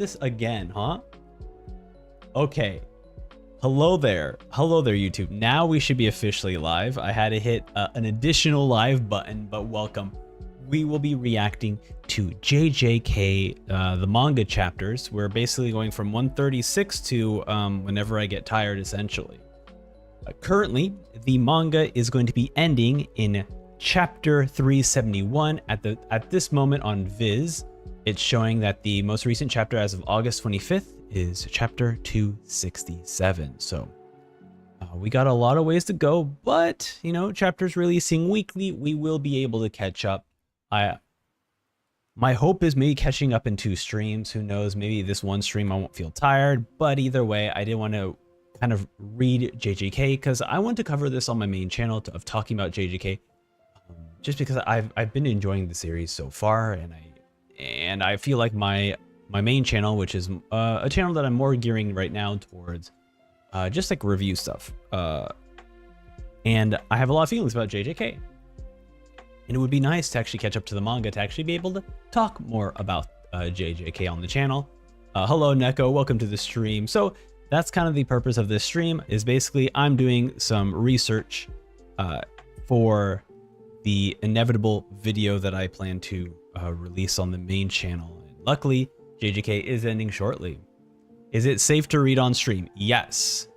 This again, huh? Okay. Hello there, YouTube. Now we should be officially live. I had to hit an additional live button, but welcome. We will be reacting to JJK, the manga chapters. We're basically going from 136 to whenever I get tired, essentially. Currently, the manga is going to be ending in chapter 371. At this moment on Viz, it's showing that the most recent chapter as of August 25th is chapter 267. So we got a lot of ways to go, but you know, chapters releasing weekly, we will be able to catch up. My hope is maybe catching up in 2 streams. Who knows, maybe this one stream I won't feel tired, but either way, I did want to kind of read JJK because I want to cover this on my main channel of talking about JJK, just because I've been enjoying the series so far, and I feel like my main channel, which is a channel that I'm more gearing right now towards just like review stuff, and I have a lot of feelings about JJK, and it would be nice to actually catch up to the manga to actually be able to talk more about JJK on the channel. Hello Neko, welcome to the stream. So that's kind of the purpose of this stream, is basically I'm doing some research for the inevitable video that I plan to release on the main channel. And luckily, JJK is ending shortly. Is it safe to read on stream? Yes.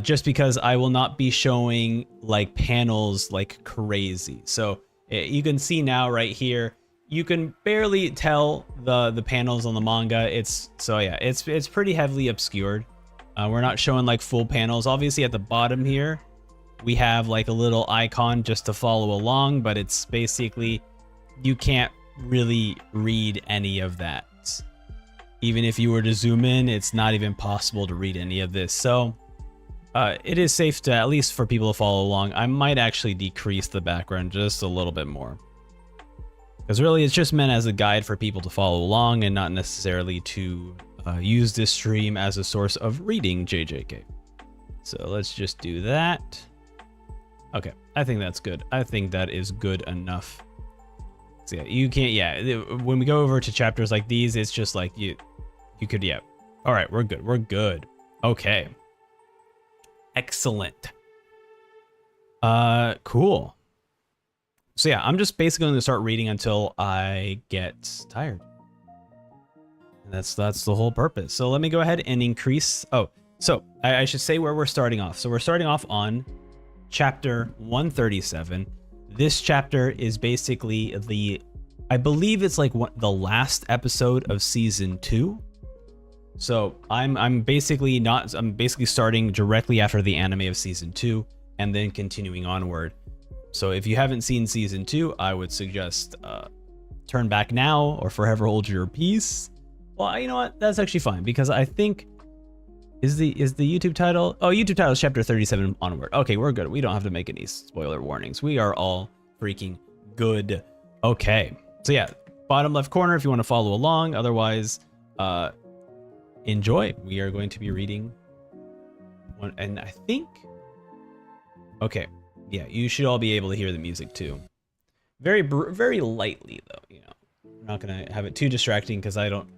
Just because I will not be showing like panels like crazy. So you can see now right here, you can barely tell the panels on the manga. It's pretty heavily obscured. We're not showing like full panels. Obviously at the bottom here, we have like a little icon just to follow along, but it's basically, you can't really read any of that. Even if you were to zoom in, it's not even possible to read any of this. So it is safe to, at least for people to follow along. I might actually decrease the background just a little bit more, because really it's just meant as a guide for people to follow along and not necessarily to use this stream as a source of reading JJK. So let's just do that. Okay, I think that's good. I think that is good enough. So yeah, you can't, when we go over to chapters like these, it's just like you could, all right, we're good, we're good. Okay, excellent. Cool. So yeah, I'm just basically going to start reading until I get tired. And that's the whole purpose. So let me go ahead and increase. Oh, so I should say where we're starting off. So we're starting off on chapter 137. This chapter is basically I believe it's like the last episode of season 2. So I'm basically starting directly after the anime of season 2 and then continuing onward. So if you haven't seen season 2, I would suggest turn back now or forever hold your peace. Well, you know what? That's actually fine, because I think is the YouTube title? Oh, YouTube title is chapter 37 onward. Okay, we're good. We don't have to make any spoiler warnings. We are all freaking good. Okay. So yeah, bottom left corner if you want to follow along. Otherwise, enjoy. We are going to be reading one, and I think, okay, yeah, you should all be able to hear the music too. Very lightly though, you know. I'm not gonna have it too distracting because I don't.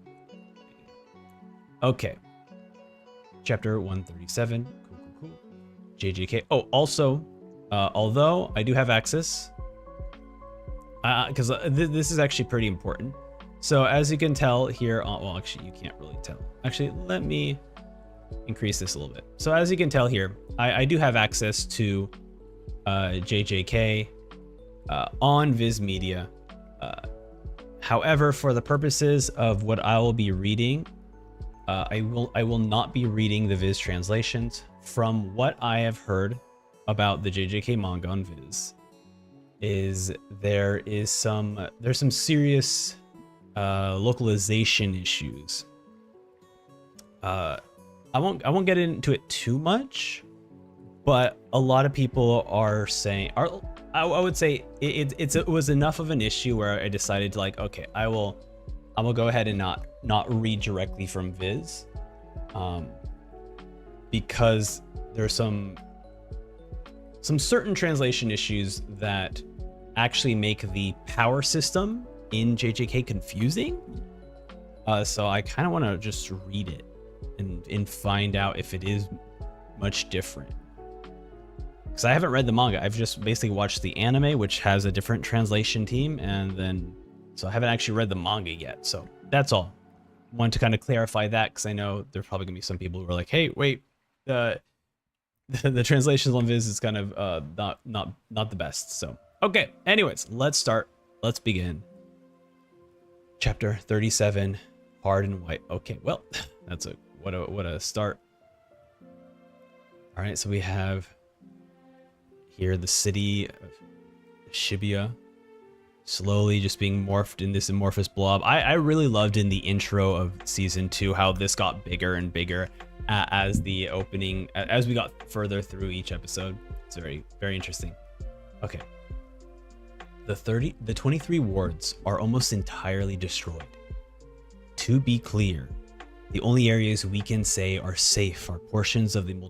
Okay. Chapter 137. Cool. JJK. Oh, also, although I do have access, because this is actually pretty important. So as you can tell here, well, actually, you can't really tell. Actually, let me increase this a little bit. So as you can tell here, I do have access to JJK on Viz Media. However, for the purposes of what I will be reading, I will not be reading the Viz translations. From what I have heard about the JJK manga on Viz, there's some serious localization issues. I won't get into it too much, but a lot of people are saying, I would say it was enough of an issue where I decided to, like, okay, I will go ahead and not read directly from Viz, because there's some certain translation issues that actually make the power system in JJK confusing. So I kind of want to just read it and find out if it is much different. Because I haven't read the manga. I've just basically watched the anime, which has a different translation team, and then so I haven't actually read the manga yet. So that's all. Want to kind of clarify that because I know there's probably gonna be some people who are like, "Hey, wait, the translations on Viz is kind of not the best." So okay. Anyways, let's start. Let's begin. Chapter 37, Hard and White. Okay, well, that's what a start. All right, so we have here the city of Shibuya slowly just being morphed in this amorphous blob. I really loved in the intro of season 2 how this got bigger and bigger as the opening, as we got further through each episode. It's very, very interesting. Okay. The 23 wards are almost entirely destroyed. To be clear, the only areas we can say are safe are portions of the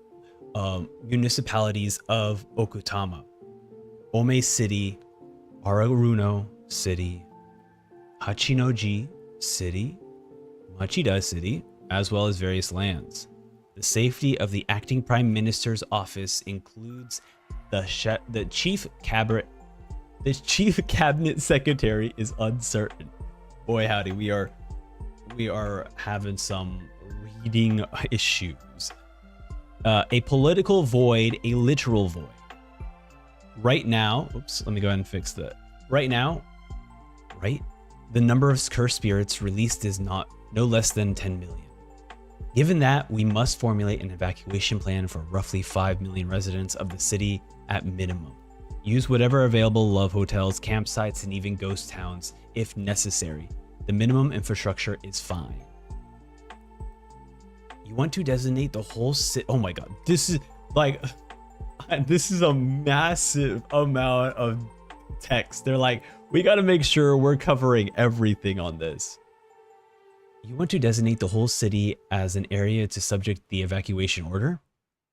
municipalities of Okutama, Ome City, Araruno City, Hachinoji City, Machida City, as well as various lands. The safety of the acting prime minister's office includes the chief cabinet secretary is uncertain. Boy howdy, we are having some reading issues. A political void, a literal void. Right now, oops, let me go ahead and fix that. Right now, the number of cursed spirits released is no less than 10 million. Given that, we must formulate an evacuation plan for roughly 5 million residents of the city at minimum. Use whatever available love hotels, campsites, and even ghost towns if necessary. The minimum infrastructure is fine. You want to designate the whole city. Oh my god, this is like, this is a massive amount of text. They're like, we got to make sure we're covering everything on this. You want to designate the whole city as an area to subject the evacuation order?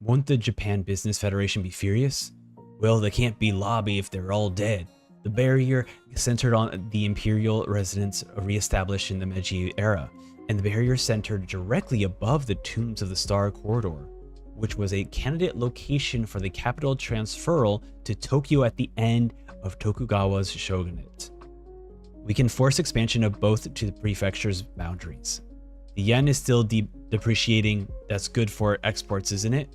Won't the Japan Business Federation be furious? Well, they can't be lobby if they're all dead. The barrier centered on the imperial residence reestablished in the Meiji era, and the barrier centered directly above the tombs of the Star Corridor, which was a candidate location for the capital transferal to Tokyo at the end of Tokugawa's shogunate. We can force expansion of both to the prefecture's boundaries. The yen is still depreciating. That's good for exports, isn't it?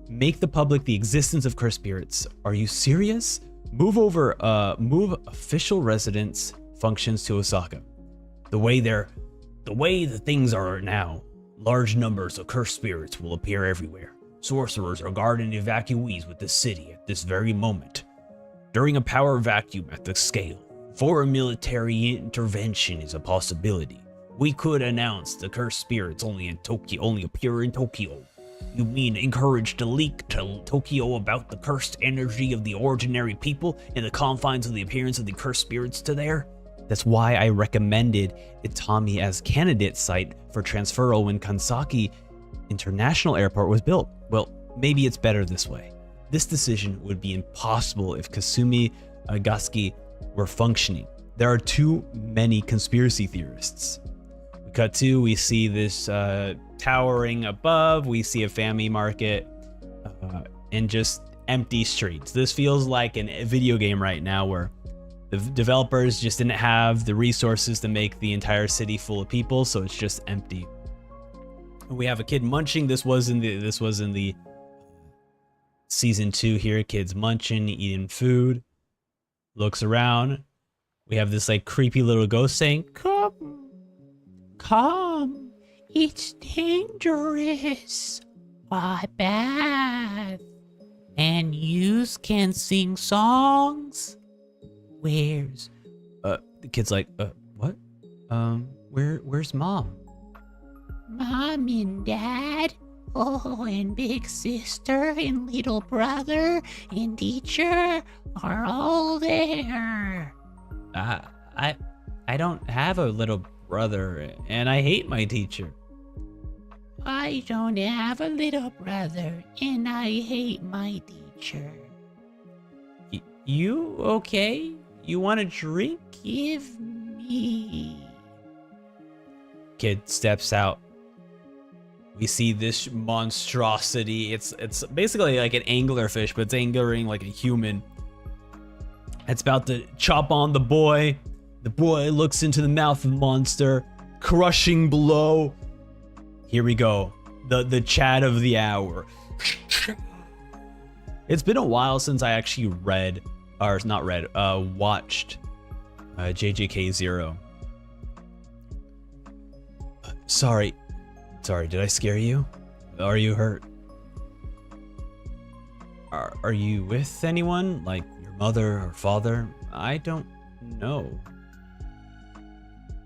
Make the public the existence of cursed spirits. Are you serious? Move official residence functions to Osaka. The way the things are now, large numbers of cursed spirits will appear everywhere. Sorcerers are guarding evacuees with the city at this very moment. During a power vacuum at the scale, foreign military intervention is a possibility. We could announce the cursed spirits only appear in Tokyo. You mean encourage the leak to Tokyo about the cursed energy of the ordinary people in the confines of the appearance of the cursed spirits to there? That's why I recommended Itami as candidate site for transferal when Kansaki International Airport was built. Well, maybe it's better this way. This decision would be impossible if Kasumi Gasuki were functioning. There are too many conspiracy theorists. We cut to, we see this towering above, we see a family market, and just empty streets. This feels like a video game right now where the developers just didn't have the resources to make the entire city full of people, so it's just empty. And we have a kid munching. This was in the season 2 here. Kids munching, eating food. Looks around. We have this like creepy little ghost saying, Come, it's dangerous. Why bad? And yous can sing songs. Where's the kid's like, what? Where's mom? Mom and dad. Oh, and big sister and little brother and teacher are all there. I don't have a little brother and I hate my teacher. I don't have a little brother and I hate my teacher. You okay? You want a drink? Give me. Kid steps out. We see this monstrosity. It's basically like an anglerfish, but it's angling like a human. It's about to chop on the boy. The boy looks into the mouth of the monster, crushing blow. Here we go. The chat of the hour. It's been a while since I actually watched JJK 0. Sorry, did I scare you? Are you hurt? Are you with anyone? Like your mother or father? I don't know.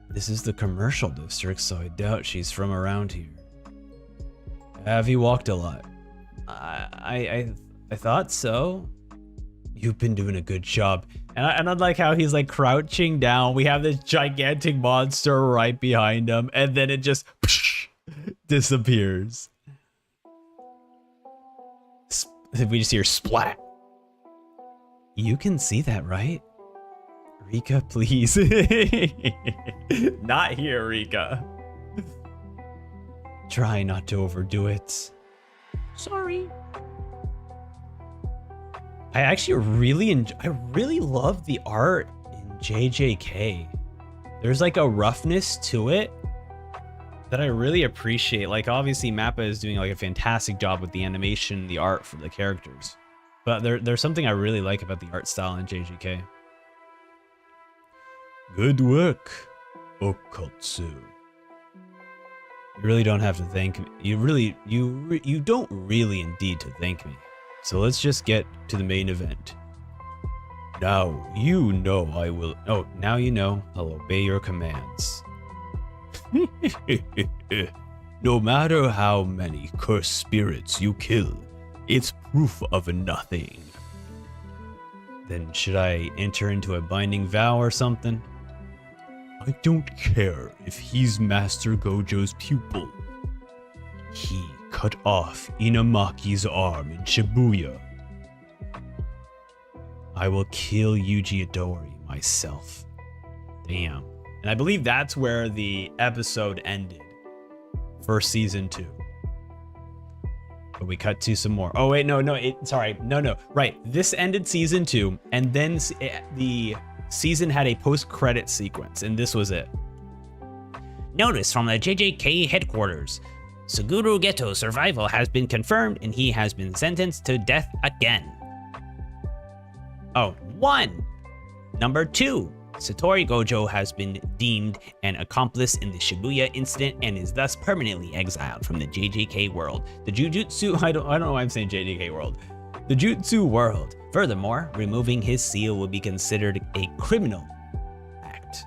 This is the commercial district, so I doubt she's from around here. Have you walked a lot? I thought so. You've been doing a good job. And I like how he's like crouching down. We have this gigantic monster right behind him, and then it just disappears. We just hear splat. You can see that, right? Rika, please. Not here, Rika. Try not to overdo it. Sorry. I actually really love the art in JJK. There's like a roughness to it that I really appreciate. Like obviously Mappa is doing like a fantastic job with the animation, the art for the characters. But there's something I really like about the art style in JJK. Good work, Okotsu. You really don't have to thank me. You don't really indeed to thank me. So let's just get to the main event. Now you know I will. Oh, now you know I'll obey your commands. No matter how many cursed spirits you kill, it's proof of nothing. Then should I enter into a binding vow or something? I don't care if he's Master Gojo's pupil. He cut off Inamaki's arm in Shibuya. I will kill Yuji Itadori myself. Damn. And I believe that's where the episode ended for season 2. But we cut to some more. Oh wait, no. Right, this ended season 2, and then the season had a post-credit sequence, and this was it. Notice from the JJK headquarters. Suguru Geto's survival has been confirmed, and he has been sentenced to death again. Oh, 1. Number 2. Satori Gojo has been deemed an accomplice in the Shibuya incident and is thus permanently exiled from the JJK world. The Jujutsu, I don't know why I'm saying JJK world. The Jutsu world. Furthermore, removing his seal will be considered a criminal act.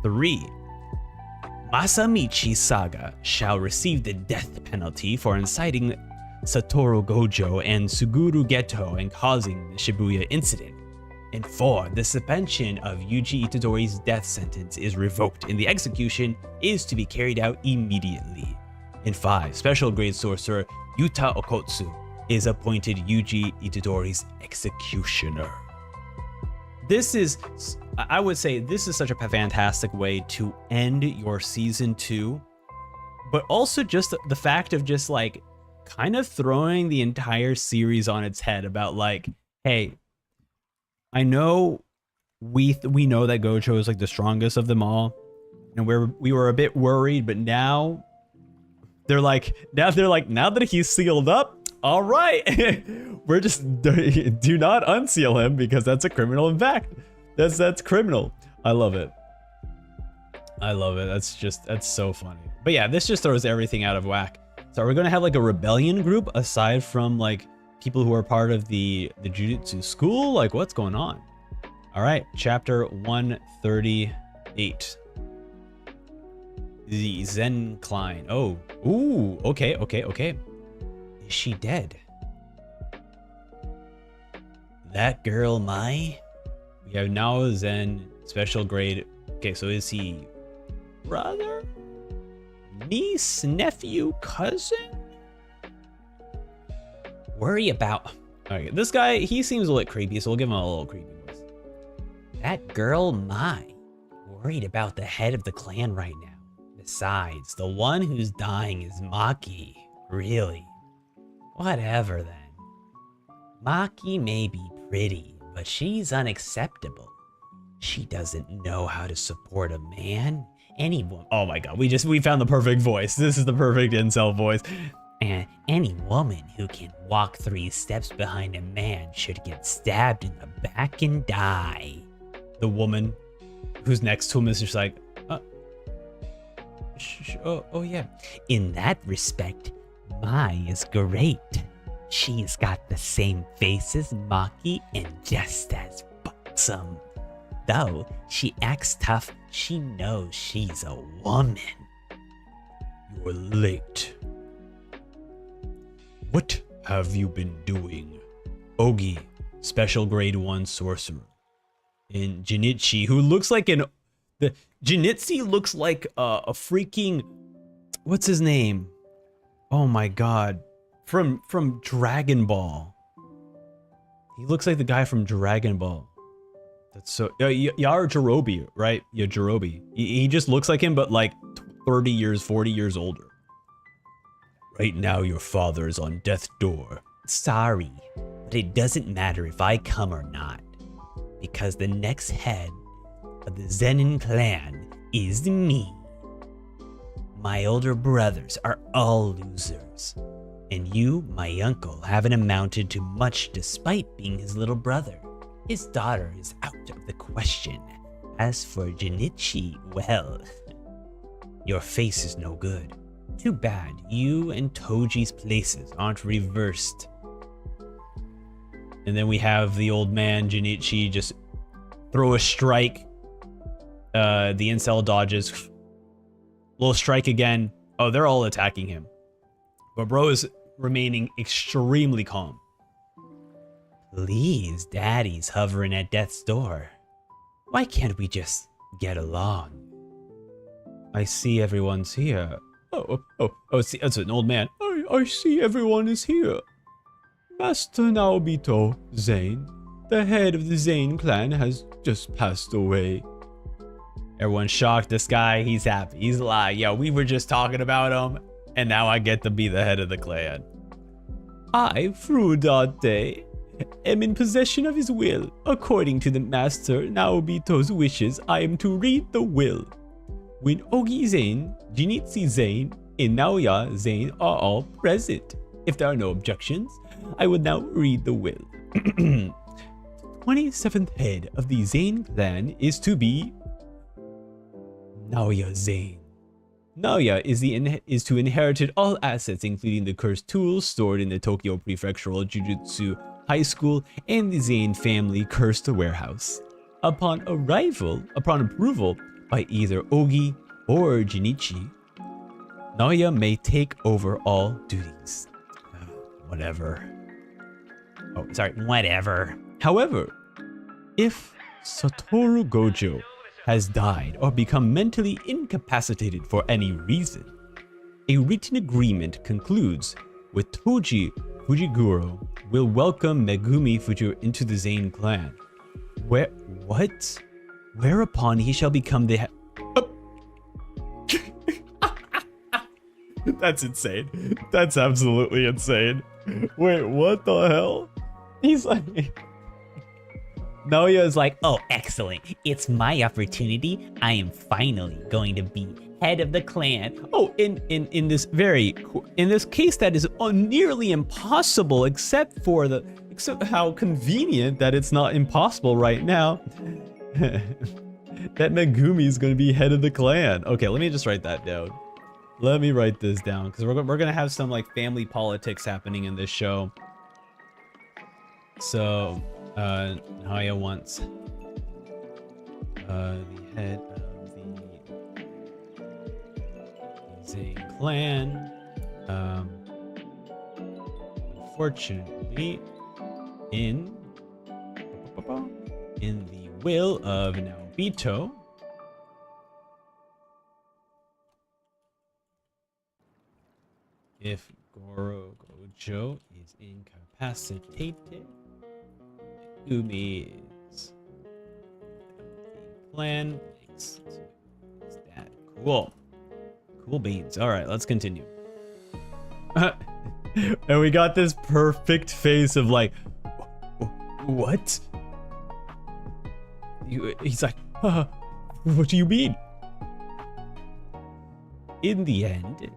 3. Masamichi Saga shall receive the death penalty for inciting Satoru Gojo and Suguru Geto and causing the Shibuya incident. And 4, the suspension of Yuji Itadori's death sentence is revoked and the execution is to be carried out immediately. And 5, special grade sorcerer Yuta Okotsu is appointed Yuji Itadori's executioner. This is, I would say, this is such a fantastic way to end your season 2, but also just the fact of just like kind of throwing the entire series on its head about like, hey, I know we know that Gojo is like the strongest of them all, and we were a bit worried, but now they're like now that he's sealed up, all right, we're just do not unseal him because that's a criminal. In fact, that's criminal. I love it. That's so funny. But yeah, this just throws everything out of whack. So are we gonna have like a rebellion group aside from like people who are part of the Jujutsu school? Like what's going on? All right, chapter 138. The Zen Klein. Oh, ooh, okay. Is she dead? That girl, Mai? We have now Zen, special grade. Okay, so is he brother? Niece, nephew, cousin? Worry about... Okay, this guy, he seems a little creepy, so we'll give him a little creepy voice. That girl, Mai, worried about the head of the clan right now. The Besides, the one who's dying is Maki. Really? Whatever then. Maki may be pretty, but she's unacceptable. She doesn't know how to support a man. Anyone. Oh my god, we found the perfect voice. This is the perfect incel voice. And any woman who can walk 3 steps behind a man should get stabbed in the back and die. The woman who's next to him is just like, oh yeah. In that respect, Mai is great. She's got the same face as Maki and just as buxom. Though she acts tough, she knows she's a woman. You're late. What have you been doing? Ogi, special grade 1 sorcerer. And Junichi, who looks like Junichi looks like a freaking, what's his name? Oh my god. From Dragon Ball. He looks like the guy from Dragon Ball. That's so Yajirobe, right? Yajirobe. He just looks like him, but like 30 years, 40 years older. Right now your father is on death's door. Sorry, but it doesn't matter if I come or not, because the next head of the Zenin clan is me. My older brothers are all losers, and you, my uncle, haven't amounted to much despite being his little brother. His daughter is out of the question. As for Junichi, well, your face is no good. Too bad you and Toji's places aren't reversed. And then we have the old man, Junichi, just throw a strike. The incel dodges. Little strike again. Oh, they're all attacking him. But bro is remaining extremely calm. Please, Daddy's hovering at death's door. Why can't we just get along? I see everyone's here. Oh, it's an old man. I see everyone is here. Master Naobito, Zane, the head of the Zane clan, has just passed away. Everyone's shocked. This guy, he's happy. He's like, yo, we were just talking about him, and now I get to be the head of the clan. I, Frudate, am in possession of his will. According to the Master Naobito's wishes, I am to read the will. When Ogi Zane, Junichi Zane, and Naoya Zane are all present. If there are no objections, I will now read the will. 27th head of the Zane clan is to be Naoya Zane. Naoya is to inherit all assets, including the cursed tools stored in the Tokyo Prefectural Jujutsu High School and the Zane family cursed warehouse. Upon approval by either Ogi or Junichi, Naoya may take over all duties. Whatever. Whatever. However, if Satoru Gojo has died or become mentally incapacitated for any reason, a written agreement concludes with Toji Fujiguro will welcome Megumi Fujiro into the Zane clan. Whereupon he shall become the That's insane. That's absolutely insane. Wait, what the hell? He's like... Naoya is like, oh, excellent. It's my opportunity. I am finally going to be head of the clan. Oh, in this case that is nearly impossible, except how convenient that it's not impossible right now. That Megumi is going to be head of the clan. Okay, let me just write that down. Let me write this down, because we're going to have some like family politics happening in this show. So, Naoya wants the head of the Zane clan. Unfortunately, in the will of Naobito, if Goro Gojo is incapacitated, Megumi is the clan. Is that cool? Cool beans. All right, let's continue. And we got this perfect face of like, what? He's like, what do you mean? In the end.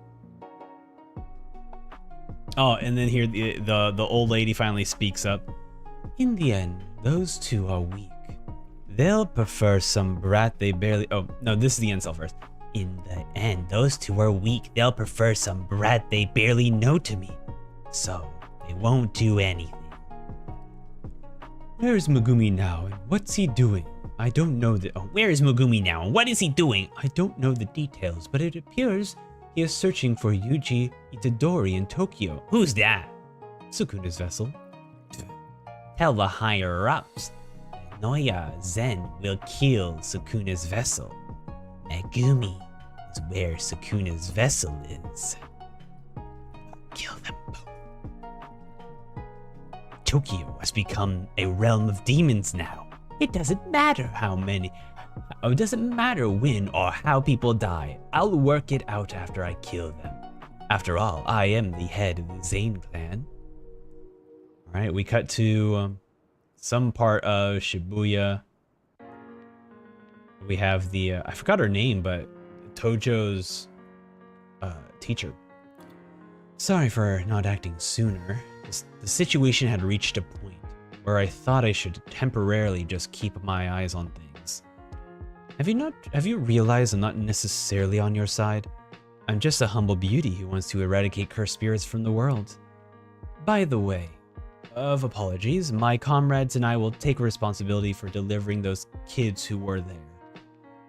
Oh, and then here the old lady finally speaks up. In the end, those two are weak. They'll prefer some brat they barely... Oh, no, this is the incel first. In the end, those two are weak. They'll prefer some brat they barely know to me. So, they won't do anything. Where's Megumi now, and what's he doing? I don't know the... Oh, where is Megumi now, and what is he doing? I don't know the details, but it appears he is searching for Yuji Itadori in Tokyo. Who's that? Sukuna's vessel. Tell the higher-ups. Noya Zen will kill Sukuna's vessel. Megumi is where Sukuna's vessel is. Kill them both. Tokyo has become a realm of demons now. It doesn't matter how many... It doesn't matter when or how people die. I'll work it out after I kill them. After all, I am the head of the Zane clan. Alright, we cut to some part of Shibuya. We have the... I forgot her name, but Tojo's teacher. Sorry for not acting sooner. The situation had reached a point where I thought I should temporarily just keep my eyes on things. Have you realized I'm not necessarily on your side? I'm just a humble beauty who wants to eradicate cursed spirits from the world. By the way, of apologies, my comrades and I will take responsibility for delivering those kids who were there.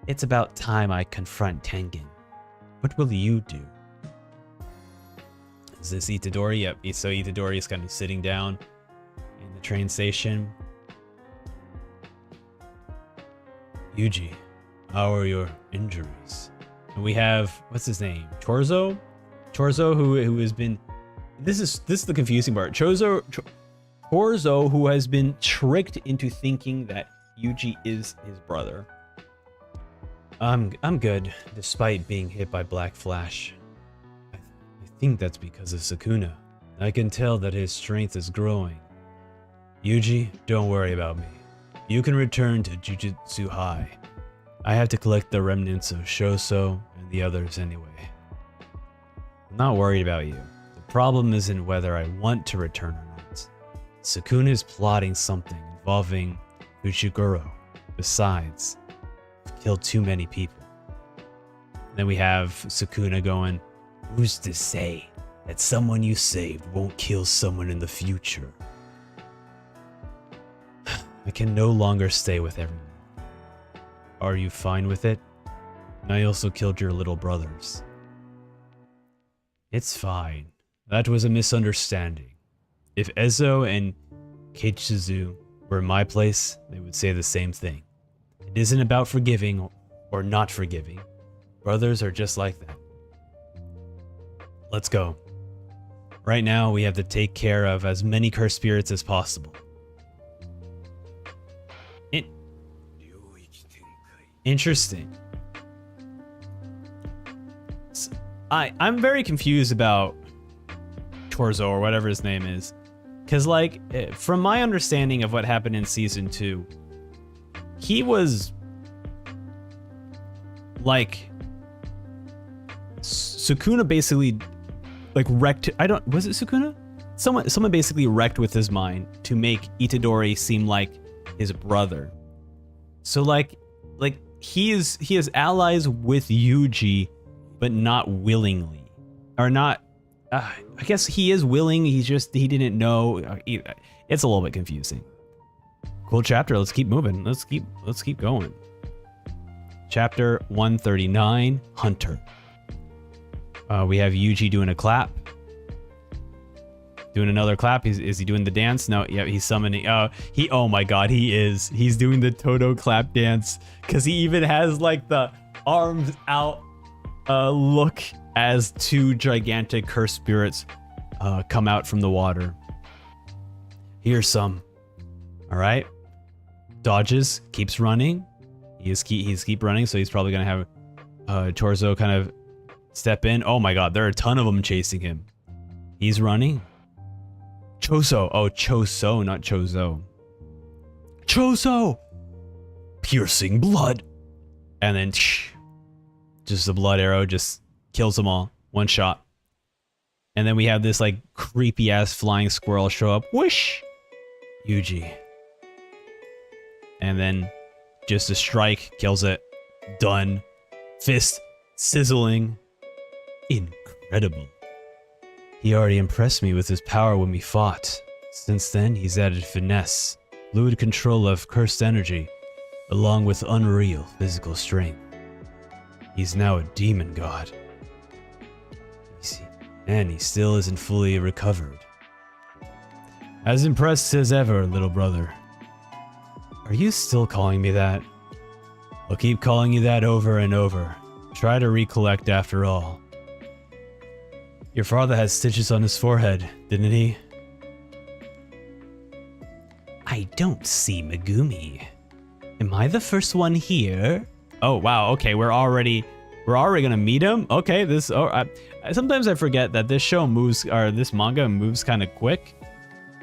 It's about time I confront Tengen. What will you do? Is this Itadori? Yep, so Itadori is kind of sitting down in the train station. Yuji, how are your injuries? And we have, what's his name? Chorzo, who has been... This is the confusing part. Chorzo, who has been tricked into thinking that Yuji is his brother. I'm good, despite being hit by Black Flash. I think that's because of Sukuna. I can tell that his strength is growing. Yuji, don't worry about me. You can return to Jujutsu High. I have to collect the remnants of Shoso and the others anyway. I'm not worried about you. The problem isn't whether I want to return or not. Sukuna is plotting something involving Uchiguro. Besides, I've killed too many people. Then we have Sukuna going, who's to say that someone you saved won't kill someone in the future? I can no longer stay with everyone. Are you fine with it? I also killed your little brothers. It's fine. That was a misunderstanding. If Ezo and Keichizu were in my place, they would say the same thing. It isn't about forgiving or not forgiving. Brothers are just like that. Let's go. Right now, we have to take care of as many cursed spirits as possible. Interesting. I'm very confused about Chorzo or whatever his name is. Because, like, from my understanding of what happened in Season 2, he was, like, Sukuna basically, like, wrecked... Was it Sukuna? Someone basically wrecked with his mind to make Itadori seem like his brother. So, like he has allies with Yuji, but not willingly, or not. I guess he is willing. He didn't know. It's a little bit confusing. Cool chapter. Let's keep moving. Let's keep going. Chapter 139, Hunter. We have Yuji doing a clap. Doing another clap. Is he doing the dance? No, yeah, he's summoning. Oh my god, he's doing the Toto clap dance, because he even has like the arms out look as two gigantic cursed spirits come out from the water. Here's some. All right, dodges, keeps running. He's keep running, so he's probably gonna have Chorzo kind of Step in. Oh my god, there are a ton of them chasing him. He's running. Choso. Oh, Choso, not Chozo. Choso! Piercing blood. And then just the blood arrow just kills them all. One shot. And then we have this like creepy ass flying squirrel show up. Whoosh! Yuji. And then just a strike kills it. Done. Fist sizzling. Incredible. He already impressed me with his power when we fought. Since then, he's added finesse, fluid control of cursed energy, along with unreal physical strength. He's now a demon god. And he still isn't fully recovered. As impressed as ever, little brother. Are you still calling me that? I'll keep calling you that over and over. Try to recollect after all. Your father had stitches on his forehead, didn't he? I don't see Megumi. Am I the first one here? Oh wow, okay, we're already gonna meet him? Okay, sometimes I forget that this show moves, or this manga moves kind of quick.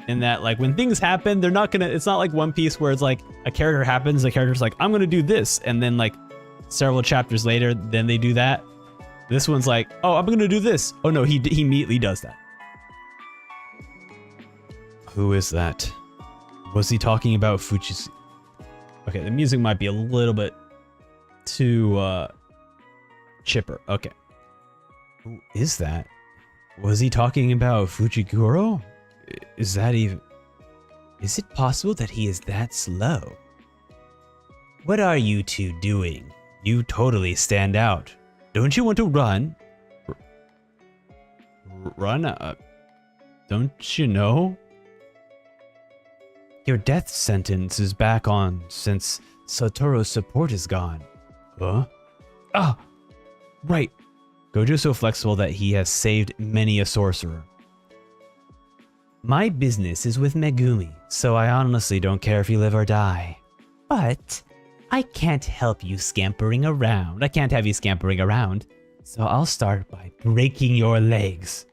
In that, like, when things happen, it's not like One Piece where it's like, a character happens, the character's like, I'm gonna do this, and then like, several chapters later, then they do that. This one's like, oh, I'm gonna do this. Oh no, he immediately does that. Who is that? Was he talking about Fujis? Okay, the music might be a little bit too, chipper. Okay. Who is that? Was he talking about Fujiguro? Is it possible that he is that slow? What are you two doing? You totally stand out. Don't you want to run? Run? Don't you know? Your death sentence is back on since Satoru's support is gone. Huh? Ah! Right. Gojo's so flexible that he has saved many a sorcerer. My business is with Megumi, so I honestly don't care if you live or die. But I can't help you scampering around. I can't have you scampering around. So I'll start by breaking your legs.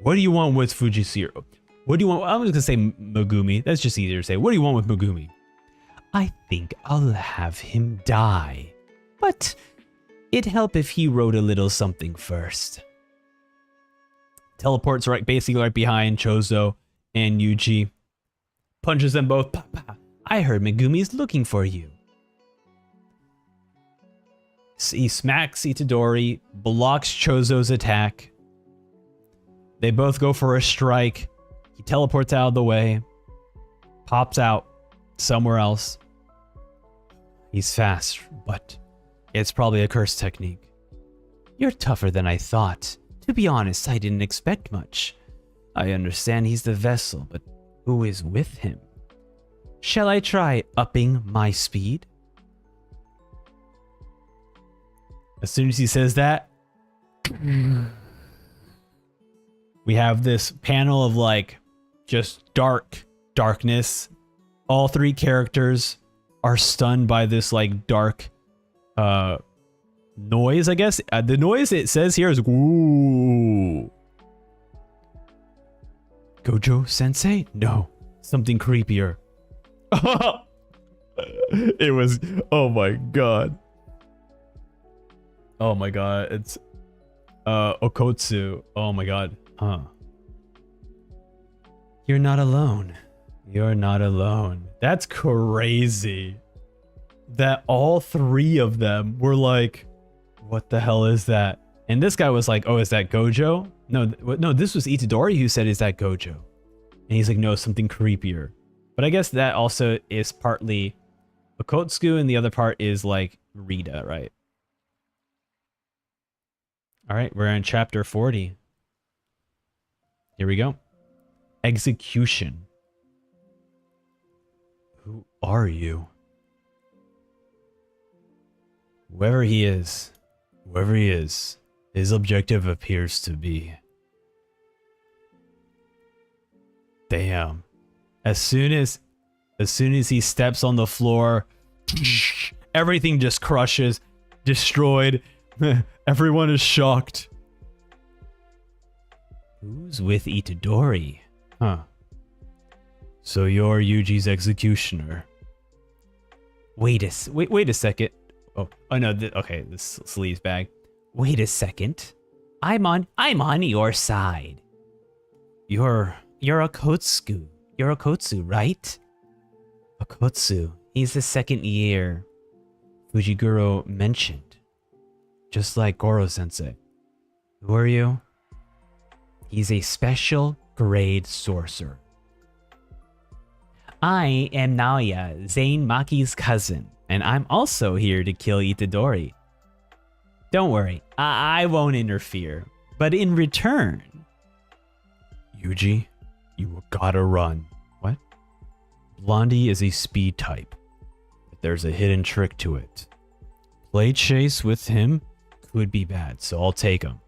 What do you want with Fujisiro? What do you want? I'm just gonna say Megumi. That's just easier to say. What do you want with Megumi? I think I'll have him die. But it'd help if he wrote a little something first. Teleports basically right behind Chozo and Yuji. Punches them both. Pa, pa. I heard Megumi's looking for you. He smacks Itadori, blocks Chozo's attack. They both go for a strike. He teleports out of the way. Pops out somewhere else. He's fast, but it's probably a curse technique. You're tougher than I thought. To be honest, I didn't expect much. I understand he's the vessel, but who is with him? Shall I try upping my speed? As soon as he says that, we have this panel of like just darkness. All three characters are stunned by this like dark noise, I guess. The noise it says here is ooh. Gojo Sensei? No, something creepier. It was, oh my god. Oh my god, it's Okotsu. Oh my god. Huh. You're not alone. You're not alone. That's crazy. That all three of them were like, what the hell is that? And this guy was like, oh, is that Gojo? No, this was Itadori who said, is that Gojo? And he's like, no, something creepier. But I guess that also is partly Okotsu and the other part is like Rita, right? All right, we're in chapter 40. Here we go. Execution. Who are you? Whoever he is, his objective appears to be. Damn. As soon as he steps on the floor, everything just crushes, destroyed. Everyone is shocked. Who's with Itadori? Huh. So you're Yuji's executioner. Wait a second. Oh no. Okay, this sleeves bag. Wait a second. I'm on your side. You're Okotsu. You're Okotsu, right? Okotsu. He's the second year Fujiguro mentioned. Just like Goro-sensei. Who are you? He's a special grade sorcerer. I am Naoya, Zane Maki's cousin, and I'm also here to kill Itadori. Don't worry, I won't interfere, but in return... Yuji, you gotta run. What? Blondie is a speed type, but there's a hidden trick to it. Play chase with him could be bad, so I'll take him.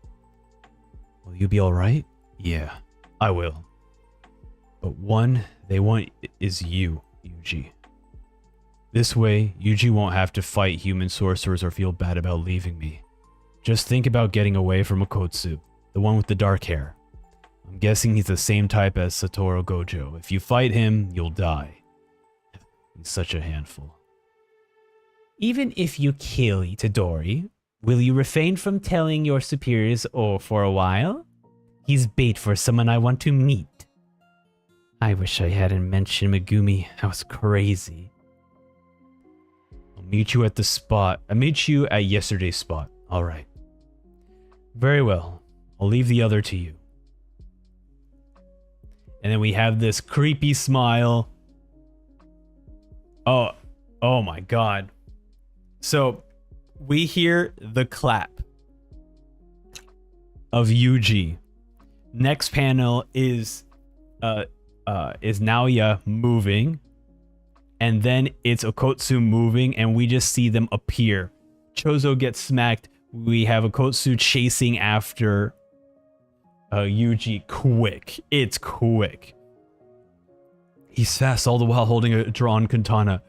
Will you be alright? Yeah, I will. But one they want is you, Yuji. This way, Yuji won't have to fight human sorcerers or feel bad about leaving me. Just think about getting away from Okotsu, the one with the dark hair. I'm guessing he's the same type as Satoru Gojo. If you fight him, you'll die. He's such a handful. Even if you kill Itadori, will you refrain from telling your superiors for a while? He's bait for someone I want to meet. I wish I hadn't mentioned Megumi. That was crazy. I'll meet you at the spot. I meet you at yesterday's spot. Alright. Very well. I'll leave the other to you. And then we have this creepy smile. Oh my god. So we hear the clap of Yuji. Next panel is Naoya moving, and then it's Okotsu moving, and we just see them appear. Chozo gets smacked. We have Okotsu chasing after Yuji. Quick. It's quick. He's fast, all the while holding a drawn katana.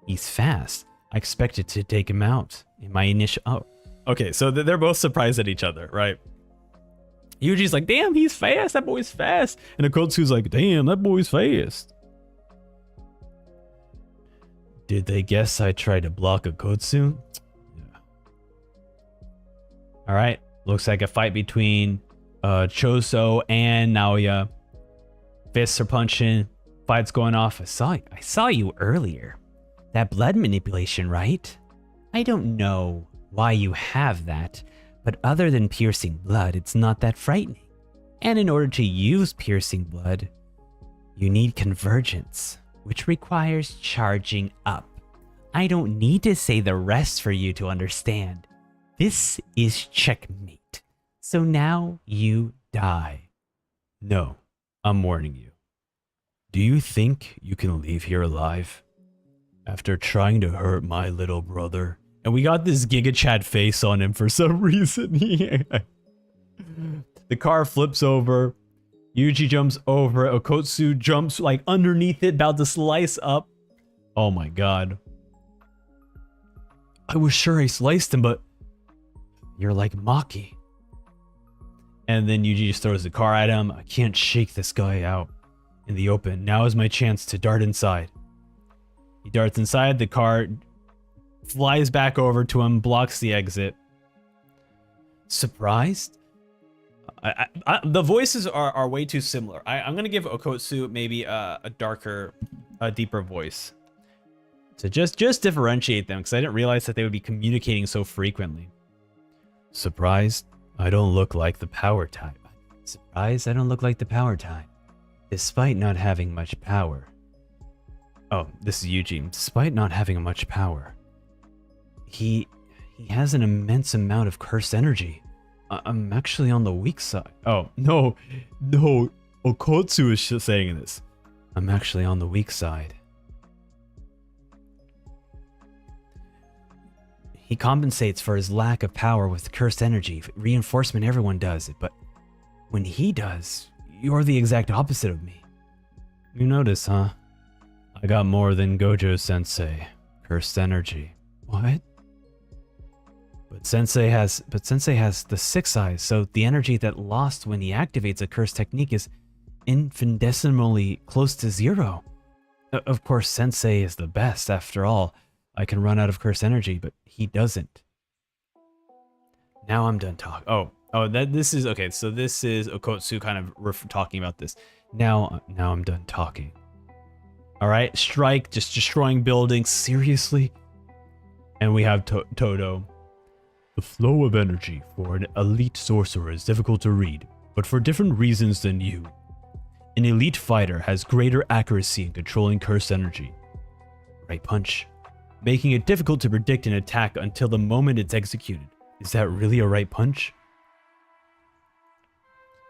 He's fast. I expected to take him out in my initial... Oh. Okay, so they're both surprised at each other, right? Yuji's like, damn, he's fast. That boy's fast. And Okotsu's like, damn, that boy's fast. Did they guess I tried to block Okotsu? Yeah. All right. Looks like a fight between Choso and Naoya. Fists are punching. Fight's going off. I saw you earlier. That blood manipulation, right? I don't know why you have that. But other than piercing blood, it's not that frightening. And in order to use piercing blood, you need convergence, which requires charging up. I don't need to say the rest for you to understand. This is checkmate. So now you die. No, I'm warning you. Do you think you can leave here alive? After trying to hurt my little brother? And we got this Giga Chad face on him for some reason. The car flips over. Yuji jumps over. Okotsu jumps like underneath it, about to slice up. Oh my god. I was sure I sliced him, but you're like Maki. And then Yuji just throws the car at him. I can't shake this guy out in the open. Now is my chance to dart inside. He darts inside. The car flies back over to him, blocks the exit. Surprised? The voices are way too similar. I'm going to give Okotsu maybe a darker, deeper voice. To just differentiate them, because I didn't realize that they would be communicating so frequently. Surprised? I don't look like the power type. Surprised? I don't look like the power type. Despite not having much power. Oh, this is Yuji. Despite not having much power. He has an immense amount of cursed energy. I'm actually on the weak side. Oh, no. Okotsu is just saying this. I'm actually on the weak side. He compensates for his lack of power with cursed energy. Reinforcement, everyone does it, but when he does, you're the exact opposite of me. You notice, huh? I got more than Gojo-sensei. Cursed energy. What? But Sensei has the 6 eyes, so the energy that lost when he activates a curse technique is infinitesimally close to 0. Of course, Sensei is the best. After all, I can run out of curse energy, but he doesn't. Now I'm done talking. This is okay. So this is Okotsu kind of talking about this. Now I'm done talking. All right, strike, just destroying buildings. Seriously? And we have Todo. The flow of energy for an elite sorcerer is difficult to read, but for different reasons than you. An elite fighter has greater accuracy in controlling cursed energy. Right punch, making it difficult to predict an attack until the moment it's executed. Is that really a right punch?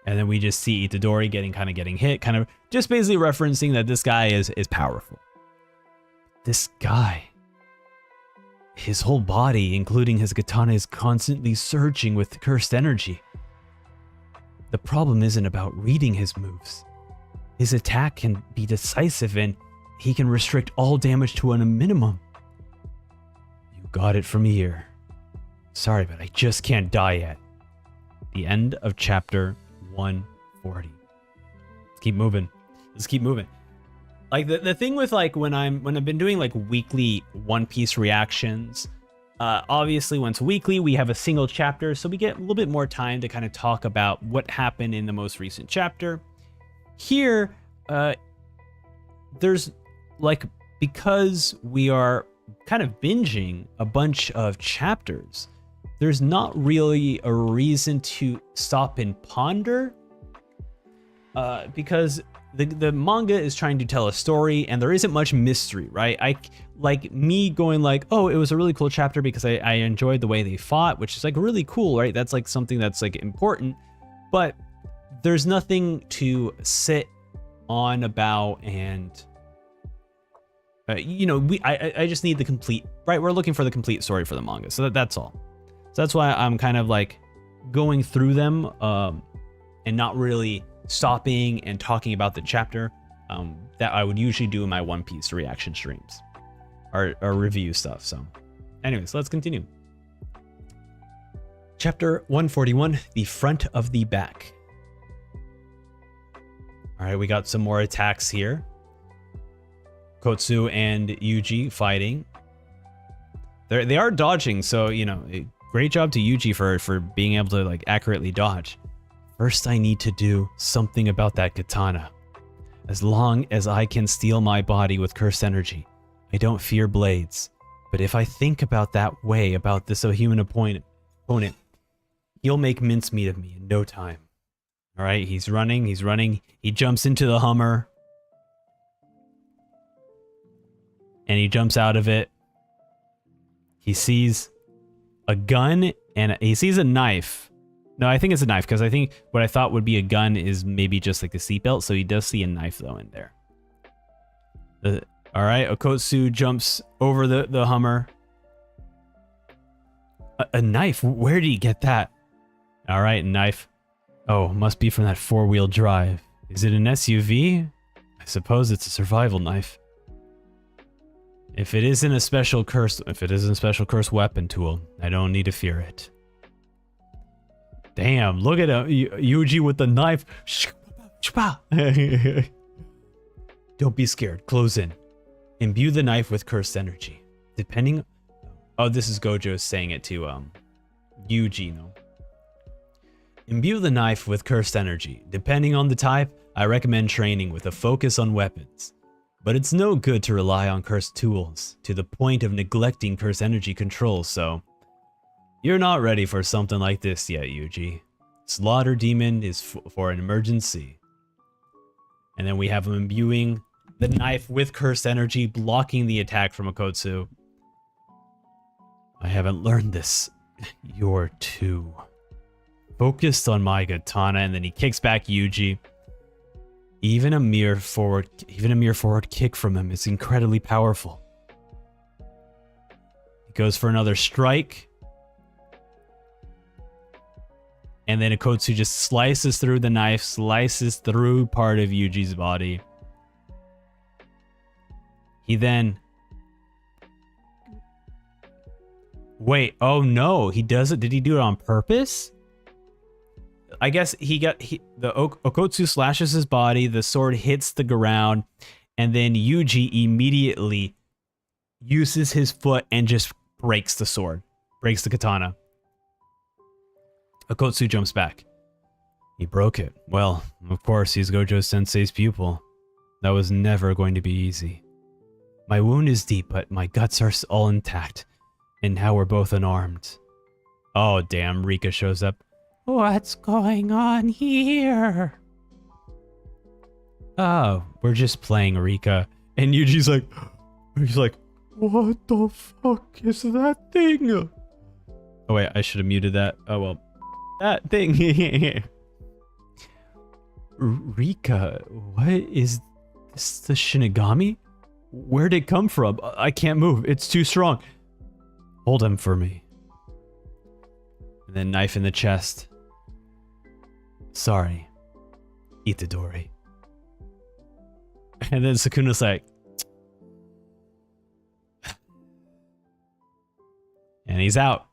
And then we just see Itadori getting hit, kind of just basically referencing that this guy is powerful. This guy, his whole body, including his katana, is constantly surging with cursed energy. The problem isn't about reading his moves. His attack can be decisive and he can restrict all damage to a minimum. You got it from here. Sorry, but I just can't die yet. The end of chapter 140. Let's keep moving. Let's keep moving. Like the thing with like when I've been doing like weekly One Piece reactions, obviously once weekly we have a single chapter, so we get a little bit more time to kind of talk about what happened in the most recent chapter. Here, there's like, because we are kind of binging a bunch of chapters, there's not really a reason to stop and ponder, because the manga is trying to tell a story and there isn't much mystery, right? I like me going like, oh, it was a really cool chapter because I enjoyed the way they fought, which is like really cool, right? That's like something that's like important, but there's nothing to sit on about, and you know, I just need the complete, right? We're looking for the complete story for the manga, so that's all. So that's why I'm kind of like going through them and not really stopping and talking about the chapter that I would usually do in my One Piece reaction streams or review stuff. So anyways, let's continue. Chapter 141, the front of the back. All right, we got some more attacks here. Kotsu and Yuji fighting. They are dodging, so, you know, great job to Yuji for being able to like accurately dodge. First, I need to do something about that katana. As long as I can steal my body with cursed energy, I don't fear blades. But if I think about that way about this human opponent, he'll make mincemeat of me in no time. All right, he's running. He jumps into the Hummer. And he jumps out of it. He sees a gun and he sees a knife. No, I think it's a knife, because I think what I thought would be a gun is maybe just like a seatbelt. So he does see a knife though in there. All right, Okotsu jumps over the Hummer. A knife? Where did he get that? All right, knife. Oh, must be from that 4-wheel drive. Is it an SUV? I suppose it's a survival knife. If it isn't a special curse weapon tool, I don't need to fear it. Damn, look at Yuji with the knife. Don't be scared. Close in. Imbue the knife with cursed energy. Depending... Oh, this is Gojo saying it to Yuji, no? Imbue the knife with cursed energy. Depending on the type, I recommend training with a focus on weapons. But it's no good to rely on cursed tools to the point of neglecting cursed energy control, so... You're not ready for something like this yet, Yuji. Slaughter Demon is for an emergency. And then we have him imbuing the knife with cursed energy, blocking the attack from Okotsu. I haven't learned this. You're too focused on my katana, and then he kicks back Yuji. Even a mere forward kick from him is incredibly powerful. He goes for another strike. And then Okotsu just slices through the knife, slices through part of Yuji's body. He then Wait, oh no, he does it. Did he do it on purpose? I guess the Okotsu slashes his body, the sword hits the ground, and then Yuji immediately uses his foot and just breaks the sword, breaks the katana. Okotsu jumps back. He broke it. Well, of course, he's Gojo Sensei's pupil. That was never going to be easy. My wound is deep, but my guts are all intact. And now we're both unarmed. Oh, damn, Rika shows up. What's going on here? Oh, we're just playing, Rika. And Yuji's like, he's like, what the fuck is that thing? Oh wait, I should have muted that. Oh well, that thing. Rika, what is this? The Shinigami? Where'd it come from? I can't move. It's too strong. Hold him for me. And then knife in the chest. Sorry, Itadori. And then Sukuna's like, and he's out.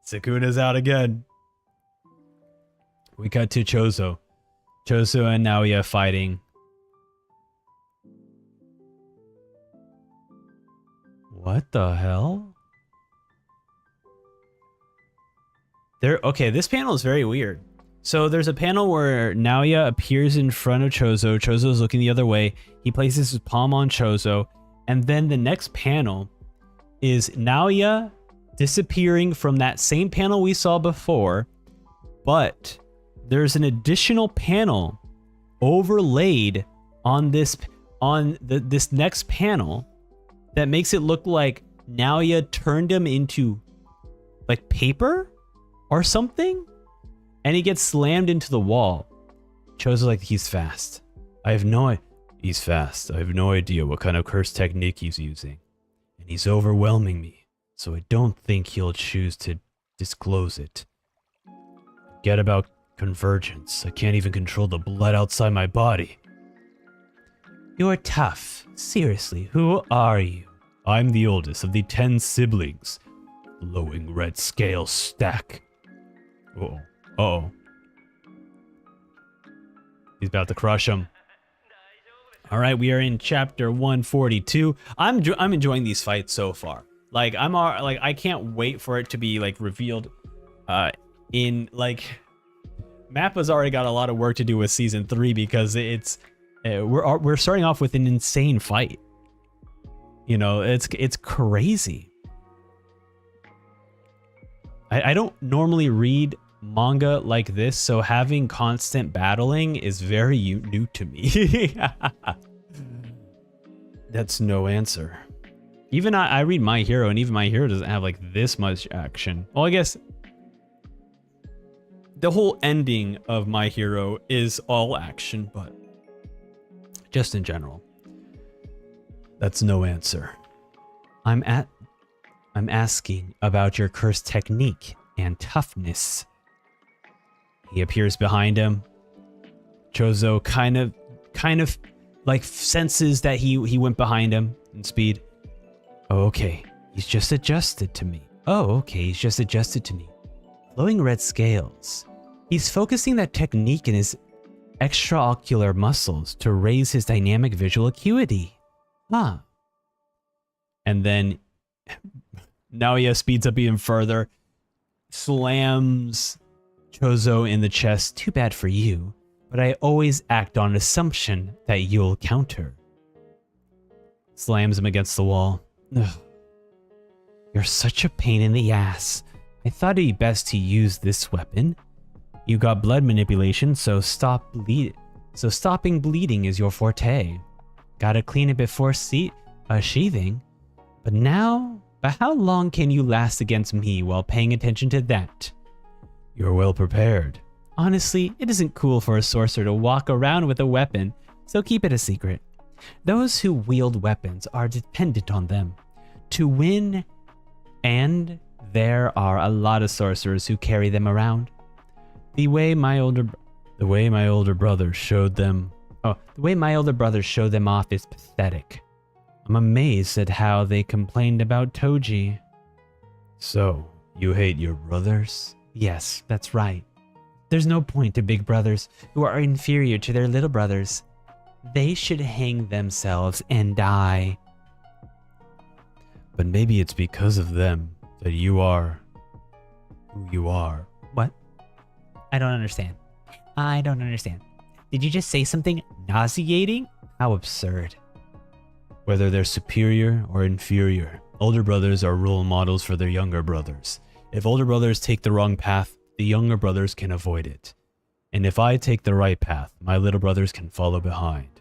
Sukuna's out again. We cut to Chozo. Chozo and Naoya fighting. What the hell? Okay, this panel is very weird. So there's a panel where Naoya appears in front of Chozo. Chozo's looking the other way. He places his palm on Chozo. And then the next panel is Naoya disappearing from that same panel we saw before. But there's an additional panel overlaid on this next panel that makes it look like Naoya turned him into like paper or something. And he gets slammed into the wall. Chozo's like, he's fast. He's fast. I have no idea what kind of curse technique he's using. And he's overwhelming me. So I don't think he'll choose to disclose it. Forget about convergence. I can't even control the blood outside my body. You're tough. Seriously, who are you? I'm the oldest of the 10 siblings. Glowing red scales stack. Uh-oh. Uh-oh. He's about to crush him. All right, we are in chapter 142. I'm enjoying these fights so far. Like I can't wait for it to be like revealed. Mappa's already got a lot of work to do with season 3 because it's we're starting off with an insane fight. You know, it's crazy. I don't normally read manga like this, so having constant battling is very new to me. That's no answer. Even I read My Hero, and even My Hero doesn't have like this much action. Well, I guess the whole ending of My Hero is all action, but just in general, that's no answer. I'm asking about your curse technique and toughness. He appears behind him. Chozo kind of like senses that he went behind him in speed. Oh, okay. He's just adjusted to me. Glowing red scales. He's focusing that technique in his extraocular muscles to raise his dynamic visual acuity. Huh. And then Naoya speeds up even further, slams Chozo in the chest. Too bad for you, but I always act on assumption that you'll counter. Slams him against the wall. Ugh. You're such a pain in the ass. I thought it'd be best to use this weapon. You got blood manipulation, so stopping bleeding is your forte. Gotta clean it before sheathing. But how long can you last against me while paying attention to that? You're well prepared. Honestly, it isn't cool for a sorcerer to walk around with a weapon, so keep it a secret. Those who wield weapons are dependent on them to win, and there are a lot of sorcerers who carry them around. The way my older brother showed them off is pathetic. I'm amazed at how they complained about Toji. So, you hate your brothers? Yes, that's right. There's no point to big brothers who are inferior to their little brothers. They should hang themselves and die. But maybe it's because of them that you are who you are. What? I don't understand. I don't understand. Did you just say something nauseating? How absurd. Whether they're superior or inferior, older brothers are role models for their younger brothers. If older brothers take the wrong path, the younger brothers can avoid it. And if I take the right path, my little brothers can follow behind.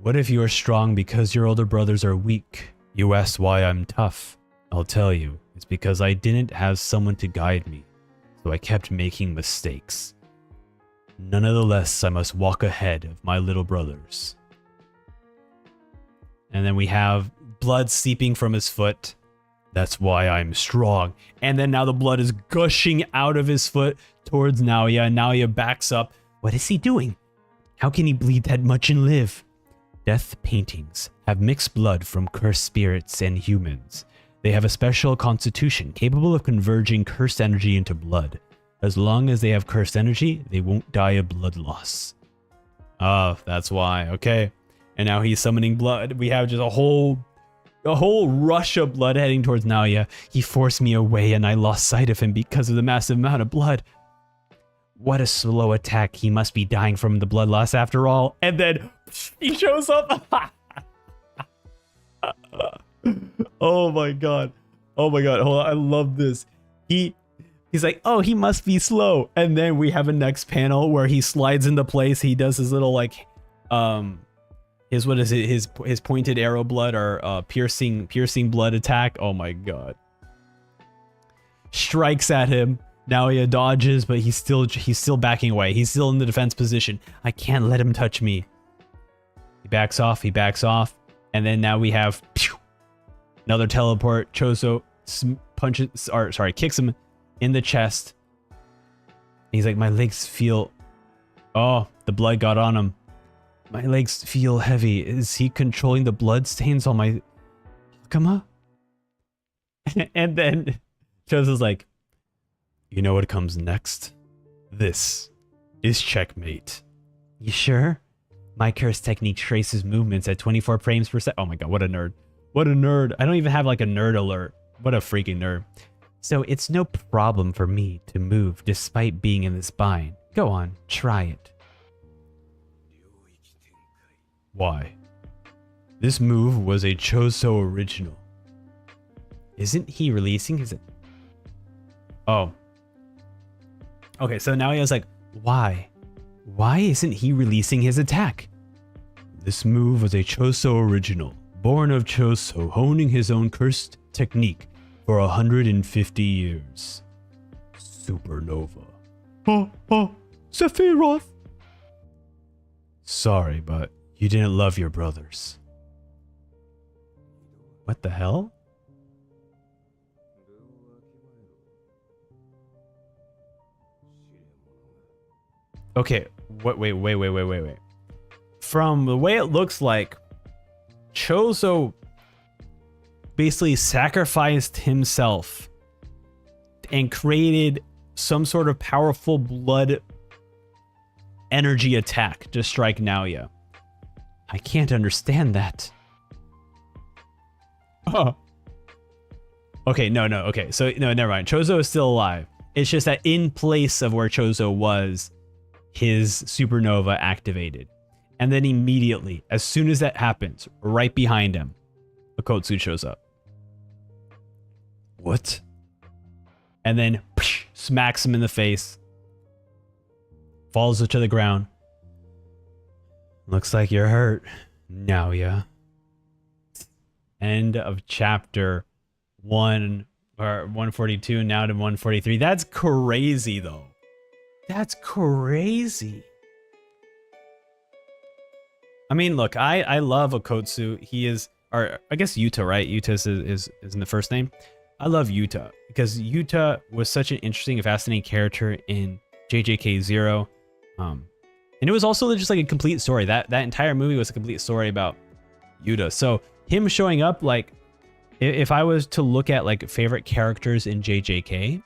What if you are strong because your older brothers are weak? You ask why I'm tough. I'll tell you, it's because I didn't have someone to guide me, so I kept making mistakes. Nonetheless, I must walk ahead of my little brothers. And then we have blood seeping from his foot. That's why I'm strong. And then now the blood is gushing out of his foot towards Naoya, and Naoya backs up. What is he doing? How can he bleed that much and live? Death paintings have mixed blood from cursed spirits and humans. They have a special constitution capable of converging cursed energy into blood. As long as they have cursed energy, they won't die of blood loss. Oh, that's why. Okay. And now he's summoning blood. We have just a whole rush of blood heading towards Naoya. He forced me away and I lost sight of him because of the massive amount of blood. What a slow attack. He must be dying from the blood loss after all. And then he shows up. Oh my god. Oh my god. Hold on. I love this. He's like, oh, he must be slow. And then we have a next panel where he slides into place. He does his little like his what is it? His pointed arrow blood or piercing blood attack. Oh my god. Strikes at him. Now he dodges, but he's still backing away. He's still in the defense position. I can't let him touch me. He backs off. And then now we have another teleport. Choso kicks him in the chest. He's like, my legs feel... Oh, the blood got on him. My legs feel heavy. Is he controlling the blood stains on my... Hakama? And then Choso's like, you know what comes next? This is checkmate. You sure? My curse technique traces movements at 24 frames per second. Oh my god, what a nerd. What a nerd. I don't even have like a nerd alert. What a freaking nerd. So it's no problem for me to move despite being in this bind. Go on, try it. Why? This move was a Choso original. Isn't he releasing his... Oh. Okay, so now he was like, why? Why isn't he releasing his attack? This move was a Choso original, born of Choso honing his own cursed technique for 150 years. Supernova. Sephiroth! Sorry, but you didn't love your brothers. What the hell? Okay, wait. From the way it looks like, Choso basically sacrificed himself and created some sort of powerful blood energy attack to strike Naoya. I can't understand that. Oh. Okay, no, okay. So, no, never mind. Choso is still alive. It's just that in place of where Choso was, his supernova activated. And then immediately, as soon as that happens, right behind him, Akotsu shows up. What? And then smacks him in the face. Falls to the ground. Looks like you're hurt. Naoya. End of chapter 1 or 142 now to 143. That's crazy though. That's crazy. I mean, look, I love Akotsu. He is, or I guess Yuta, right? Yuta is in the first name. I love Yuta because Yuta was such an interesting and fascinating character in JJK 0. And it was also just like a complete story. That entire movie was a complete story about Yuta. So him showing up, like, if I was to look at like favorite characters in JJK,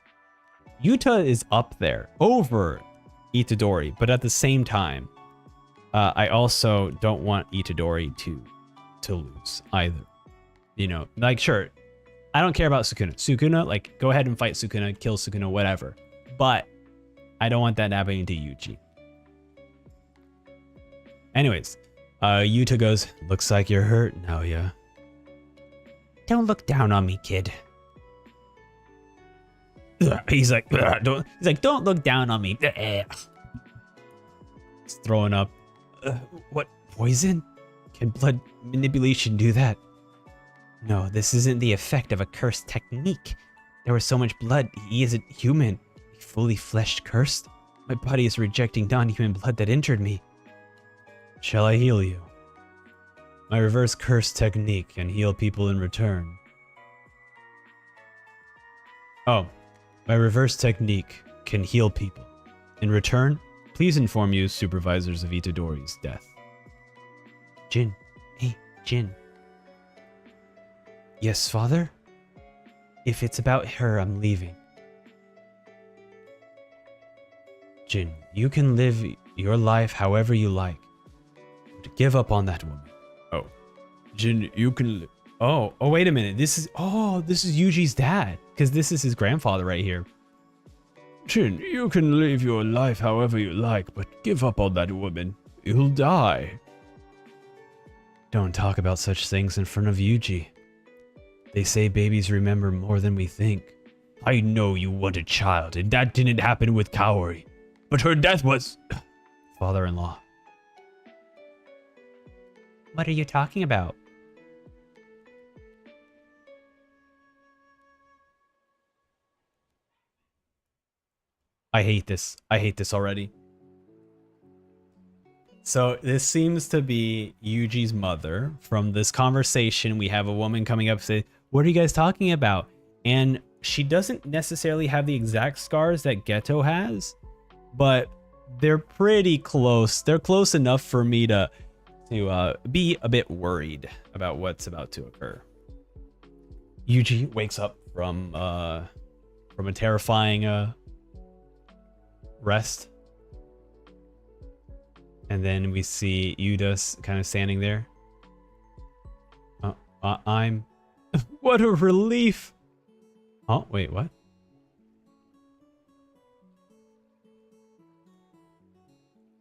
Yuta is up there over Itadori, but at the same time, I also don't want Itadori to lose either. You know, like sure, I don't care about Sukuna. Sukuna, like go ahead and fight Sukuna, kill Sukuna, whatever. But I don't want that happening to Yuji. Anyways, Yuta goes, looks like you're hurt now, yeah. Don't look down on me, kid. He's like, don't look down on me. He's throwing up. What, poison? Can blood manipulation do that? No, this isn't the effect of a cursed technique. There was so much blood, he isn't human. Fully fleshed cursed? My body is rejecting non-human blood that entered me. Shall I heal you? My reverse curse technique can heal people in return. Oh, my reverse technique can heal people. In return, please inform you supervisors of Itadori's death. Jin. Hey, Jin. Yes, father? If it's about her, I'm leaving. Jin, you can live your life however you like. But give up on that woman. Oh. Jin, you can... Oh, wait a minute. This is Yuji's dad. Because this is his grandfather right here. Jin, you can live your life however you like, but give up on that woman. You'll die. Don't talk about such things in front of Yuji. They say babies remember more than we think. I know you want a child, and that didn't happen with Kaori. But her death was... Father-in-law. What are you talking about? I hate this. I hate this already. So this seems to be Yuji's mother. From this conversation, we have a woman coming up and say, what are you guys talking about? And she doesn't necessarily have the exact scars that Geto has, but they're pretty close. They're close enough for me to be a bit worried about what's about to occur. Yuji wakes up from a terrifying rest. And then we see Yuta kind of standing there. I'm... What a relief! Oh, wait, what?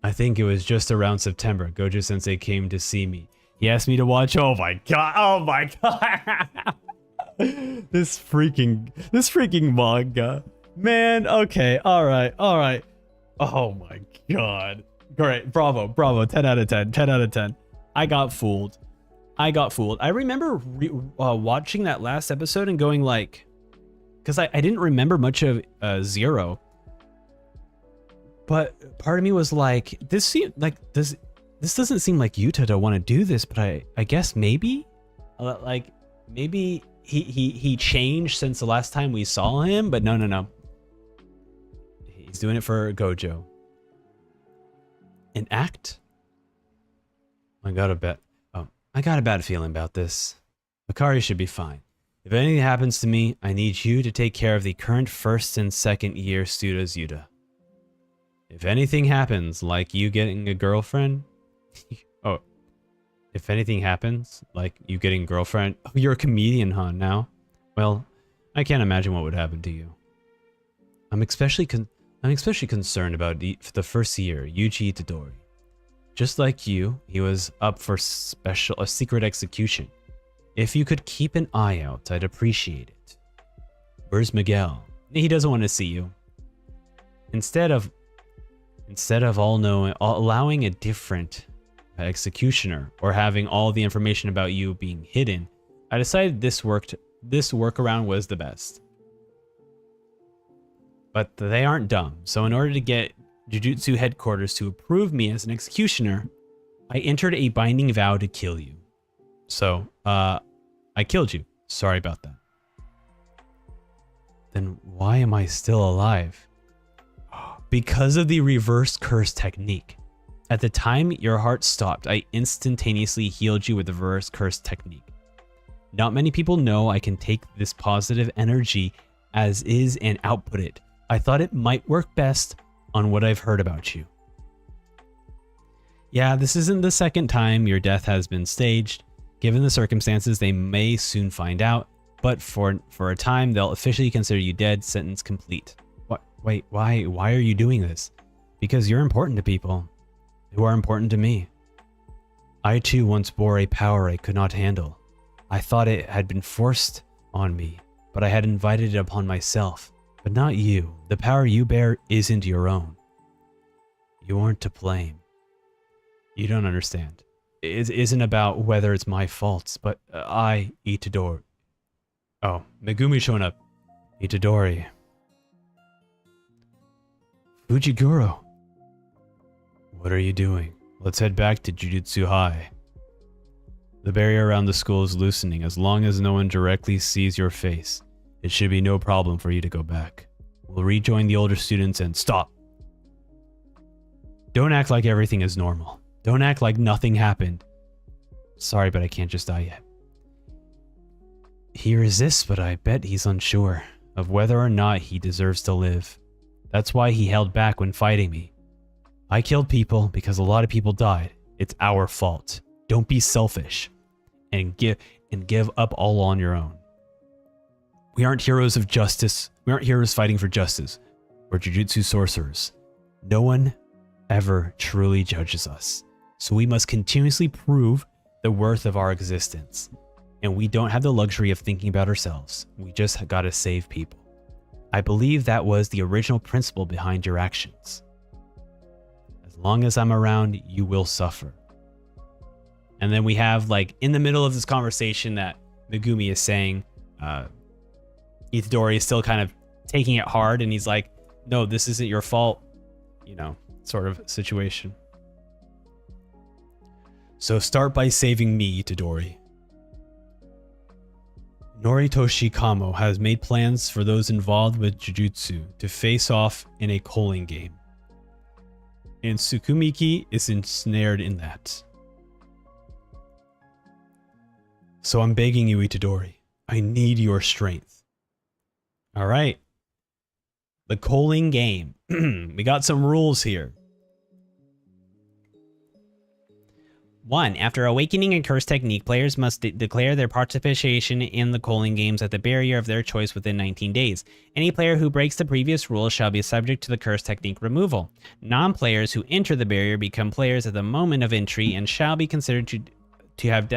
I think it was just around September. Gojo-sensei came to see me. He asked me to watch... Oh my god! Oh my god! This freaking manga. Man, okay, alright. Oh my god. Great, bravo, 10 out of 10, 10 out of 10. I got fooled. I remember watching that last episode and going like, because I didn't remember much of Zero, but part of me was like, this doesn't seem like Yuta to want to do this, but I guess maybe, like maybe he changed since the last time we saw him, but no, he's doing it for Gojo. An act? I got a bad feeling about this. Akari should be fine. If anything happens to me, I need you to take care of the current first and second year students, Yuta. If anything happens, like you getting a girlfriend... Oh. If anything happens, like you getting a girlfriend... Oh, you're a comedian, huh, now? Well, I can't imagine what would happen to you. I'm especially concerned about the first year, Yuji Itadori. Just like you, he was up for a secret execution. If you could keep an eye out, I'd appreciate it. Where's Miguel? He doesn't want to see you. Instead of allowing a different executioner or having all the information about you being hidden, I decided this workaround was the best. But they aren't dumb, so in order to get Jujutsu headquarters to approve me as an executioner, I entered a binding vow to kill you. So, I killed you. Sorry about that. Then why am I still alive? Because of the reverse curse technique. At the time your heart stopped, I instantaneously healed you with the reverse curse technique. Not many people know I can take this positive energy as is and output it. I thought it might work best on what I've heard about you. Yeah, this isn't the second time your death has been staged. Given the circumstances, they may soon find out, but for a time, they'll officially consider you dead, sentence complete. What? Wait, why are you doing this? Because you're important to people who are important to me. I too once bore a power I could not handle. I thought it had been forced on me, but I had invited it upon myself. But not you. The power you bear isn't your own. You aren't to blame. You don't understand. It isn't about whether it's my faults, but I, Itadori. Oh, Megumi showing up. Itadori. Fujiguro. What are you doing? Let's head back to Jujutsu High. The barrier around the school is loosening. As long as no one directly sees your face, it should be no problem for you to go back. We'll rejoin the older students and stop. Don't act like everything is normal. Don't act like nothing happened. Sorry, but I can't just die yet. He resists, but I bet he's unsure of whether or not he deserves to live. That's why he held back when fighting me. I killed people because a lot of people died. It's our fault. Don't be selfish and give up all on your own. We aren't heroes of justice. We aren't heroes fighting for justice. We're Jujutsu sorcerers. No one ever truly judges us. So we must continuously prove the worth of our existence. And we don't have the luxury of thinking about ourselves. We just gotta save people. I believe that was the original principle behind your actions. As long as I'm around, you will suffer. And then we have, like, in the middle of this conversation that Megumi is saying, Itadori is still kind of taking it hard, and he's like, no, this isn't your fault, you know, sort of situation. So start by saving me, Itadori. Noritoshi Kamo has made plans for those involved with Jujutsu to face off in a calling game. And Tsukumiki is ensnared in that. So I'm begging you, Itadori. I need your strength. Alright. The calling game. We got some rules here. 1. After awakening a curse technique, players must declare their participation in the calling games at the barrier of their choice within 19 days. Any player who breaks the previous rule shall be subject to the curse technique removal. Non-players who enter the barrier become players at the moment of entry and shall be considered to have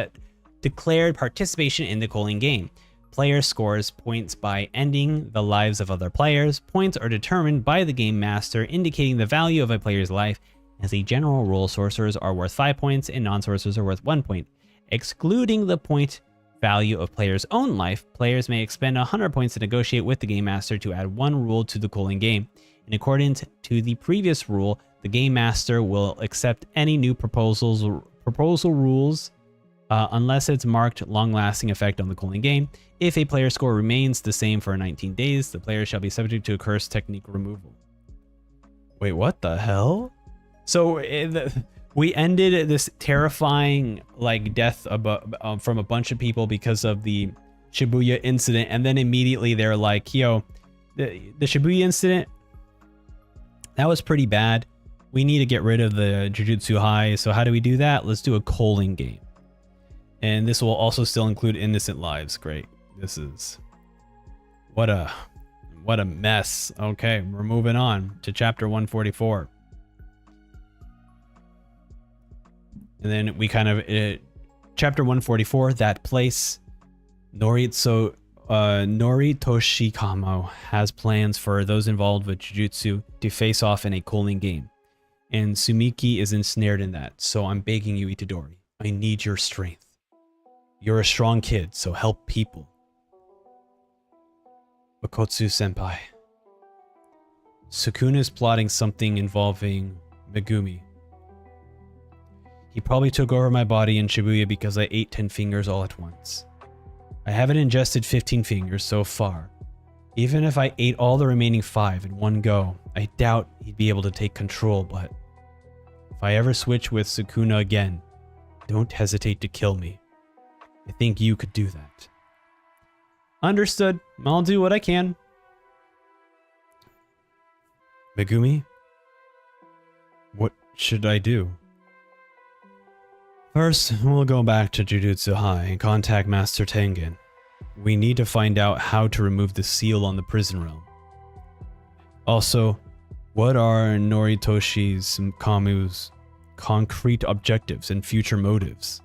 declared participation in the calling game. Player scores points by ending the lives of other players. Points are determined by the game master, indicating the value of a player's life. As a general rule, sorcerers are worth 5 points and non-sorcerers are worth 1 point. Excluding the point value of players' own life, players may expend 100 points to negotiate with the game master to add 1 rule to the calling game. In accordance to the previous rule, the game master will accept any new proposal rules unless it's marked long-lasting effect on the calling game. If a player score remains the same for 19 days, the player shall be subject to a curse technique removal. Wait, what the hell? So we ended this terrifying death from a bunch of people because of the Shibuya incident, and then immediately they're like, yo, the Shibuya incident, that was pretty bad. We need to get rid of the Jujutsu High. So how do we do that? Let's do a calling game. And this will also still include innocent lives. Great. This is what a mess. Okay, we're moving on to chapter 144. And then we kind of, chapter 144, that place, Noritoshi Kamo has plans for those involved with Jujutsu to face off in a calling game. And Sumiki is ensnared in that. So I'm begging you, Itadori, I need your strength. You're a strong kid, so help people. Bakotsu Senpai. Sukuna is plotting something involving Megumi. He probably took over my body in Shibuya because I ate 10 fingers all at once. I haven't ingested 15 fingers so far. Even if I ate all the remaining 5 in one go, I doubt he'd be able to take control, but if I ever switch with Sukuna again, don't hesitate to kill me. I think you could do that. Understood. I'll do what I can. Megumi? What should I do? First, we'll go back to Jujutsu High and contact Master Tengen. We need to find out how to remove the seal on the prison realm. Also, what are Noritoshi's Kamu's concrete objectives and future motives?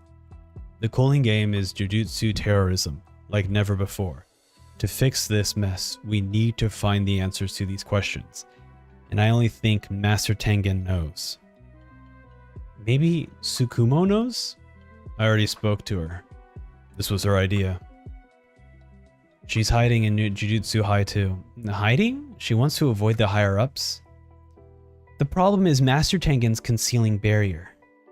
The calling game is Jujutsu terrorism, like never before. To fix this mess, we need to find the answers to these questions. And I only think Master Tengen knows. Maybe Tsukumo knows? I already spoke to her. This was her idea. She's hiding in Jujutsu High too. Hiding? She wants to avoid the higher-ups? The problem is Master Tengen's concealing barrier.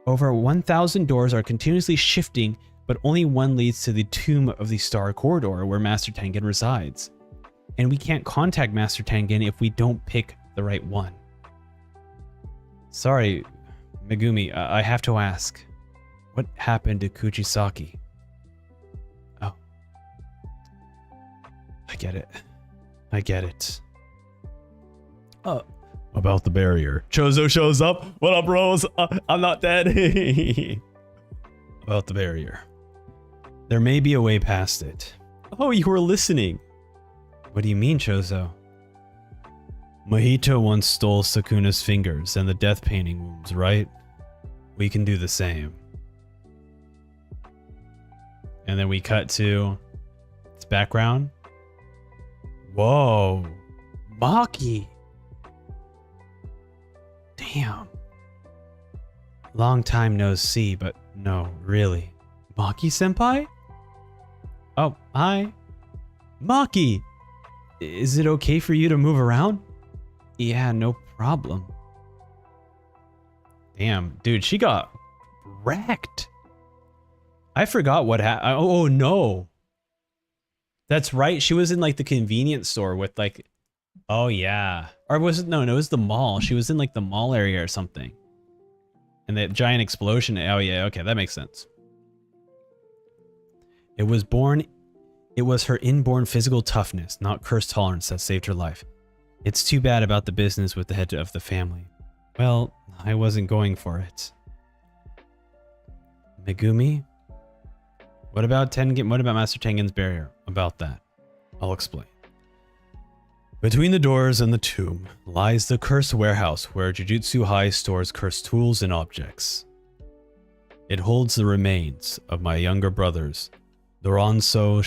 Over 1,000 doors are continuously shifting, but only one leads to the Tomb of the Star Corridor where Master Tengen resides. And we can't contact Master Tengen if we don't pick the right one. Sorry, Megumi, I have to ask. What happened to Kuchisaki? Oh. I get it. I get it. Oh. About the barrier. Chozo shows up. What up, bros? I'm not dead. About the barrier. There may be a way past it. Oh, you were listening. What do you mean, Chozo? Mahito once stole Sakuna's fingers and the death painting wounds, right? We can do the same. And then we cut to its background. Whoa. Maki. Damn. Long time no see, but no, really. Maki-senpai? Oh, hi. Maki! Is it okay for you to move around? Yeah, no problem. Damn, dude, she got wrecked. I forgot what happened. Oh, no. That's right. She was in like the convenience store with like, oh yeah. Or was it, no, it was the mall. She was in like the mall area or something. And that giant explosion. Oh yeah, okay, that makes sense. It was her inborn physical toughness, not cursed tolerance, that saved her life. It's too bad about the business with the head of the family. Well, I wasn't going for it. Megumi? What about Master Tengen's barrier? About that. I'll explain. Between the doors and the tomb lies the cursed warehouse where Jujutsu High stores cursed tools and objects. It holds the remains of my younger brothers, Doranso,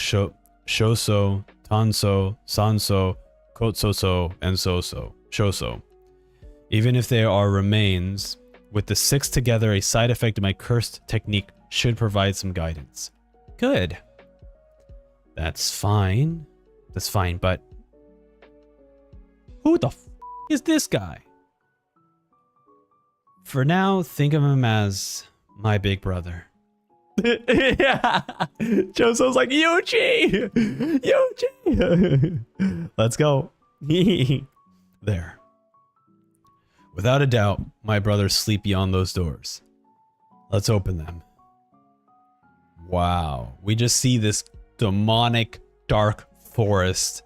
Shoso, Tanso, Sanso, Kotsoso, and Shoso. Even if they are remains, with the six together, a side effect of my cursed technique should provide some guidance. Good. That's fine. That's fine, but who the f is this guy? For now, think of him as my big brother. Yeah. Choso's like, Yuji! Yuji! Let's go. There. Without a doubt, my brothers sleep beyond those doors. Let's open them. Wow. We just see this demonic dark forest.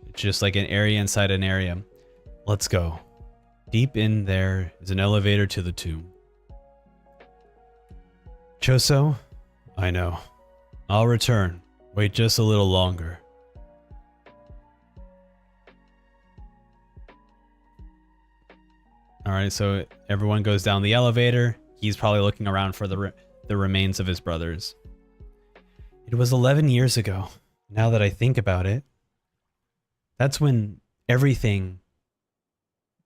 It's just like an area inside an area. Let's go. Deep in there is an elevator to the tomb. Choso, I know. I'll return. Wait just a little longer. Alright, so everyone goes down the elevator. He's probably looking around for the remains of his brothers. It was 11 years ago, now that I think about it. That's when everything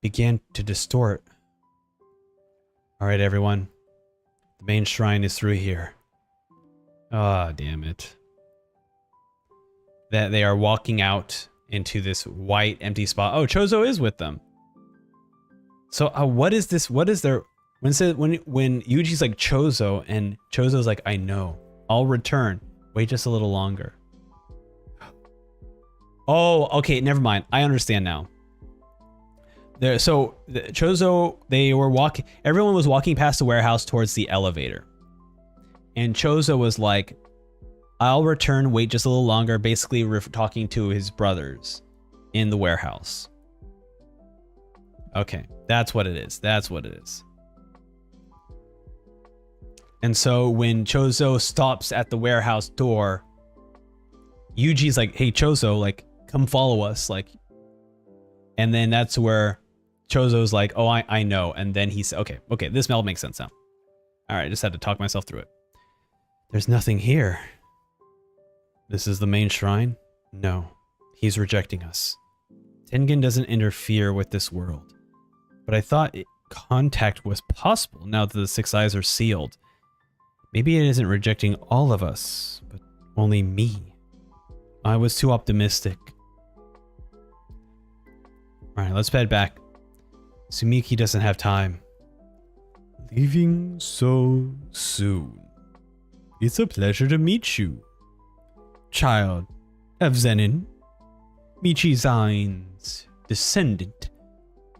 began to distort. Alright, everyone. The main shrine is through here. Ah, damn it. That they are walking out into this white empty spot. Oh, Chozo is with them. So what is this? What is their... when Yuji's like Chozo and Chozo's like, I know. I'll return. Wait just a little longer. Oh, okay, never mind. I understand now. Chozo, they were walking... everyone was walking past the warehouse towards the elevator. And Chozo was like, I'll return, wait just a little longer, basically talking to his brothers in the warehouse. Okay, that's what it is. That's what it is. And so when Chozo stops at the warehouse door, Yuji's like, hey, Chozo, like, come follow us. Like, and then that's where Chozo's like, oh, I know. And then he said, okay, this all makes sense now. All right, I just had to talk myself through it. There's nothing here. This is the main shrine? No, he's rejecting us. Tengen doesn't interfere with this world. But I thought contact was possible now that the six eyes are sealed. Maybe it isn't rejecting all of us, but only me. I was too optimistic. Alright, let's head back. Sumiki doesn't have time. Leaving so soon. It's a pleasure to meet you. Child of Zenin. Michizain's descendant.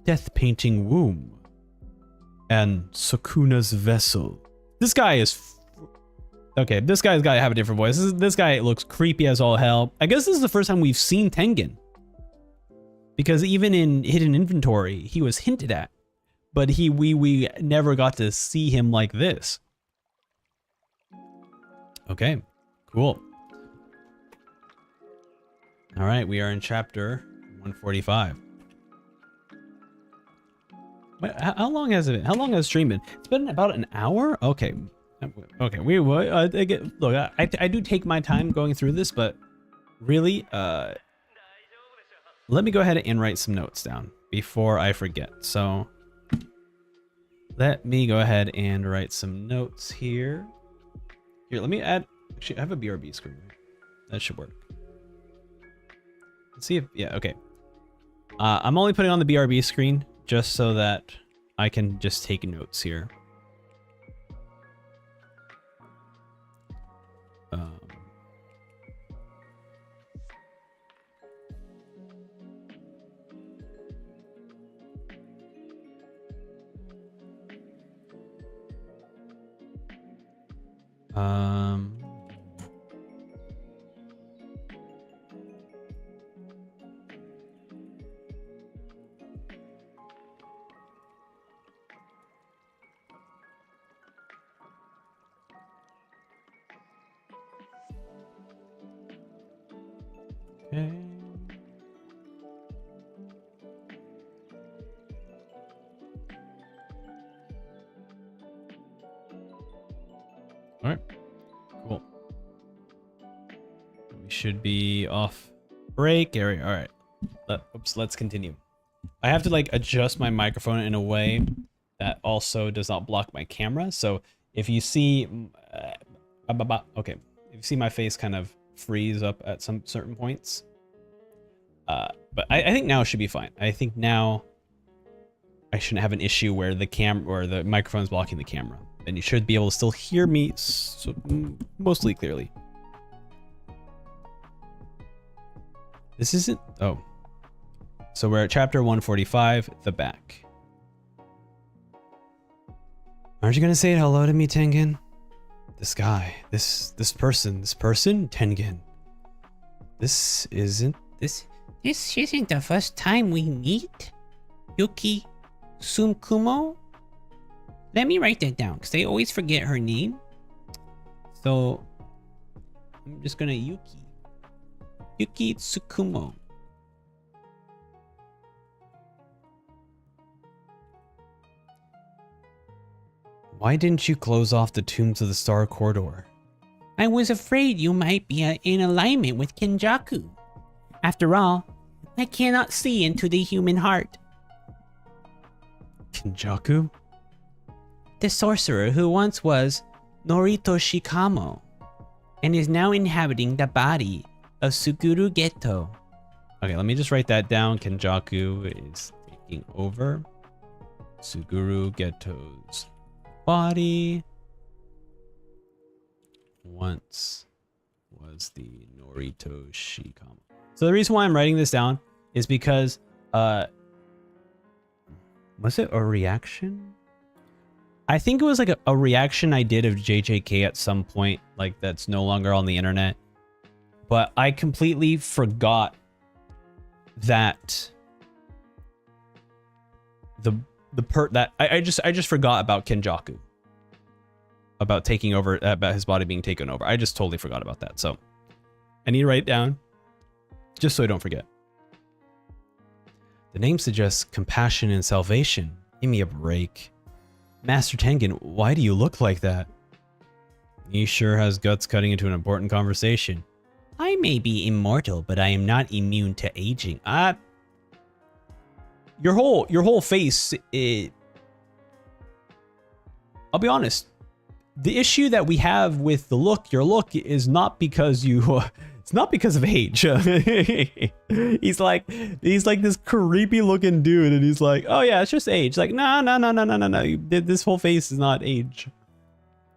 Death-painting womb. And Sukuna's vessel. This guy is... Okay, this guy's got to have a different voice. This guy looks creepy as all hell. I guess this is the first time we've seen Tengen. Because even in Hidden Inventory, he was hinted at. But we never got to see him like this. Okay, cool. All right, we are in chapter 145. Wait, how long has it been? How long has the stream been? It's been about an hour? Okay. Okay, look, I do take my time going through this, but really, let me go ahead and write some notes down before I forget. So let me go ahead and write some notes here. Here, let me add, actually, I have a BRB screen. That should work. Let's see if, yeah, okay. I'm only putting on the BRB screen just so that I can just take notes here. Okay. All right, cool. We should be off break area. All right, oops, let's continue. I have to like adjust my microphone in a way that also does not block my camera. So if you see, okay, if you see my face kind of freeze up at some certain points, but I think now it should be fine. I think now I shouldn't have an issue where the microphone is blocking the camera, and you should be able to still hear me mostly clearly. This isn't, oh, so we're at chapter 145, the back. Aren't you gonna say hello to me, Tengen? This guy, this person, Tengen. This isn't the first time we meet, Yuki Tsukumo. Let me write that down, because I always forget her name. So I'm just gonna Yuki Tsukumo. Why didn't you close off the Tombs of the Star Corridor? I was afraid you might be in alignment with Kenjaku. After all, I cannot see into the human heart. Kenjaku? The sorcerer who once was Norito Shikamo and is now inhabiting the body of Suguru Geto. Okay, let me just write that down. Kenjaku is taking over Suguru Geto's body. Once was the Norito Shikamo. So the reason why I'm writing this down is because was it a reaction? I think it was like a reaction I did of JJK at some point, like that's no longer on the internet. But I completely forgot that I just forgot about Kenjaku. About taking over, about his body being taken over. I just totally forgot about that. So I need to write it down just so I don't forget. The name suggests compassion and salvation. Give me a break. Master Tengen, why do you look like that? He sure has guts cutting into an important conversation. I may be immortal, but I am not immune to aging. Your whole face, I'll be honest. The issue that we have with your look is not because it's not because of age. he's like this creepy looking dude, and he's like, oh yeah, it's just age. Like, no. This whole face is not age.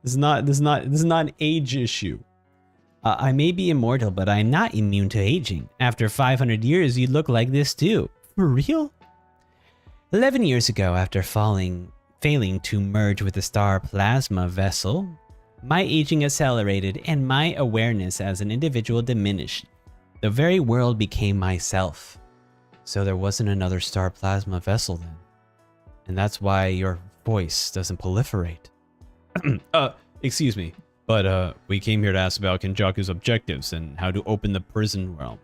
This is not an age issue. I may be immortal, but I'm not immune to aging. After 500 years, you'd look like this too. For real? 11 years ago, after failing to merge with the star plasma vessel, my aging accelerated and my awareness as an individual diminished. The very world became myself. So there wasn't another star plasma vessel then. And that's why your voice doesn't proliferate. Excuse me, but we came here to ask about Kenjaku's objectives and how to open the prison realm.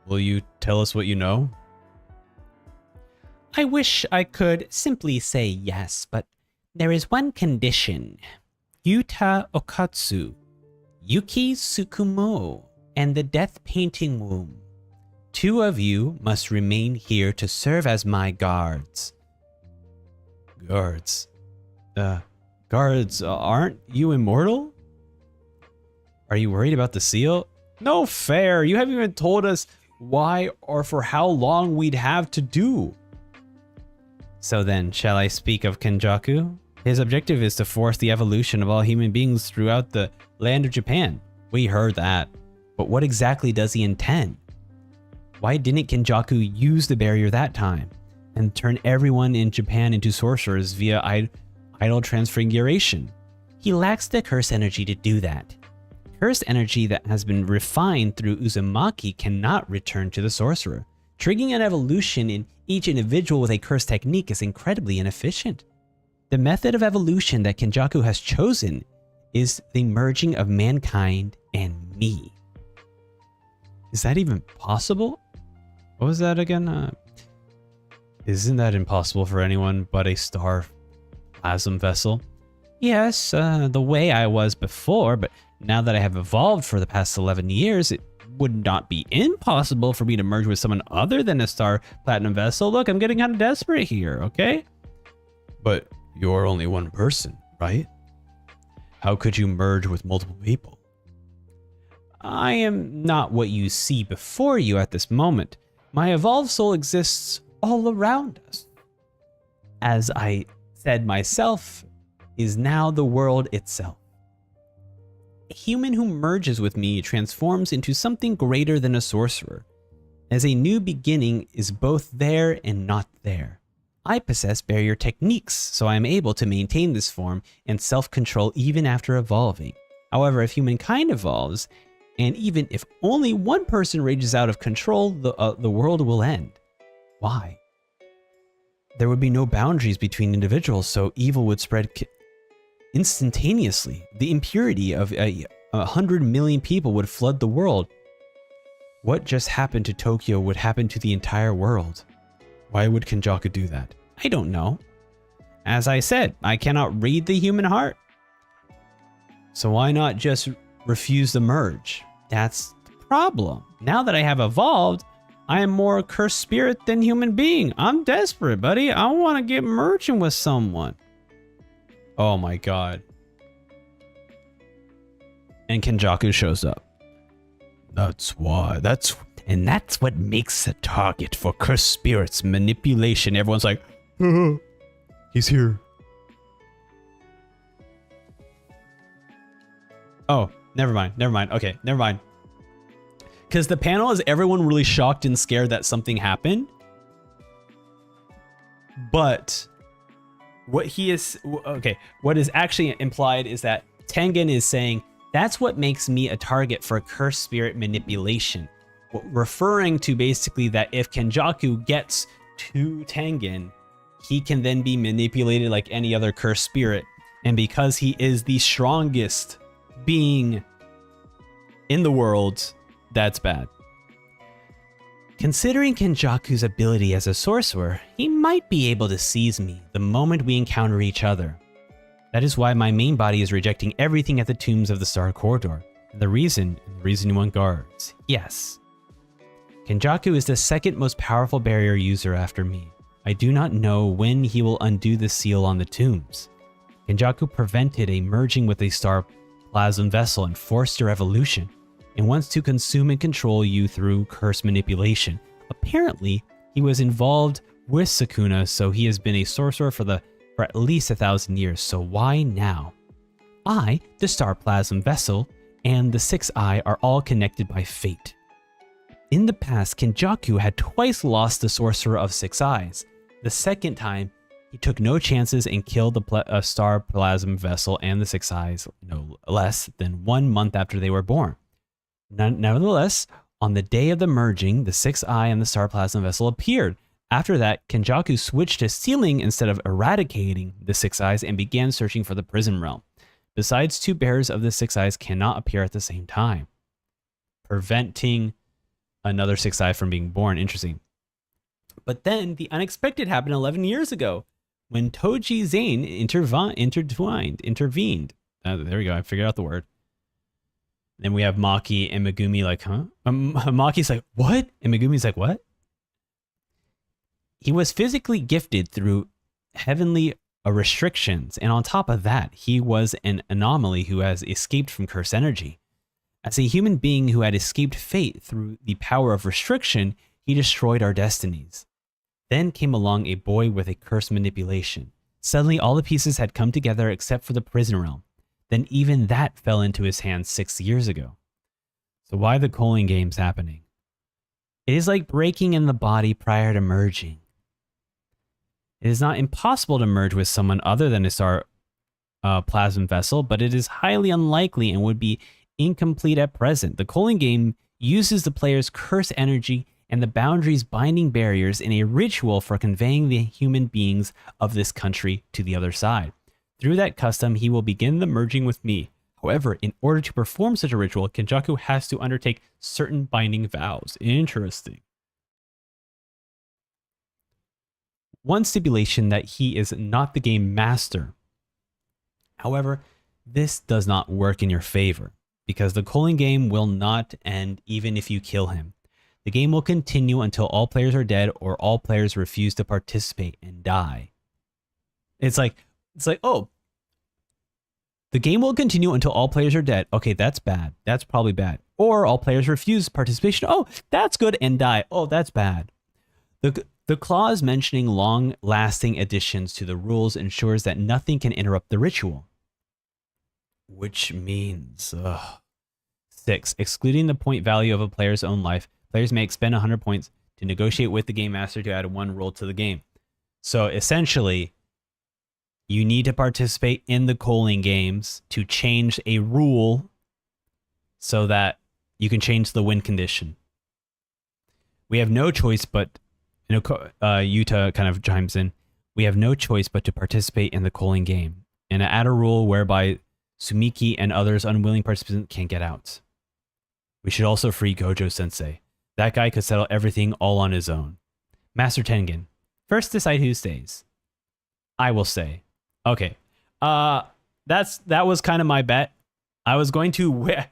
Will you tell us what you know? I wish I could simply say yes, but there is one condition. Yuta Okatsu, Yuki Tsukumo, and the Death Painting Womb. 2 of you must remain here to serve as my guards. Guards? Guards, aren't you immortal? Are you worried about the seal? No fair, you haven't even told us why or for how long we'd have to do. So then, shall I speak of Kenjaku? His objective is to force the evolution of all human beings throughout the land of Japan. We heard that. But what exactly does he intend? Why didn't Kenjaku use the barrier that time and turn everyone in Japan into sorcerers via idol transfiguration? He lacks the curse energy to do that. Cursed energy that has been refined through Uzumaki cannot return to the sorcerer. Triggering an evolution in each individual with a curse technique is incredibly inefficient. The method of evolution that Kenjaku has chosen is the merging of mankind and me. Is that even possible? What was that again? Isn't that impossible for anyone but a star plasm vessel? Yes, the way I was before, but now that I have evolved for the past 11 years, it would not be impossible for me to merge with someone other than a star platinum vessel. Look, I'm getting kind of desperate here, okay? But you're only one person, right? How could you merge with multiple people? I am not what you see before you at this moment. My evolved soul exists all around us. As I said myself, is now the world itself. A human who merges with me transforms into something greater than a sorcerer, as a new beginning is both there and not there. I possess barrier techniques, so I am able to maintain this form and self-control even after evolving. However, if humankind evolves, and even if only one person rages out of control, the world will end. Why? There would be no boundaries between individuals, so evil would spread instantaneously. The impurity of 100 million people would flood the world. What just happened to Tokyo would happen to the entire world. Why would Kenjaku do that? I don't know. As I said, I cannot read the human heart. So why not just refuse the merge? That's the problem. Now that I have evolved, I am more a cursed spirit than human being. I'm desperate, buddy. I want to get merging with someone. Oh my god. And Kenjaku shows up. That's why. That's what makes a target for cursed spirits manipulation. Everyone's like, he's here. Oh, never mind. Okay, never mind. Because the panel is everyone really shocked and scared that something happened. But what is actually implied is that Tengen is saying that's what makes me a target for cursed spirit manipulation, referring to basically that if Kenjaku gets to Tengen, he can then be manipulated like any other cursed spirit, and because he is the strongest being in the world, that's bad. Considering Kenjaku's ability as a sorcerer, he might be able to seize me the moment we encounter each other. That is why my main body is rejecting everything at the tombs of the Star Corridor. And the reason you want guards. Yes. Kenjaku is the second most powerful barrier user after me. I do not know when he will undo the seal on the tombs. Kenjaku prevented a merging with a star plasm vessel and forced your evolution, and wants to consume and control you through curse manipulation. Apparently, he was involved with Sukuna, so he has been a sorcerer for at least 1,000 years, so why now? I, the star plasm vessel, and the Sixth Eye are all connected by fate. In the past, Kenjaku had twice lost the sorcerer of Six Eyes. The second time, he took no chances and killed the star plasm vessel and the Six Eyes no less than 1 month after they were born. Nevertheless, on the day of the merging, the Sixth Eye and the Star Plasma Vessel appeared. After that, Kenjaku switched to sealing instead of eradicating the Six Eyes and began searching for the prison realm. Besides, 2 bearers of the Six Eyes cannot appear at the same time, preventing another Six Eye from being born. Interesting. But then the unexpected happened 11 years ago when Toji Zane intervened. There we go. I figured out the word. Then we have Maki and Megumi like, huh? Maki's like, what? And Megumi's like, what? He was physically gifted through heavenly restrictions, and on top of that, he was an anomaly who has escaped from curse energy. As a human being who had escaped fate through the power of restriction, he destroyed our destinies. Then came along a boy with a curse manipulation. Suddenly, all the pieces had come together except for the prison realm. Then even that fell into his hands 6 years ago. So why the culling games happening? It is like breaking in the body prior to merging. It is not impossible to merge with someone other than a star plasm vessel, but it is highly unlikely and would be incomplete at present. The culling game uses the player's curse energy and the boundaries binding barriers in a ritual for conveying the human beings of this country to the other side. Through that custom, he will begin the merging with me. However, in order to perform such a ritual, Kenjaku has to undertake certain binding vows. Interesting. One stipulation that he is not the game master. However, this does not work in your favor, because the culling game will not end even if you kill him. The game will continue until all players are dead or all players refuse to participate and die. It's like, oh, the game will continue until all players are dead. Okay, that's bad. That's probably bad. Or all players refuse participation. Oh, that's good, and die. Oh, that's bad. The clause mentioning long-lasting additions to the rules ensures that nothing can interrupt the ritual. Which means, 6. Excluding the point value of a player's own life, players may expend 100 points to negotiate with the game master to add 1 rule to the game. So essentially, you need to participate in the culling games to change a rule so that you can change the win condition. We have no choice but, Yuta kind of chimes in, we have no choice but to participate in the culling game and add a rule whereby Sumiki and others unwilling participants can't get out. We should also free Gojo Sensei. That guy could settle everything all on his own. Master Tengen, first decide who stays. I will stay. Okay. That was kind of my bet. I was going to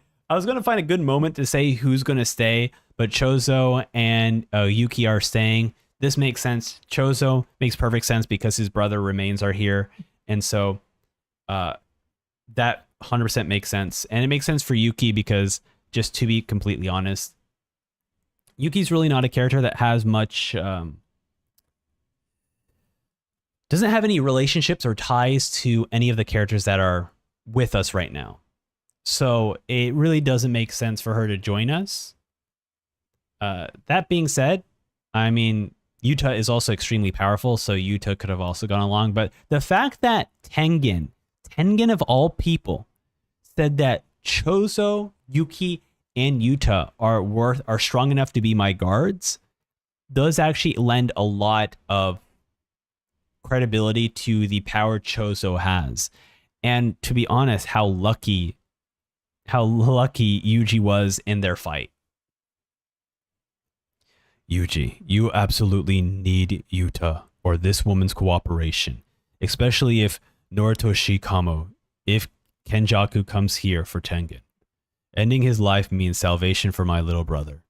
find a good moment to say who's going to stay, but Chozo and Yuki are staying. This makes sense. Chozo makes perfect sense because his brother remains are here, and so that 100% makes sense. And it makes sense for Yuki because, just to be completely honest, Yuki's really not a character that has much, doesn't have any relationships or ties to any of the characters that are with us right now. So it really doesn't make sense for her to join us. That being said, I mean, Yuta is also extremely powerful, so Yuta could have also gone along. But the fact that Tengen of all people, said that Chozo, Yuki, and Yuta are strong enough to be my guards, does actually lend a lot of credibility to the power Chozo has. And to be honest, how lucky Yuji was in their fight. Yuji, you absolutely need Yuta or this woman's cooperation, especially if Noritoshi Kamo, if Kenjaku comes here for Tengen. Ending his life means salvation for my little brother.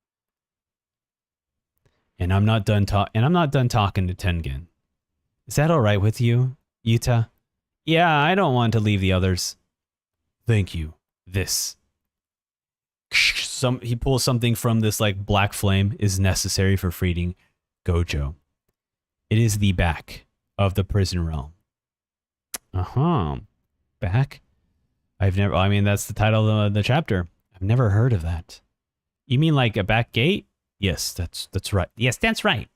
And I'm not done talking to Tengen. Is that all right with you, Yuta? Yeah, I don't want to leave the others. Thank you. This. He pulls something from this like black flame is necessary for freeing Gojo. It is the back of the prison realm. Back? I mean, that's the title of the chapter. I've never heard of that. You mean like a back gate? Yes, that's right. Yes, that's right.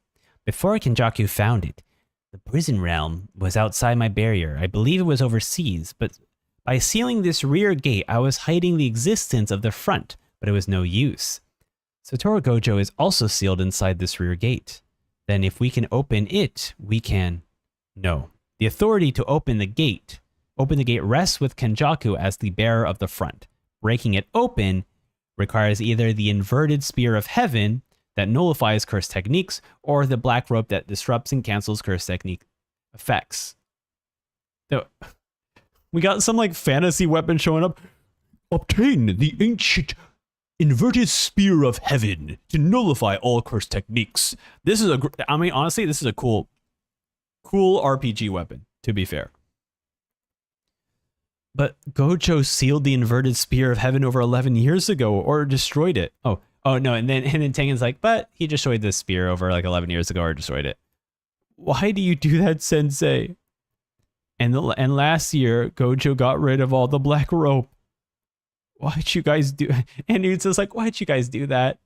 Before Kenjaku found it, the prison realm was outside my barrier. I believe it was overseas, but by sealing this rear gate, I was hiding the existence of the front, but it was no use. Satoru Gojo is also sealed inside this rear gate. Then if we can open it, we can... No. The authority to open the gate rests with Kenjaku as the bearer of the front. Breaking it open requires either the inverted spear of heaven that nullifies curse techniques, or the black rope that disrupts and cancels curse technique effects. So, we got some like fantasy weapon showing up. Obtain the ancient inverted spear of heaven to nullify all curse techniques. This is honestly, this is a cool RPG weapon, to be fair. But Gojo sealed the inverted spear of heaven over 11 years ago, or destroyed it. Oh no, and then Tengen's like, but he destroyed this spear over like 11 years ago, or destroyed it. Why do you do that, Sensei? And last year, Gojo got rid of all the black rope. Why'd you guys do? And it's just like, why'd you guys do that?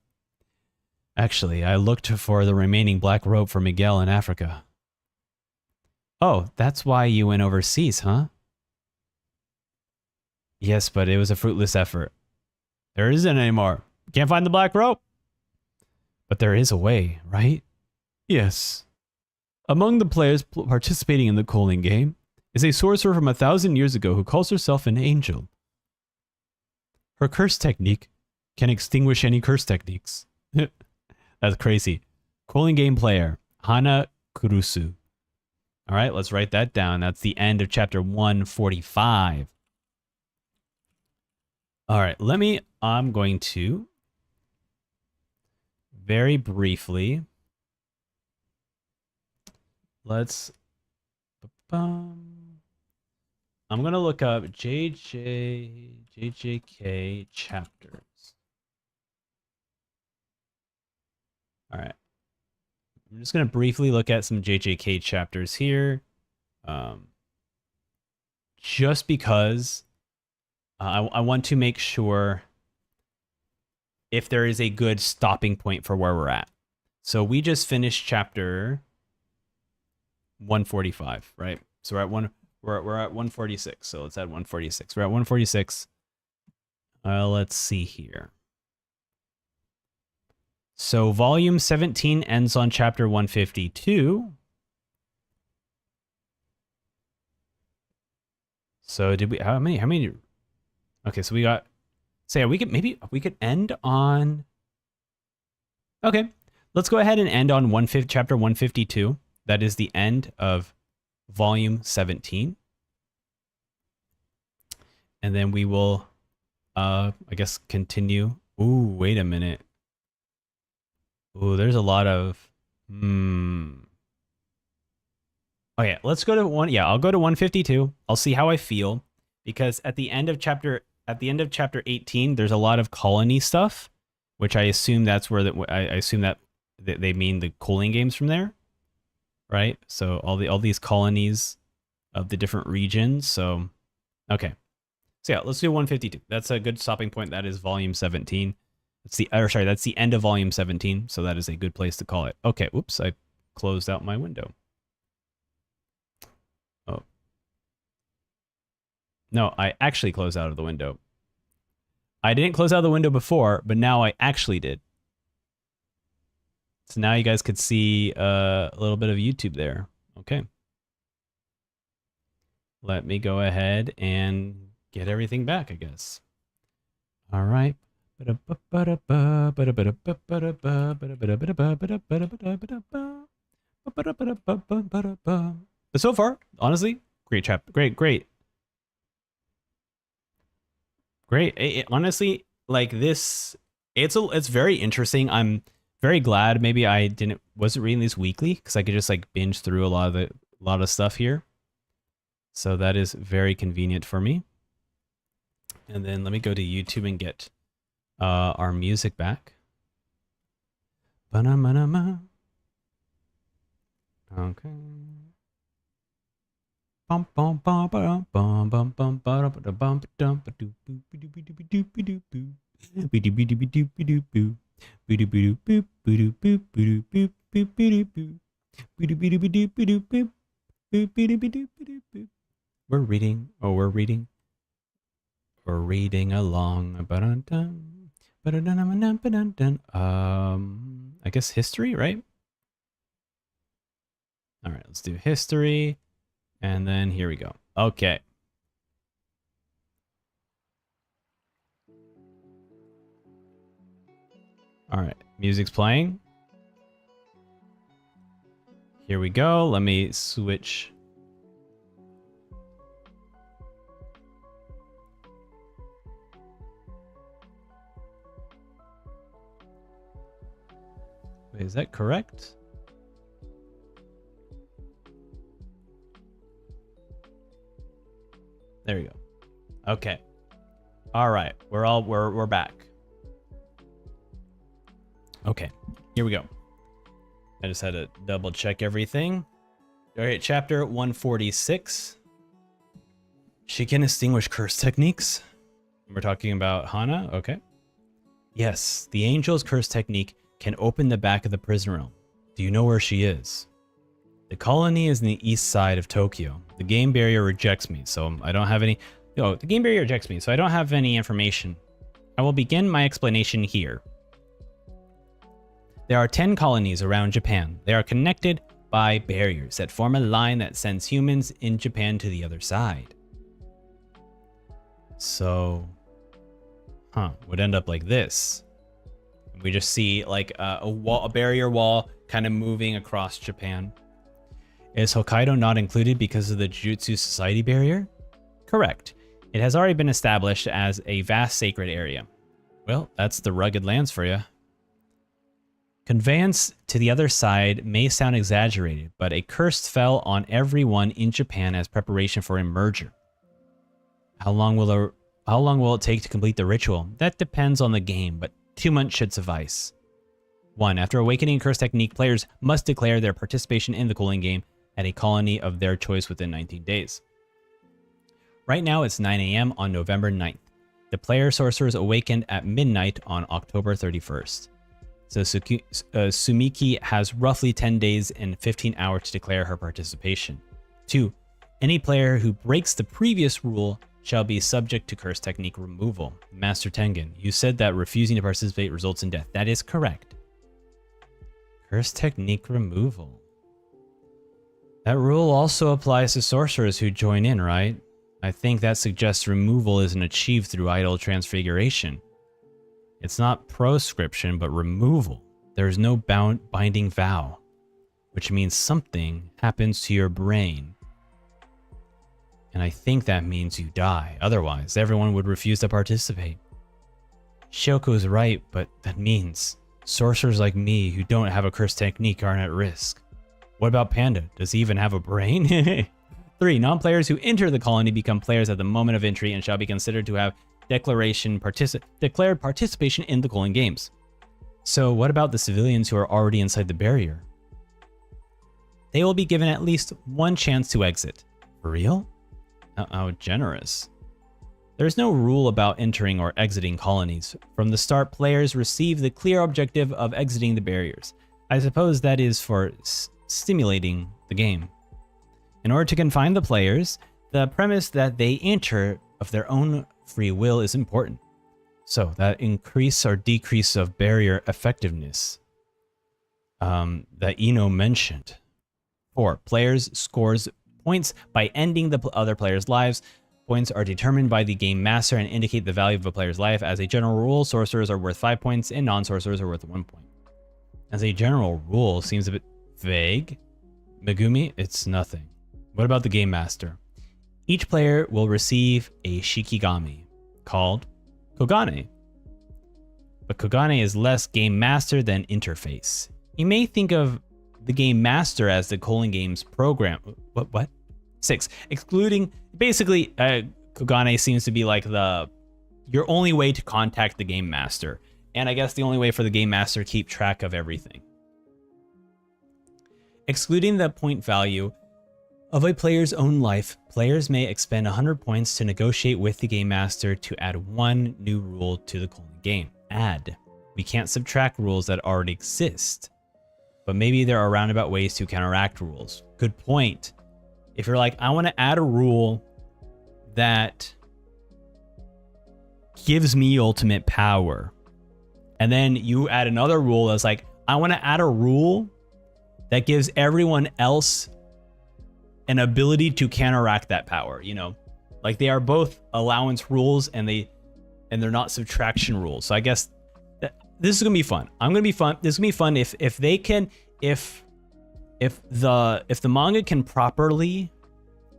Actually, I looked for the remaining black rope for Miguel in Africa. Oh, that's why you went overseas, huh? Yes, but it was a fruitless effort. There isn't anymore. Can't find the black rope. But there is a way, right? Yes. Among the players participating in the calling game is a sorcerer from 1,000 years ago who calls herself an angel. Her curse technique can extinguish any curse techniques. That's crazy. Calling game player, Hana Kurusu. All right, let's write that down. That's the end of chapter 145. All right, I'm going to very briefly, I'm going to look up JJK chapters. All right. I'm just going to briefly look at some JJK chapters here. Just because I want to make sure if there is a good stopping point for where we're at. So we just finished chapter 145, right? So we're at 146. So let's add 146. We're at 146. Let's see here. So volume 17 ends on chapter 152. So did we, how many? Okay, so we got, say we could end on, okay, let's go ahead and end on chapter 152. That is the end of volume 17. And then we will, I guess, continue. Ooh, wait a minute. Ooh, there's a lot of, Oh yeah, let's go to I'll go to 152. I'll see how I feel, because at the end of chapter 18, there's a lot of colony stuff, which I assume that's where I assume that they mean the cooling games from there, right? So all these colonies of the different regions. So okay, so yeah, let's do 152. That's a good stopping point. That is volume 17. That's the end of volume 17. So that is a good place to call it. Okay, oops, I closed out my window. Oh. No, I actually closed out of the window. I didn't close out of the window before, but now I actually did. So now you guys could see a little bit of YouTube there. Okay. Let me go ahead and get everything back, I guess. All right. But so far, honestly, great chapter. Great. Honestly, like this, it's very interesting. I'm very glad maybe I wasn't reading these weekly because I could just like binge through a lot of stuff here. So that is very convenient for me. And then let me go to YouTube and get our music back. Okay. We're reading. Oh, we're reading. We're reading along. I guess history, right? All right, let's do history. And then here we go. Okay. All right, music's playing. Here we go. Let me switch. Wait, is that correct? There you go. Okay. All right. We're back. Okay. Here we go. I just had to double check everything. All right, chapter 146. She can extinguish curse techniques. We're talking about Hana. Okay. Yes, the angel's curse technique can open the back of the prison realm. Do you know where she is? The colony is in the east side of Tokyo. The game barrier rejects me, so I don't have any... Oh, the game barrier rejects me, so I don't have any information. I will begin my explanation here. There are 10 colonies around Japan. They are connected by barriers that form a line that sends humans in Japan to the other side. So... would end up like this. We just see like a barrier wall kind of moving across Japan. Is Hokkaido not included because of the Jujutsu Society barrier? Correct. It has already been established as a vast sacred area. Well, that's the rugged lands for you. Conveyance to the other side may sound exaggerated, but a curse fell on everyone in Japan as preparation for a merger. How long will it take to complete the ritual? That depends on the game, but 2 months should suffice. 1. After awakening curse technique, players must declare their participation in the cooling game at a colony of their choice within 19 days. Right now it's 9 AM on November 9th. The player sorcerers awakened at midnight on October 31st. So Sumiki has roughly 10 days and 15 hours to declare her participation. 2. Any player who breaks the previous rule shall be subject to curse technique removal. Master Tengen, you said that refusing to participate results in death. That is correct. Curse technique removal. That rule also applies to sorcerers who join in, right? I think that suggests removal isn't achieved through idle transfiguration. It's not proscription, but removal. There is no binding vow, which means something happens to your brain. And I think that means you die. Otherwise, everyone would refuse to participate. Shioko's right, but that means sorcerers like me who don't have a curse technique aren't at risk. What about Panda? Does he even have a brain? 3. Non-players who enter the colony become players at the moment of entry and shall be considered to have declared participation in the cooling games. So what about the civilians who are already inside the barrier? They will be given at least 1 chance to exit. For real? How generous. There's no rule about entering or exiting colonies. From the start, players receive the clear objective of exiting the barriers. I suppose that is for stimulating the game. In order to confine the players, the premise that they enter of their own free will is important. So that increase or decrease of barrier effectiveness that Eno mentioned. 4. Players scores points by ending the other player's lives. Points are determined by the game master and indicate the value of a player's life. As a general rule, sorcerers are worth 5 points and non-sorcerers are worth 1 point. As a general rule, seems a bit vague. Megumi, it's nothing. What about the game master? Each player will receive a Shikigami called Kogane. But Kogane is less game master than interface. You may think of the game master as the Colon Games program. What? 6. Excluding, basically, Kogane seems to be like your only way to contact the game master. And I guess the only way for the game master to keep track of everything. Excluding the point value of a player's own life, players may expend 100 points to negotiate with the game master to add 1 new rule to the Colon game. Add. We can't subtract rules that already exist. But maybe there are roundabout ways to counteract rules. Good point. If you're like, I want to add a rule that gives me ultimate power. And then you add another rule that's like, I want to add a rule that gives everyone else an ability to counteract that power, you know? Like they are both allowance rules and they're not subtraction rules. So I guess this is gonna be fun. This is gonna be fun if the manga can properly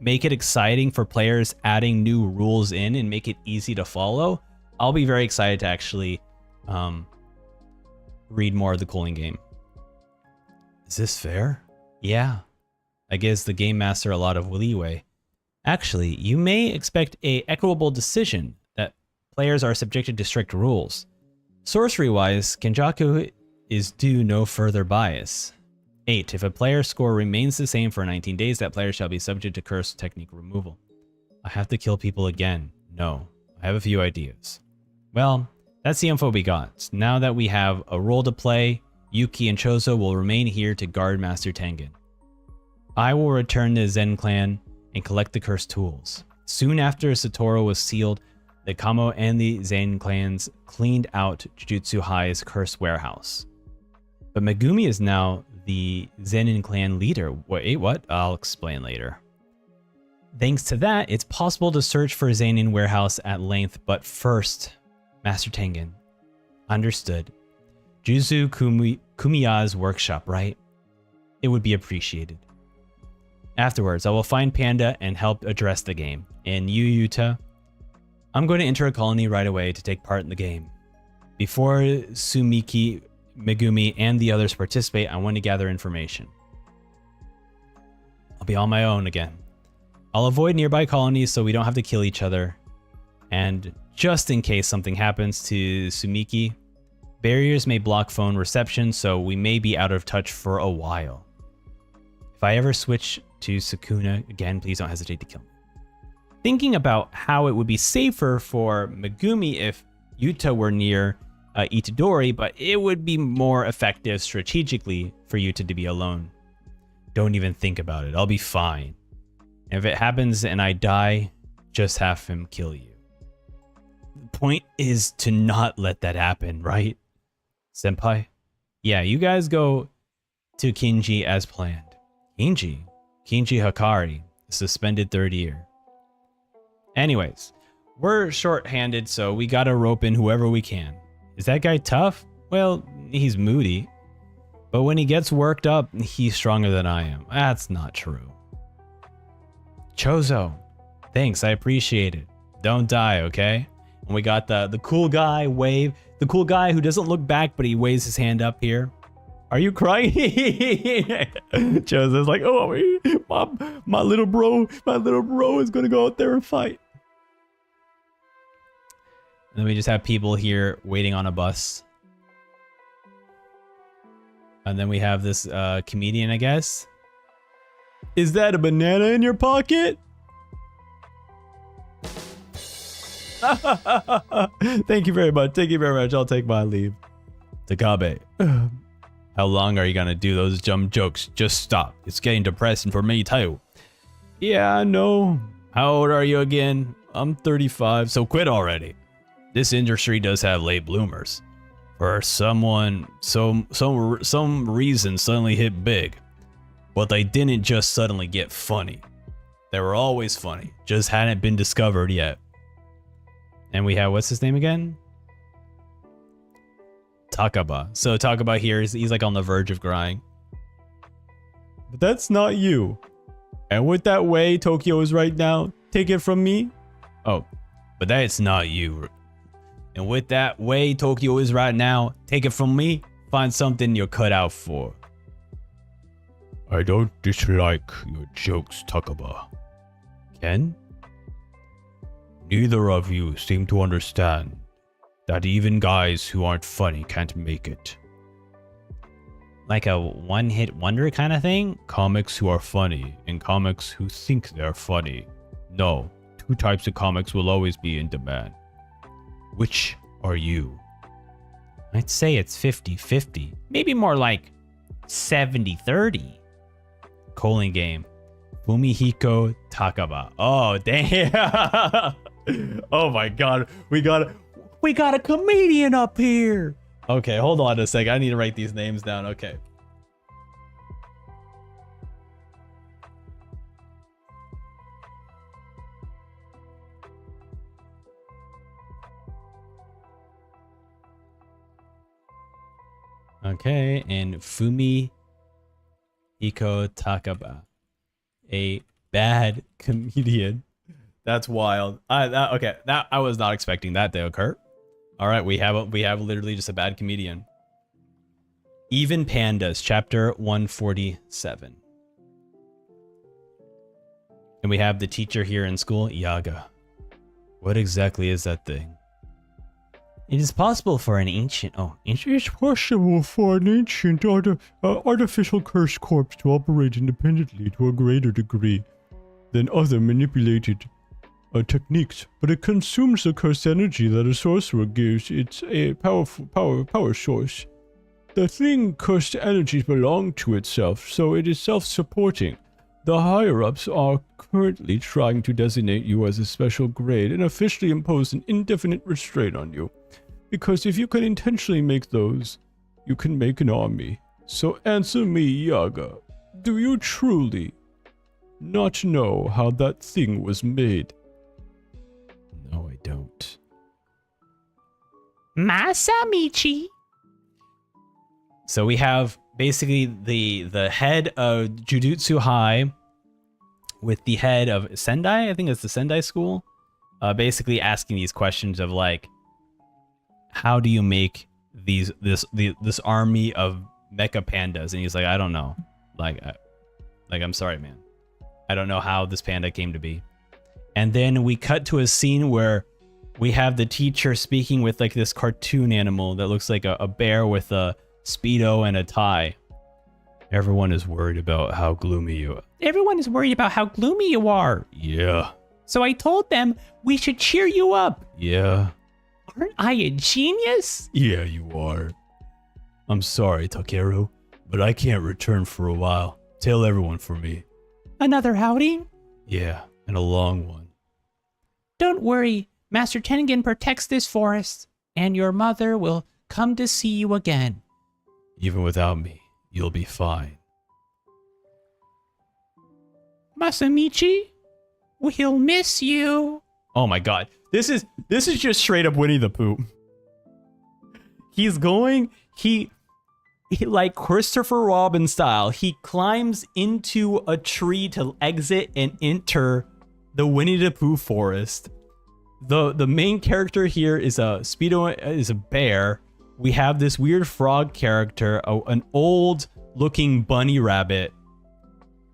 make it exciting for players adding new rules in and make it easy to follow. I'll be very excited to actually read more of the Colon game. Is this fair? Yeah. I gives the game master a lot of leeway. Actually, you may expect a equitable decision that players are subjected to strict rules. Sorcery-wise, Kenjaku is due no further bias. 8. If a player's score remains the same for 19 days, that player shall be subject to curse technique removal. I have to kill people again. No, I have a few ideas. Well, that's the info we got. Now that we have a role to play, Yuki and Chozo will remain here to guard Master Tengen. I will return to Zen Clan and collect the cursed tools. Soon after Satoru was sealed, the Kamo and the Zen clans cleaned out Jujutsu High's cursed warehouse. But Megumi is now the Zenin clan leader. Wait, what? I'll explain later. Thanks to that, it's possible to search for Zenin warehouse at length, but first, Master Tengen. Understood. Juzu Kumiya's workshop, right? It would be appreciated. Afterwards, I will find Panda and help address the game. And you, Yuta, I'm going to enter a colony right away to take part in the game. Before Sumiki, Megumi, and the others participate, I want to gather information. I'll be on my own again. I'll avoid nearby colonies so we don't have to kill each other. And just in case something happens to Sumiki, barriers may block phone reception, so we may be out of touch for a while. If I ever switch to Sukuna again, please don't hesitate to kill me. Thinking about how it would be safer for Megumi if Yuta were near Itadori, but it would be more effective strategically for Yuta to be alone. Don't even think about it. I'll be fine. If it happens and I die, just have him kill you. The point is to not let that happen, right? Senpai? Yeah, you guys go to Kinji as planned. Kinji Hakari, suspended 3rd year. Anyways, we're short-handed, so we gotta rope in whoever we can. Is that guy tough? Well, he's moody. But when he gets worked up, he's stronger than I am. That's not true. Chozo, thanks, I appreciate it. Don't die, okay? And we got the cool guy wave. The cool guy who doesn't look back, but he waves his hand up here. Are you crying? Chozo's like, oh, my little bro is gonna go out there and fight. And then we just have people here waiting on a bus. And then we have this comedian, I guess. Is that a banana in your pocket? Thank you very much. Thank you very much. I'll take my leave. Takabe. How long are you gonna do those dumb jokes? Just stop. It's getting depressing for me too. Yeah, I know. How old are you again? I'm 35, so quit already. This industry does have late bloomers. For someone, some reason suddenly hit big. But they didn't just suddenly get funny. They were always funny, just hadn't been discovered yet. And we have, what's his name again? Takaba. So Takaba here, he's like on the verge of crying. But that's not you. And with that way Tokyo is right now, take it from me. Oh, but that's not you. And with that way Tokyo is right now, take it from me. Find something you're cut out for. I don't dislike your jokes, Takaba. Ken? Neither of you seem to understand that even guys who aren't funny can't make it. Like a one-hit wonder kind of thing? Comics who are funny and comics who think they're funny. No, two types of comics will always be in demand. Which are you? I'd say it's 50-50. Maybe more like 70-30. Calling game. Fumihiko Takaba. Oh, damn. Oh my god. We got a comedian up here. Okay, hold on a sec. I need to write these names down. Okay. Okay, and Fumihiko Takaba. A bad comedian. That's wild. Okay, that I was not expecting that to occur. All right, we have literally just a bad comedian. Even Pandas, chapter 147. And we have the teacher here in school, Yaga. What exactly is that thing? It is possible for an ancient... Oh, ancient? It's possible for an ancient artificial cursed corpse to operate independently to a greater degree than other manipulated techniques, but it consumes the cursed energy that a sorcerer gives. It's a power source. The thing cursed energies belong to itself, so it is self-supporting. The higher-ups are currently trying to designate you as a special grade and officially impose an indefinite restraint on you. Because if you can intentionally make those, you can make an army. So answer me, Yaga. Do you truly not know how that thing was made? No, I don't. Masamichi. So we have basically the head of Jujutsu High with the head of Sendai, I think it's the Sendai school, basically asking these questions of like, how do you make this army of mecha pandas? And he's like, I don't know. Like I'm sorry, man. I don't know how this panda came to be. And then we cut to a scene where we have the teacher speaking with like this cartoon animal that looks like a bear with a Speedo and a tie. Everyone is worried about how gloomy you are. Everyone is worried about how gloomy you are. Yeah. So I told them we should cheer you up. Yeah. Aren't I a genius? Yeah, you are. I'm sorry, Takeru, but I can't return for a while. Tell everyone for me. Another outing? Yeah, and a long one. Don't worry. Master Tengen protects this forest, and your mother will come to see you again. Even without me, you'll be fine. Masamichi, we'll miss you. Oh my god. This is just straight up Winnie the Pooh. He's going, he like Christopher Robin style, he climbs into a tree to exit and enter the Winnie the Pooh forest. The main character here is a bear. We have this weird frog character, an old looking bunny rabbit.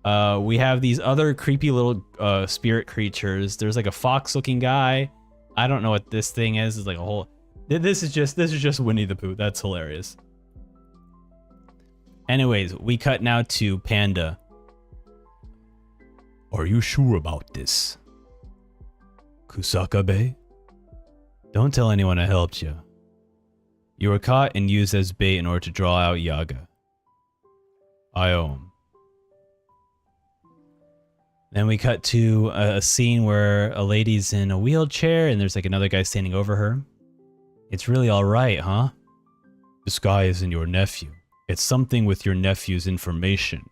We have these other creepy little spirit creatures. There's like a fox looking guy. I don't know what this thing is. It's like a whole... This is just Winnie the Pooh. That's hilarious. Anyways, we cut now to Panda. Are you sure about this? Kusakabe? Don't tell anyone I helped you. You were caught and used as bait in order to draw out Yaga. I owe him. Then we cut to a scene where a lady's in a wheelchair and there's like another guy standing over her. It's really alright, huh? This guy isn't your nephew. It's something with your nephew's information.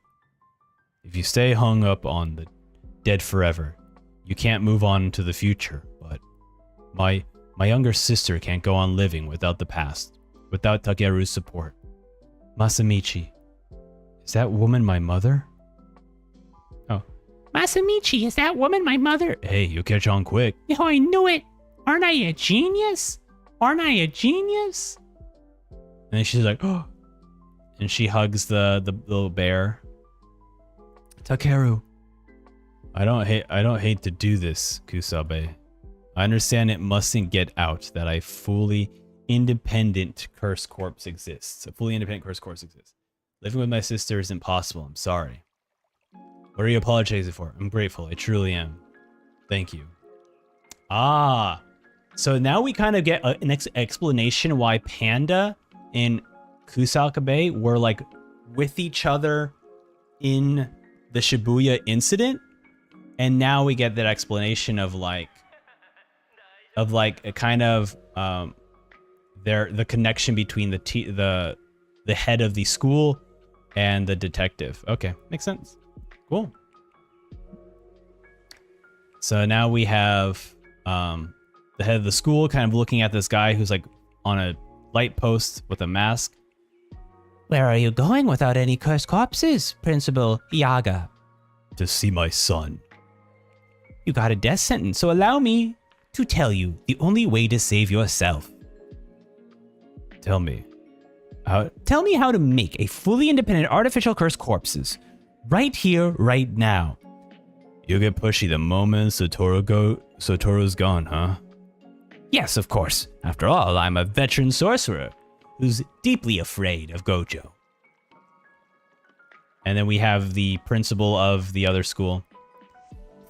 If you stay hung up on the dead forever, you can't move on to the future, but my younger sister can't go on living without the past, without Takeru's support. Masamichi, is that woman my mother? Oh. Masamichi, is that woman my mother? Hey, you catch on quick. Oh, I knew it. Aren't I a genius? Aren't I a genius? And then she's like, oh. And she hugs the little bear. Takeru. I don't hate to do this, Kusabe. I understand it mustn't get out that a fully independent curse corpse exists. A fully independent curse corpse exists. Living with my sister isn't possible. I'm sorry. What are you apologizing for? I'm grateful. I truly am. Thank you. Ah. So now we kind of get an explanation why Panda and Kusakabe were like with each other in the Shibuya incident. And now we get that explanation of like a kind of the connection between the head of the school and the detective. Okay, makes sense. Cool. So now we have the head of the school kind of looking at this guy who's like on a light post with a mask. Where are you going without any cursed corpses, Principal Yaga? To see my son. You got a death sentence, so allow me to tell you the only way to save yourself. Tell me. Tell me how to make a fully independent artificial cursed corpses. Right here, right now. You get pushy the moment Satoru's gone, huh? Yes, of course. After all, I'm a veteran sorcerer who's deeply afraid of Gojo. And then we have the principal of the other school.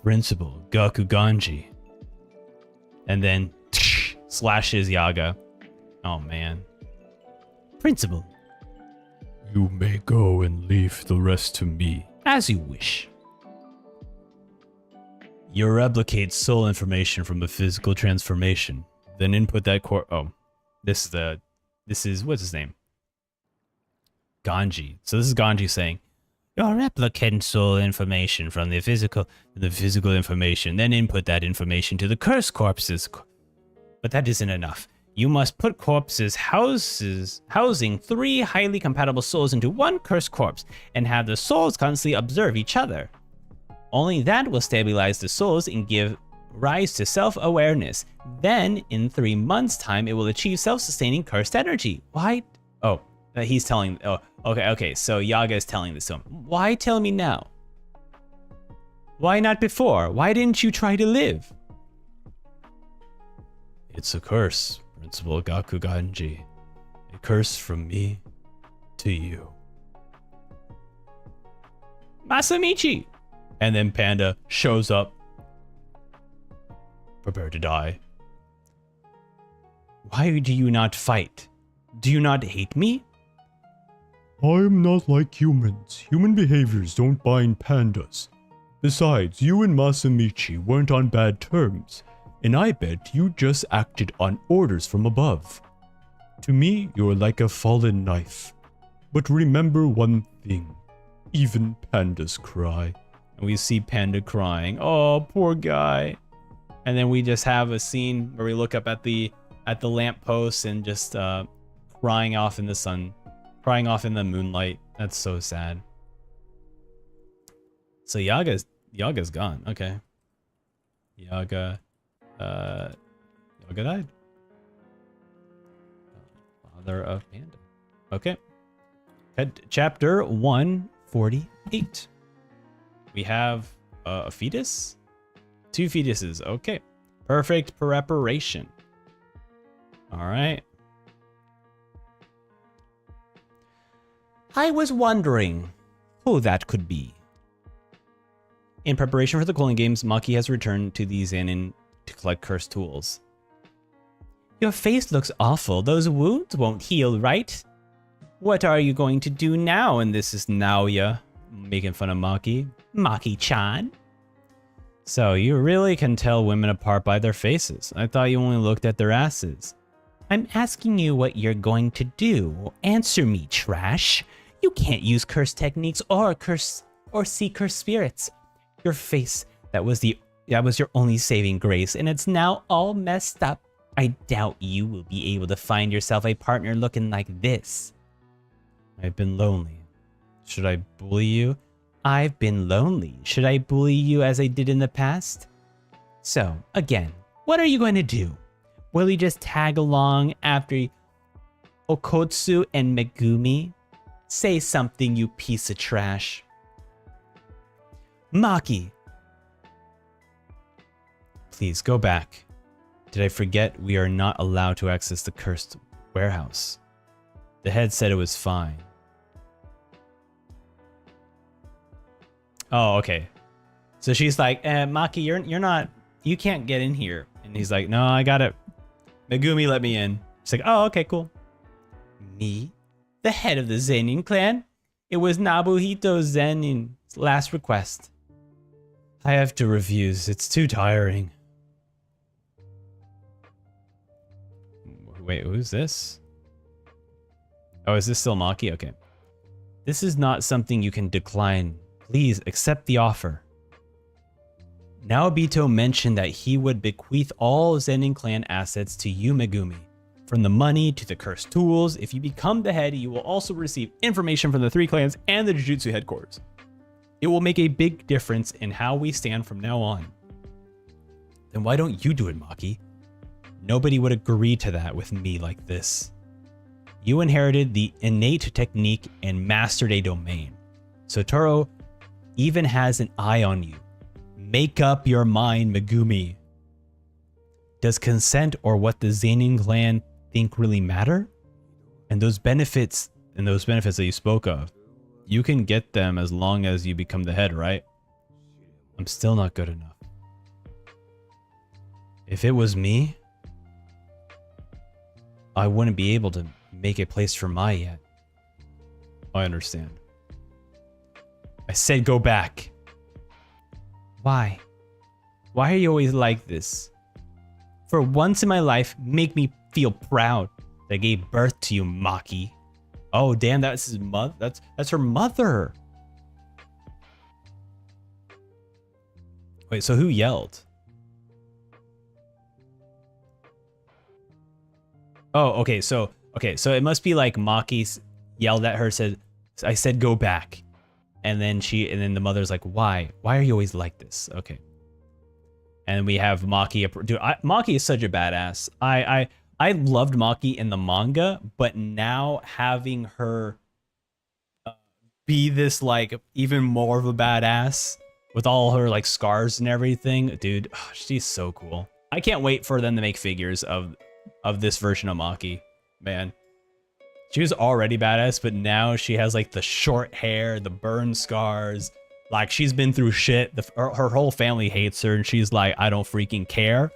Principal Gakuganji. And then slashes Yaga. Oh man. Principal. You may go and leave the rest to me. As you wish. You replicate soul information from a physical transformation. Then input that this is what's his name? Ganji. So this is Ganji saying, Your replicant soul information from the physical information, then input that information to the cursed corpses. But that isn't enough. You must put corpses housing 3 highly compatible souls into one cursed corpse and have the souls constantly observe each other. Only that will stabilize the souls and give rise to self-awareness. Then, in 3 months' time, it will achieve self-sustaining cursed energy. Why? Oh, he's telling. Oh, okay. So Yaga is telling this to him. Why tell me now? Why not before? Why didn't you try to live? It's a curse, Principal Gakuganji. A curse from me to you. Masamichi! And then Panda shows up. Prepare to die. Why do you not fight? Do you not hate me? I'm not like humans. Human behaviors don't bind pandas. Besides, you and Masamichi weren't on bad terms, and I bet you just acted on orders from above. To me, you're like a fallen knife. But remember one thing, even pandas cry. And we see Panda crying. Oh, poor guy. And then we just have a scene where we look up at the lamppost and just crying off in the sun, crying off in the moonlight. That's so sad. So Yaga's gone. Okay. Yaga died. Father of Panda. Okay. Chapter 148. We have a fetus? 2 fetuses. Okay. Perfect preparation. All right. I was wondering who that could be. In preparation for the cooling games, Maki has returned to the Zenin to collect cursed tools. Your face looks awful. Those wounds won't heal, right? What are you going to do now? And this is Naoya making fun of Maki. Maki-chan. So you really can tell women apart by their faces. I thought you only looked at their asses. I'm asking you what you're going to do. Answer me, trash. You can't use curse techniques or see cursed spirits. Your face, that was your only saving grace, and it's now all messed up. I doubt you will be able to find yourself a partner looking like this. I've been lonely. Should I bully you? I've been lonely. Should I bully you as I did in the past? So, again, what are you going to do? Will you just tag along after Okotsu and Megumi? Say something, you piece of trash. Maki! Please, go back. Did I forget we are not allowed to access the cursed warehouse? The head said it was fine. Oh, okay. So she's like, Maki, you're not, you can't get in here. And he's like, no, I got it. Megumi let me in. She's like, oh, okay, cool. Me? The head of the Zenin clan? It was Nabuhito Zenin's last request. I have to refuse. It's too tiring. Wait, who's this? Oh, is this still Maki? Okay. This is not something you can decline. Please accept the offer. Naobito mentioned that he would bequeath all Zenin clan assets to you, Megumi. From the money to the cursed tools, if you become the head, you will also receive information from the 3 clans and the Jujutsu headquarters. It will make a big difference in how we stand from now on. Then why don't you do it, Maki? Nobody would agree to that with me like this. You inherited the innate technique and mastered a domain. Sotoro even has an eye on you. Make up your mind, Megumi. Does consent or what the Zenin clan think really matter? And those benefits that you spoke of, you can get them as long as you become the head, right? I'm still not good enough. If it was me, I wouldn't be able to make a place for Mai yet. I understand. I said go back. Why? Why are you always like this? For once in my life, make me feel proud that I gave birth to you, Maki. Oh, damn, that's his mother. That's her mother. Wait, so who yelled? Oh, okay, so it must be like Maki yelled at her, said, I said go back. And then the mother's like, why? Why are you always like this? Okay. And we have Maki. Dude, Maki is such a badass. I loved Maki in the manga, but now having her be this like even more of a badass with all her like scars and everything, dude, she's so cool. I can't wait for them to make figures of this version of Maki, man. She was already badass, but now she has like the short hair, the burn scars. Like she's been through shit. Her whole family hates her, and she's like, I don't freaking care.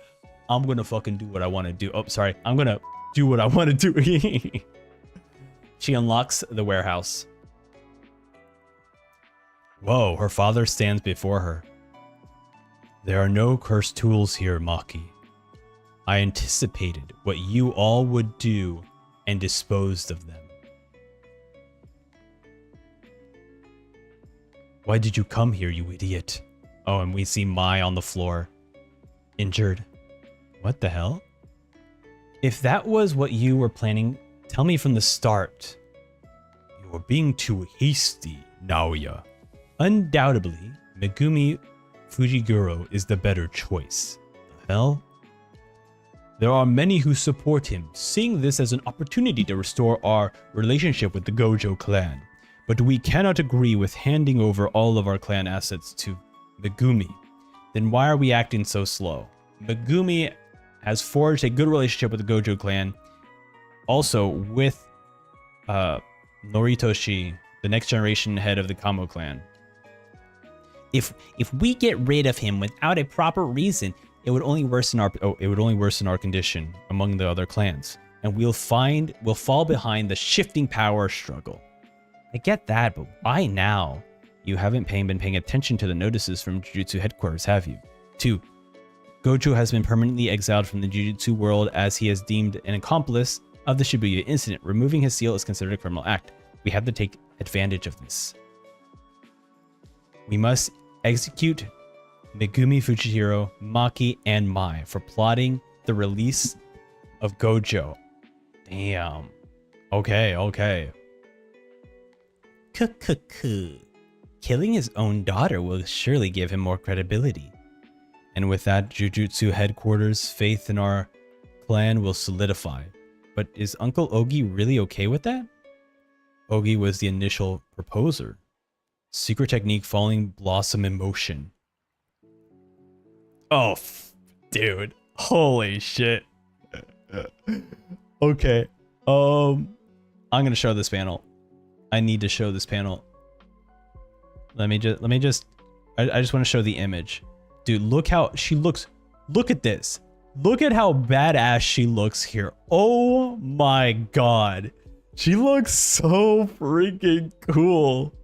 I'm gonna fucking do what I want to do. Oh, sorry. I'm gonna do what I want to do. She unlocks the warehouse. Whoa, her father stands before her. There are no cursed tools here, Maki. I anticipated what you all would do and disposed of them. Why did you come here, you idiot? Oh, and we see Mai on the floor, injured. What the hell? If that was what you were planning, tell me from the start. You are being too hasty, Naoya. Undoubtedly, Megumi Fujiguro is the better choice. The hell? There are many who support him, seeing this as an opportunity to restore our relationship with the Gojo clan. But we cannot agree with handing over all of our clan assets to Megumi. Then why are we acting so slow? Megumi has forged a good relationship with the Gojo clan, also with Noritoshi, the next generation head of the Kamo clan. If we get rid of him without a proper reason, it would only worsen our condition among the other clans. and we'll fall behind the shifting power struggle. I get that, but why now? You haven't been paying attention to the notices from Jujutsu headquarters, have you? 2. Gojo has been permanently exiled from the Jujutsu world as he is deemed an accomplice of the Shibuya incident. Removing his seal is considered a criminal act. We have to take advantage of this. We must execute Megumi Fujihiro, Maki, and Mai for plotting the release of Gojo. Damn. Okay. Killing his own daughter will surely give him more credibility. And with that, Jujutsu headquarters' faith in our clan will solidify. But is Uncle Ogi really okay with that? Ogi was the initial proposer. Secret technique falling blossom in motion. Oh, dude. Holy shit. Okay. I'm gonna show this panel. I need to show this panel. I just want to show the image. Dude, look how she looks. Look at this. Look at how badass she looks here. Oh my god. She looks so freaking cool.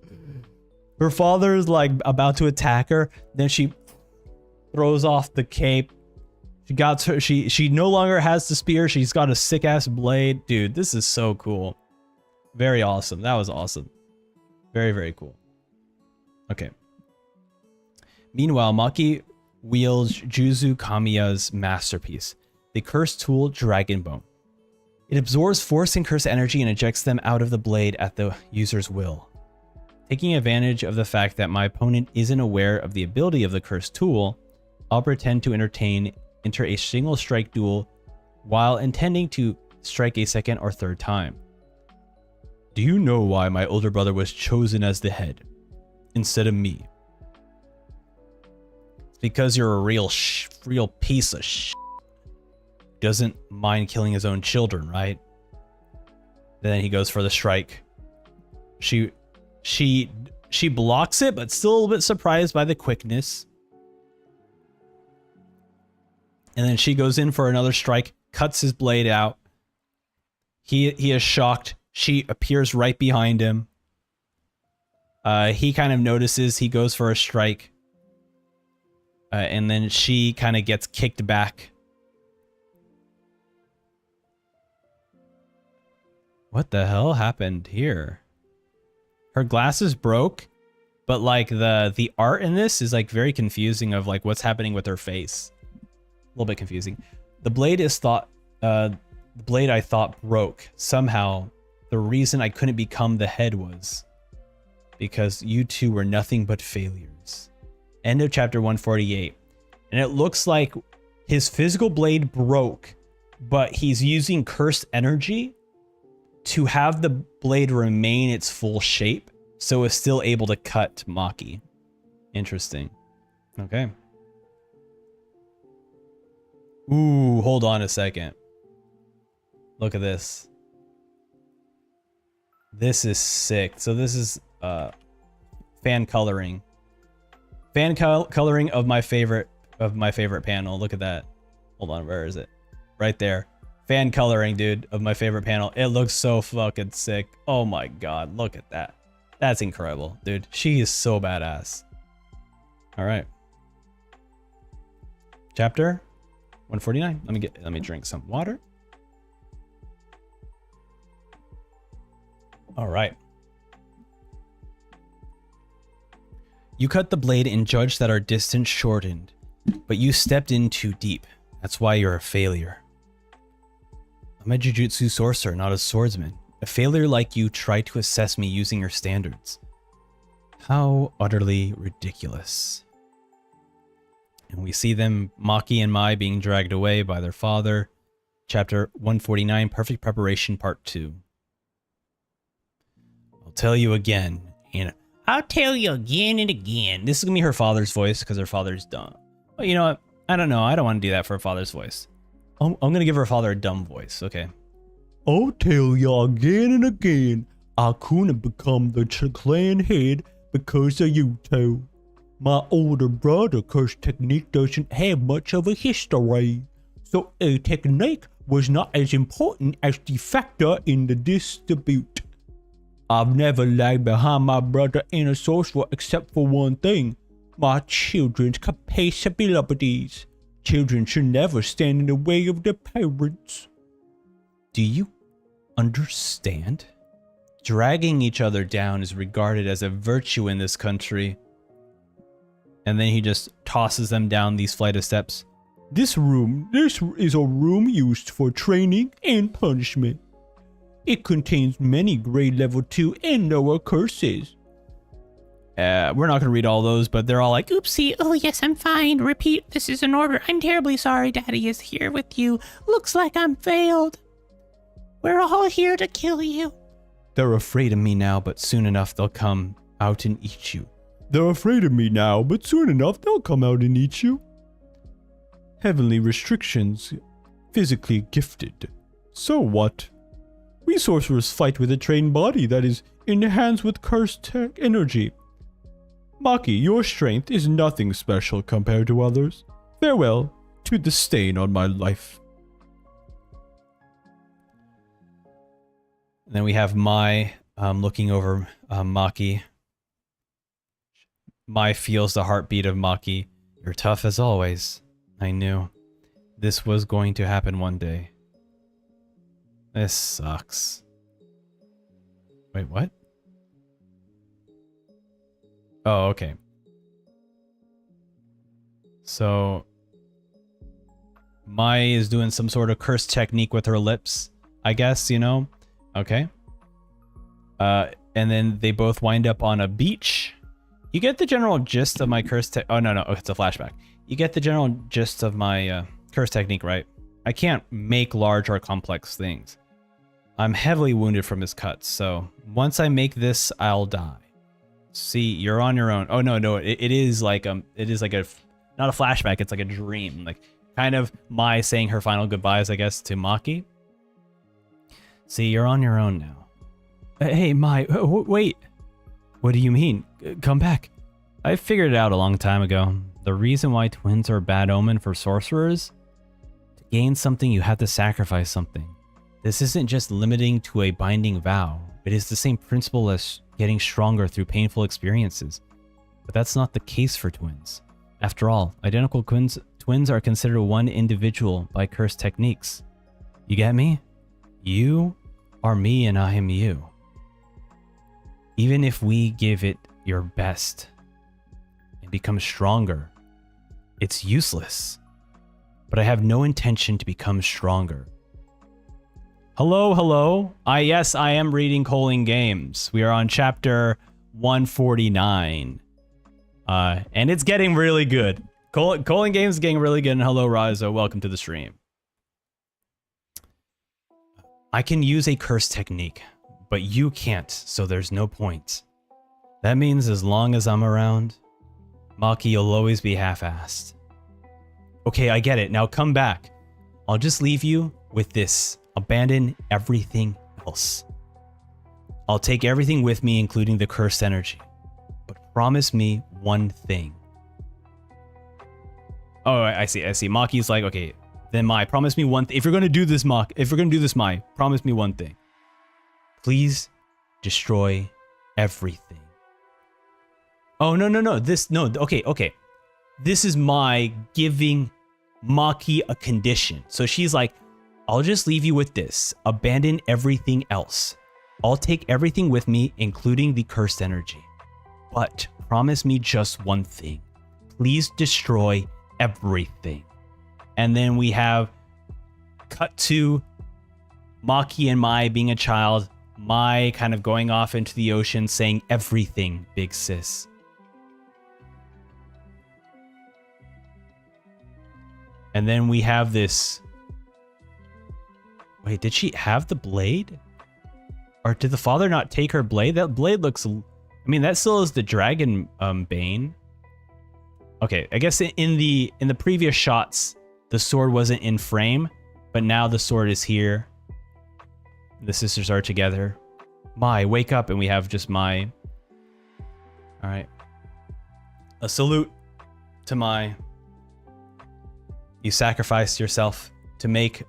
Her father is like about to attack her. Then she throws off the cape. She no longer has the spear. She's got a sick ass blade. Dude, this is so cool. Very awesome. That was awesome. Very, very cool. Okay. Meanwhile, Maki wields Juzu Kamiya's masterpiece, the cursed tool Dragon Bone. It absorbs force and curse energy and ejects them out of the blade at the user's will. Taking advantage of the fact that my opponent isn't aware of the ability of the cursed tool, I'll pretend to enter a single strike duel while intending to strike a second or third time. Do you know why my older brother was chosen as the head instead of me? It's because you're a real piece of shit. Doesn't mind killing his own children, right? Then he goes for the strike. She blocks it, but still a little bit surprised by the quickness. And then she goes in for another strike, cuts his blade out. He is shocked. She appears right behind him. He kind of notices. He goes for a strike. And then she kind of gets kicked back. What the hell happened here? Her glasses broke, but like the art in this is like very confusing of like what's happening with her face. A little bit confusing. The blade I thought broke. Somehow the reason I couldn't become the head was because you two were nothing but failures. End of chapter 148. And it looks like his physical blade broke, but he's using cursed energy to have the blade remain its full shape, so it's still able to cut Maki. Interesting. Okay. Ooh, hold on a second. Look at this. This is sick. So this is fan coloring. Coloring of my favorite panel. Look at that. Hold on, where is it? Right there. Fan coloring, dude, of my favorite panel. It looks so fucking sick. Oh my god, look at that. That's incredible, dude. She is so badass. All right. Chapter 149. Let me drink some water. All right. You cut the blade and judged that our distance shortened, but you stepped in too deep. That's why you're a failure. I'm a Jujutsu sorcerer, not a swordsman. A failure like you tried to assess me using your standards. How utterly ridiculous. And we see them, Maki and Mai, being dragged away by their father. Chapter 149, Perfect Preparation, Part 2. I'll tell you again, and I'll tell you again and again. This is gonna be her father's voice because her father's dumb. But you know what? I don't know. I don't want to do that for her father's voice. I'm gonna give her father a dumb voice, okay? I'll tell you again and again, I couldn't become the clan head because of you two. My older brother cursed technique doesn't have much of a history, so a technique was not as important as the factor in the dispute. I've never lagged behind my brother in a sorcerer except for one thing: my children's capabilities. Children should never stand in the way of their parents. Do you understand? Dragging each other down is regarded as a virtue in this country. And then he just tosses them down these flight of steps. This is a room used for training and punishment. It contains many grade level 2 and lower curses. We're not going to read all those, but they're all like, Oopsie, oh yes, I'm fine. Repeat, this is an order. I'm terribly sorry Daddy is here with you. Looks like I'm failed. We're all here to kill you. they're afraid of me now, but soon enough they'll come out and eat you. They're afraid of me now, but soon enough they'll come out and eat you. Heavenly restrictions, physically gifted. So what? We sorcerers fight with a trained body that is enhanced with cursed tech energy. Maki, your strength is nothing special compared to others. Farewell to the stain on my life. And then we have Mai looking over Maki. Mai feels the heartbeat of Maki. You're tough as always. I knew this was going to happen one day. This sucks. Wait, what? Oh, okay. So Mai is doing some sort of curse technique with her lips, I guess, you know? Okay. And then they both wind up on a beach. You get the general gist of my curse oh, no, it's a flashback. You get the general gist of my curse technique, right? I can't make large or complex things. I'm heavily wounded from his cuts, so once I make this, I'll die. See, you're on your own. Oh, no, it is like a, not a flashback, it's like a dream. Like, kind of Mai saying her final goodbyes, I guess, to Maki. See, you're on your own now. Hey, Mai, wait. What do you mean? Come back. I figured it out a long time ago. The reason why twins are a bad omen for sorcerers? To gain something, you have to sacrifice something. This isn't just limiting to a binding vow. It is the same principle as getting stronger through painful experiences. But that's not the case for twins. After all, identical twins are considered one individual by cursed techniques. You get me? You are me and I am you. Even if we give it your best and become stronger, it's useless. But I have no intention to become stronger. Hello. Yes, I am reading Calling Games. We are on chapter 149. And it's getting really good. Calling Games is getting really good. And hello, Rizo. Welcome to the stream. I can use a curse technique, but you can't, so there's no point. That means as long as I'm around, Maki, you'll always be half-assed. Okay, I get it. Now come back. I'll just leave you with this. Abandon everything else. I'll take everything with me, including the cursed energy. But promise me one thing. Oh, I see. Maki's like, okay, then Mai, promise me one thing. If you're gonna do this, Mai, promise me one thing. Please destroy everything. Oh, no. Okay. This is Mai giving Maki a condition. So she's like, I'll just leave you with this. Abandon everything else. I'll take everything with me, including the cursed energy. But promise me just one thing. Please destroy everything. And then we have cut to Maki and Mai being a child. Mai kind of going off into the ocean saying everything, big sis. And then we have this. Wait, did she have the blade? Or did the father not take her blade? That blade looks, I mean, that still is the dragon bane. Okay, I guess in the previous shots, the sword wasn't in frame, but now the sword is here. The sisters are together. Mai, wake up, and we have just Mai. All right. A salute to Mai. You sacrificed yourself to make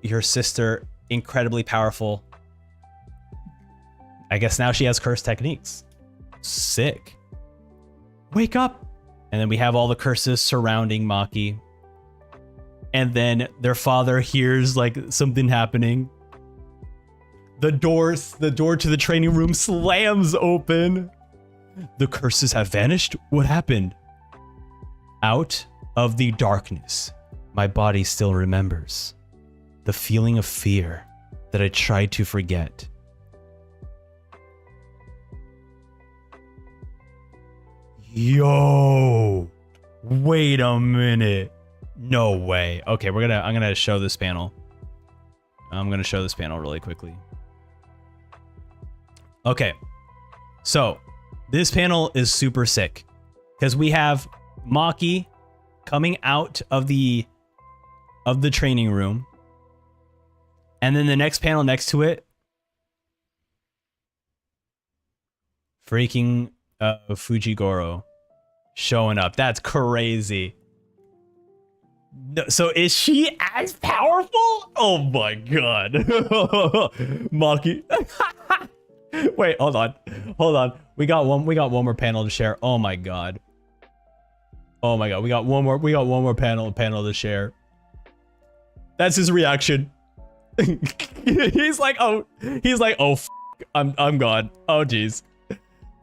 your sister incredibly powerful. I guess now she has curse techniques. Sick. Wake up! And then we have all the curses surrounding Maki. And then their father hears like something happening. The door to the training room slams open. The curses have vanished? What happened? Out of the darkness, my body still remembers the feeling of fear that I tried to forget. Yo, wait a minute. No way. Okay, I'm gonna show this panel. I'm gonna show this panel really quickly. Okay, so this panel is super sick because we have Maki coming out of the training room, and then the next panel next to it, freaking Fujigoro showing up. That's crazy. No, so is she as powerful? Oh my god. Maki. Wait, hold on. We got one more panel to share. Oh my god. Oh my god, we got one more panel to share. That's his reaction. he's like, oh, f I'm gone. Oh jeez.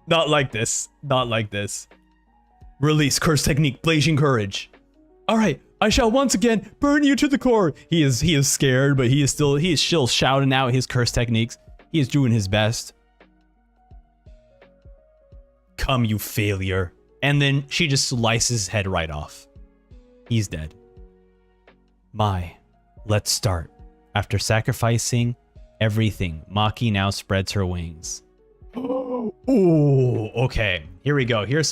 Not like this. Release curse technique, blazing courage. All right, I shall once again burn you to the core. He is scared, but he is still shouting out his curse techniques. He is doing his best. Come, you failure. And then she just slices his head right off. He's dead. Let's start. After sacrificing everything, Maki now spreads her wings. Ooh, okay. Here we go. Here is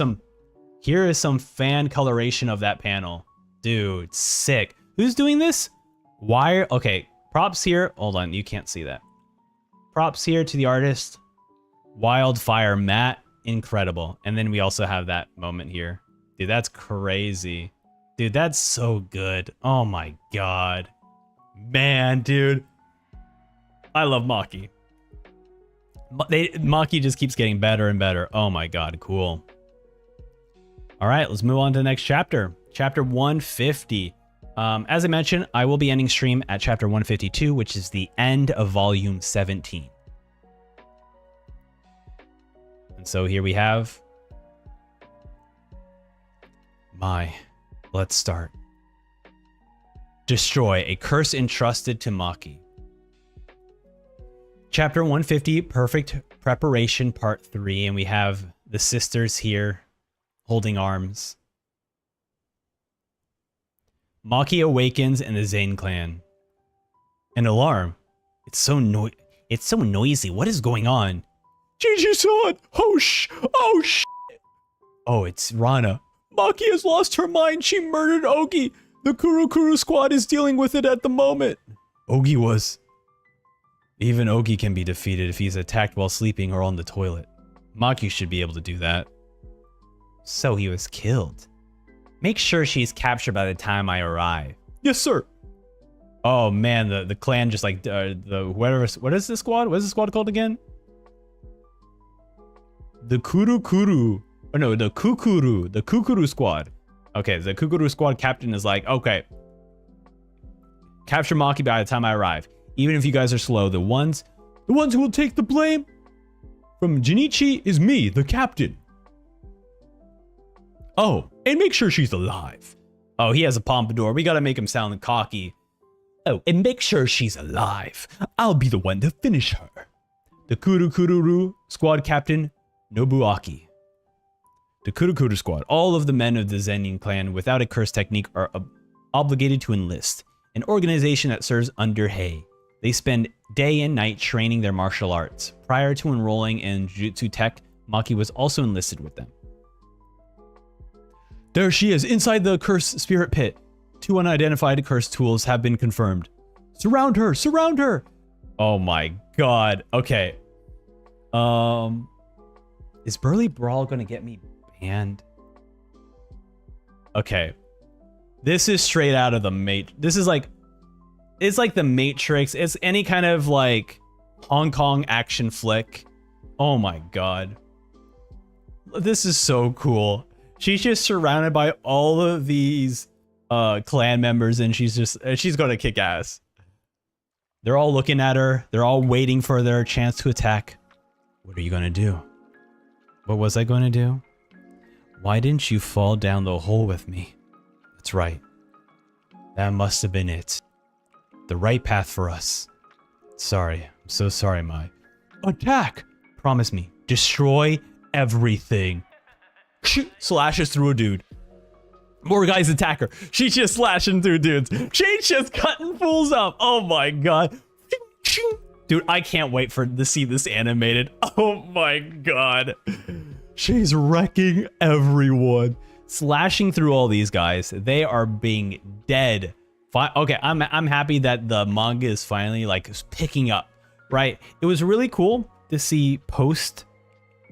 some fan coloration of that panel. Dude, sick. Who's doing this? Wire. Okay, props here. Hold on, you can't see that. Props here to the artist. Wildfire Matte. Incredible. And then we also have that moment here. Dude, that's crazy. Dude, that's so good. Oh my god. Man, dude. I love Maki. Maki just keeps getting better and better. Oh my god, cool. All right, let's move on to the next chapter. Chapter 150. As I mentioned, I will be ending stream at chapter 152, which is the end of volume 17. And so here we have let's start. Destroy a curse entrusted to Maki. Chapter 150, Perfect Preparation, Part 3, and we have the sisters here holding arms. Maki awakens in the Zane clan. An alarm. It's so noisy. What is going on? Gigi-san! Oh sh! Oh, it's Rana. Maki has lost her mind. She murdered Ogi. The Kuru squad is dealing with it at the moment. Even Ogi can be defeated if he's attacked while sleeping or on the toilet. Maki should be able to do that. So he was killed. Make sure she's captured by the time I arrive. Yes, sir. Oh man, the clan just like what is this squad? What is the squad called again? The Kuru. Oh no, the Kukuru squad. Okay, the Kukuru squad captain is like, okay, capture Maki by the time I arrive. Even if you guys are slow, the ones who will take the blame from Jinichi is me, the captain. Oh, and make sure she's alive. Oh, he has a pompadour. We gotta make him sound cocky. Oh, and make sure she's alive. I'll be the one to finish her. The Kurukuru squad captain, Nobuaki. The Kurukuru squad. All of the men of the Zenin clan without a curse technique are obligated to enlist. An organization that serves under Hei. They spend day and night training their martial arts. Prior to enrolling in Jujutsu Tech, Maki was also enlisted with them. There she is, inside the curse spirit pit. 2 unidentified curse tools have been confirmed. Surround her! Surround her! Oh my god. Okay. Is Burly Brawl gonna get me banned? Okay. This is straight out of the mate. This is like... It's like The Matrix. It's any kind of like Hong Kong action flick. Oh my god. This is so cool. She's just surrounded by all of these clan members, and she's gonna kick ass. They're all looking at her. They're all waiting for their chance to attack. What are you gonna do? What was I gonna do? Why didn't you fall down the hole with me? That's right. That must have been it. The right path for us. Sorry. I'm so sorry, Mai. Attack! Promise me. Destroy everything. Slashes through a dude. More guys attack her. She's just slashing through dudes. She's just cutting fools up. Oh my god. Dude, I can't wait to see this animated. Oh my god. She's wrecking everyone. Slashing through all these guys. They are being dead. Okay, I'm happy that the manga is finally like picking up, right? It was really cool to see post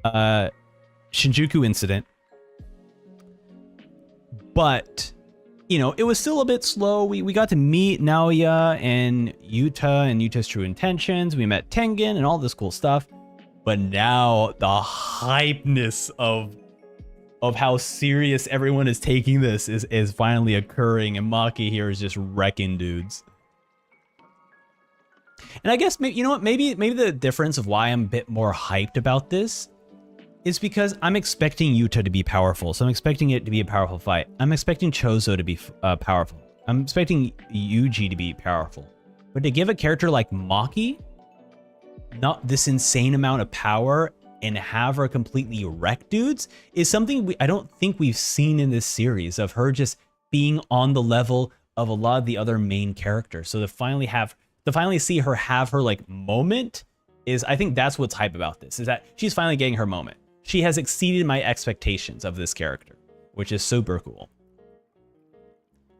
Shinjuku incident. But, you know, it was still a bit slow. We got to meet Naoya and Yuta and Yuta's true intentions. We met Tengen and all this cool stuff. But now the hypeness of how serious everyone is taking this is finally occurring, and Maki here is just wrecking dudes. And I guess, you know what, maybe the difference of why I'm a bit more hyped about this is because I'm expecting Yuta to be powerful, so I'm expecting it to be a powerful fight. I'm expecting Chozo to be powerful. I'm expecting Yuji to be powerful. But to give a character like Maki not this insane amount of power and have her completely wreck dudes is something I don't think we've seen in this series, of her just being on the level of a lot of the other main characters. So to finally see her have her like moment is, I think that's what's hype about this, is that she's finally getting her moment. She has exceeded my expectations of this character, which is super cool.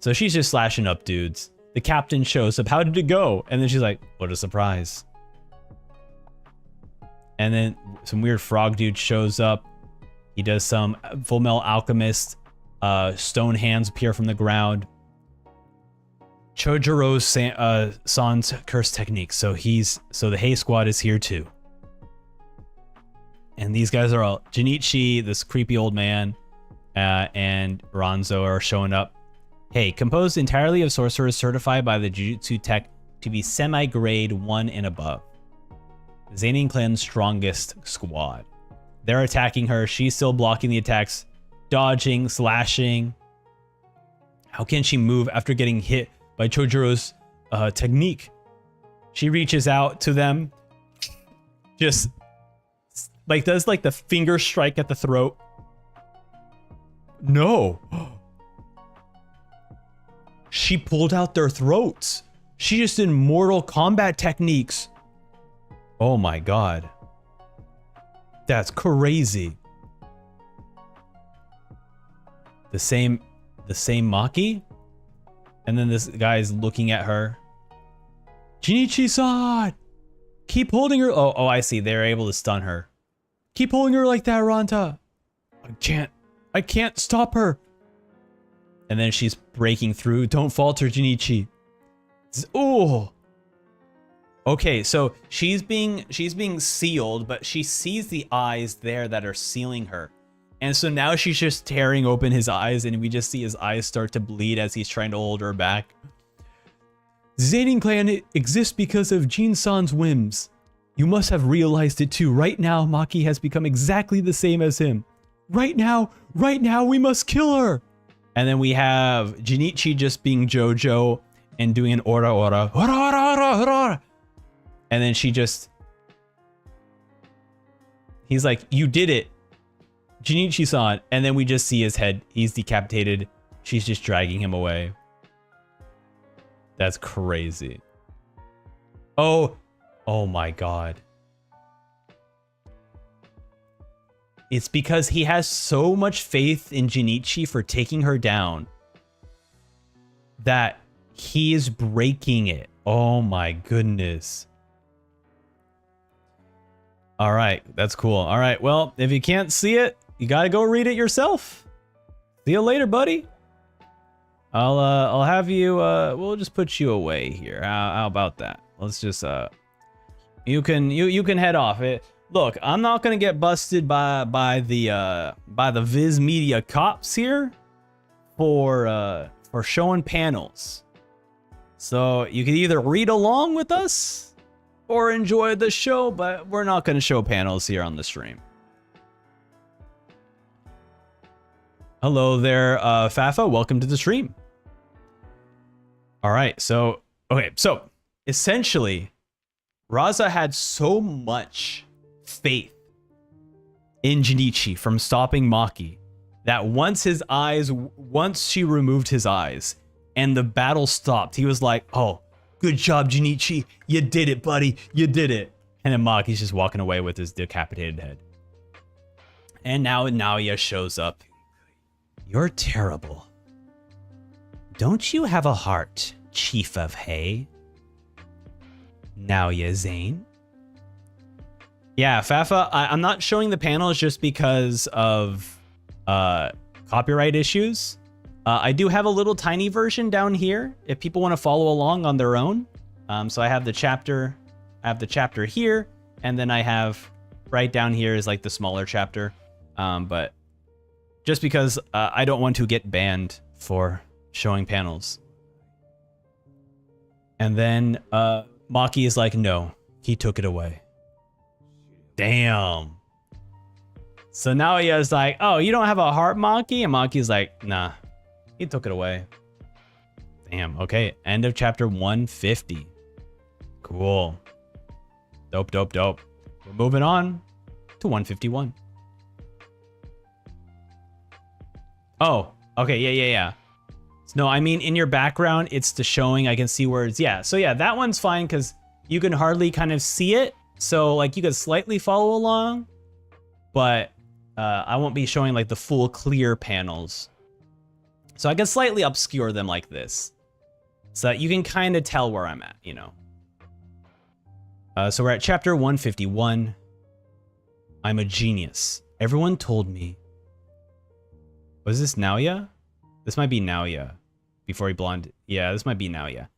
So she's just slashing up dudes. The captain shows up, how did it go? And then she's like, what a surprise. And then some weird frog dude shows up. He does some Full Metal Alchemist, stone hands appear from the ground. Chojiro's San's curse technique. So the Hay Squad is here too. And these guys are all, Junichi, this creepy old man, and Ranzo are showing up. Hey, composed entirely of sorcerers certified by the Jujutsu Tech to be semi-grade 1 and above. Zanin Clan's strongest squad. They're attacking her. She's still blocking the attacks, dodging, slashing. How can she move after getting hit by Chojiro's technique? She reaches out to them, just like does like the finger strike at the throat. No. She pulled out their throats. She just did Mortal Kombat techniques. Oh my god. That's crazy. The same Maki? And then this guy's looking at her. Junichi-san! Keep holding her. Oh, I see. They're able to stun her. Keep holding her like that, Ranta. I can't stop her. And then she's breaking through. Don't falter, Junichi. Oh. Okay, so she's being sealed, but she sees the eyes there that are sealing her. And so now she's just tearing open his eyes, and we just see his eyes start to bleed as he's trying to hold her back. Zanin Clan exists because of Jin-san's whims. You must have realized it too. Right now, Maki has become exactly the same as him. Right now, we must kill her. And then we have Junichi just being JoJo and doing an ora ora. Ora ora ora ora. And then he's like, you did it, Junichi-san. And then we just see his head. He's decapitated. She's just dragging him away. That's crazy. Oh my god. It's because he has so much faith in Junichi for taking her down that he is breaking it. Oh my goodness. All right, that's cool. All right, well, if you can't see it, you gotta go read it yourself. See you later, buddy. I'll have you. We'll just put you away here. How about that? Let's just you can head off. Look, I'm not gonna get busted by the Viz Media cops here for showing panels. So you can either read along with us or enjoy the show, but we're not gonna show panels here on the stream. Hello there, Fafa. Welcome to the stream. All right, so essentially, Raza had so much faith in Junichi from stopping Maki that once she removed his eyes and the battle stopped, he was like, "Oh, good job, Junichi. You did it, buddy. You did it." And then Maki's just walking away with his decapitated head. And now Naoya shows up. You're terrible. Don't you have a heart, Chief of Hay? Naoya Zane? Yeah, Fafa, I'm not showing the panels just because of copyright issues. I do have a little tiny version down here if people want to follow along on their own. So I have the chapter here, and then I have right down here is like the smaller chapter. But just because I don't want to get banned for showing panels. And then Maki is like, no, he took it away. Damn. So now he is like, oh, you don't have a heart, Maki? And Maki's like, nah, he took it away. Damn, okay. End of chapter 150. Cool. Dope, dope, dope. We're moving on to 151. Oh, okay, yeah. No, I mean, in your background, it's the showing. I can see words. Yeah, so yeah, that one's fine because you can hardly kind of see it. So, like, you could slightly follow along, but I won't be showing, like, the full clear panels. So I can slightly obscure them like this. So that you can kind of tell where I'm at, you know. So we're at chapter 151. I'm a genius. Everyone told me. Was this Naoya? This might be Naoya. Before he blonde. Yeah, this might be Naoya.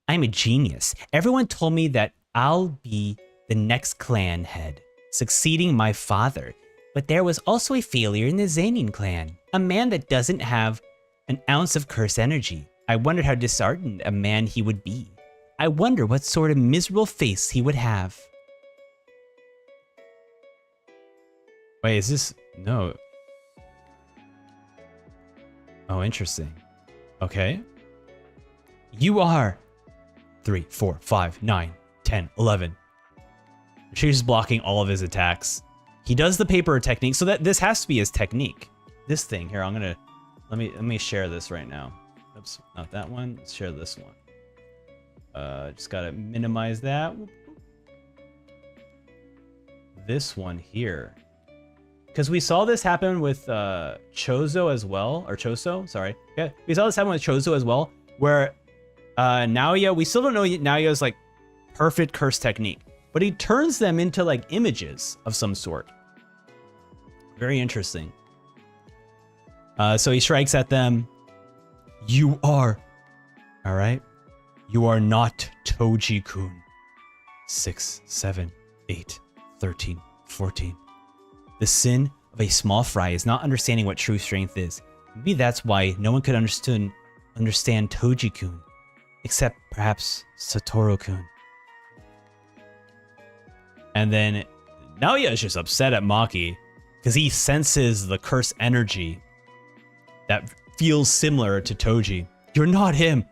I'm a genius. Everyone told me that I'll be the next clan head, succeeding my father. But there was also a failure in the Zanin clan. A man that doesn't have an ounce of curse energy. I wondered how disheartened a man he would be. I wonder what sort of miserable face he would have. Wait, is this... No. Oh, interesting. Okay. You are 3, 4, 5, 9, 10, 11. She's blocking all of his attacks. He does the paper technique, so that this has to be his technique. This thing here, I'm gonna let me share this right now. Oops, not that one. Let's share this one. Just gotta minimize that. This one here. Because we saw this happen with Chozo as well, or Choso, sorry. Yeah, we saw this happen with Chozo as well, where Naoya, we still don't know Naoya's like perfect curse technique, but he turns them into like images of some sort. Very interesting. So he strikes at them. You are, all right? You are not Toji-kun. 6, 7, 8, 13, 14. The sin of a small fry is not understanding what true strength is. Maybe that's why no one could understand Toji-kun, except perhaps Satoru-kun. And then Naoya is just upset at Maki because he senses the curse energy that feels similar to Toji. You're not him.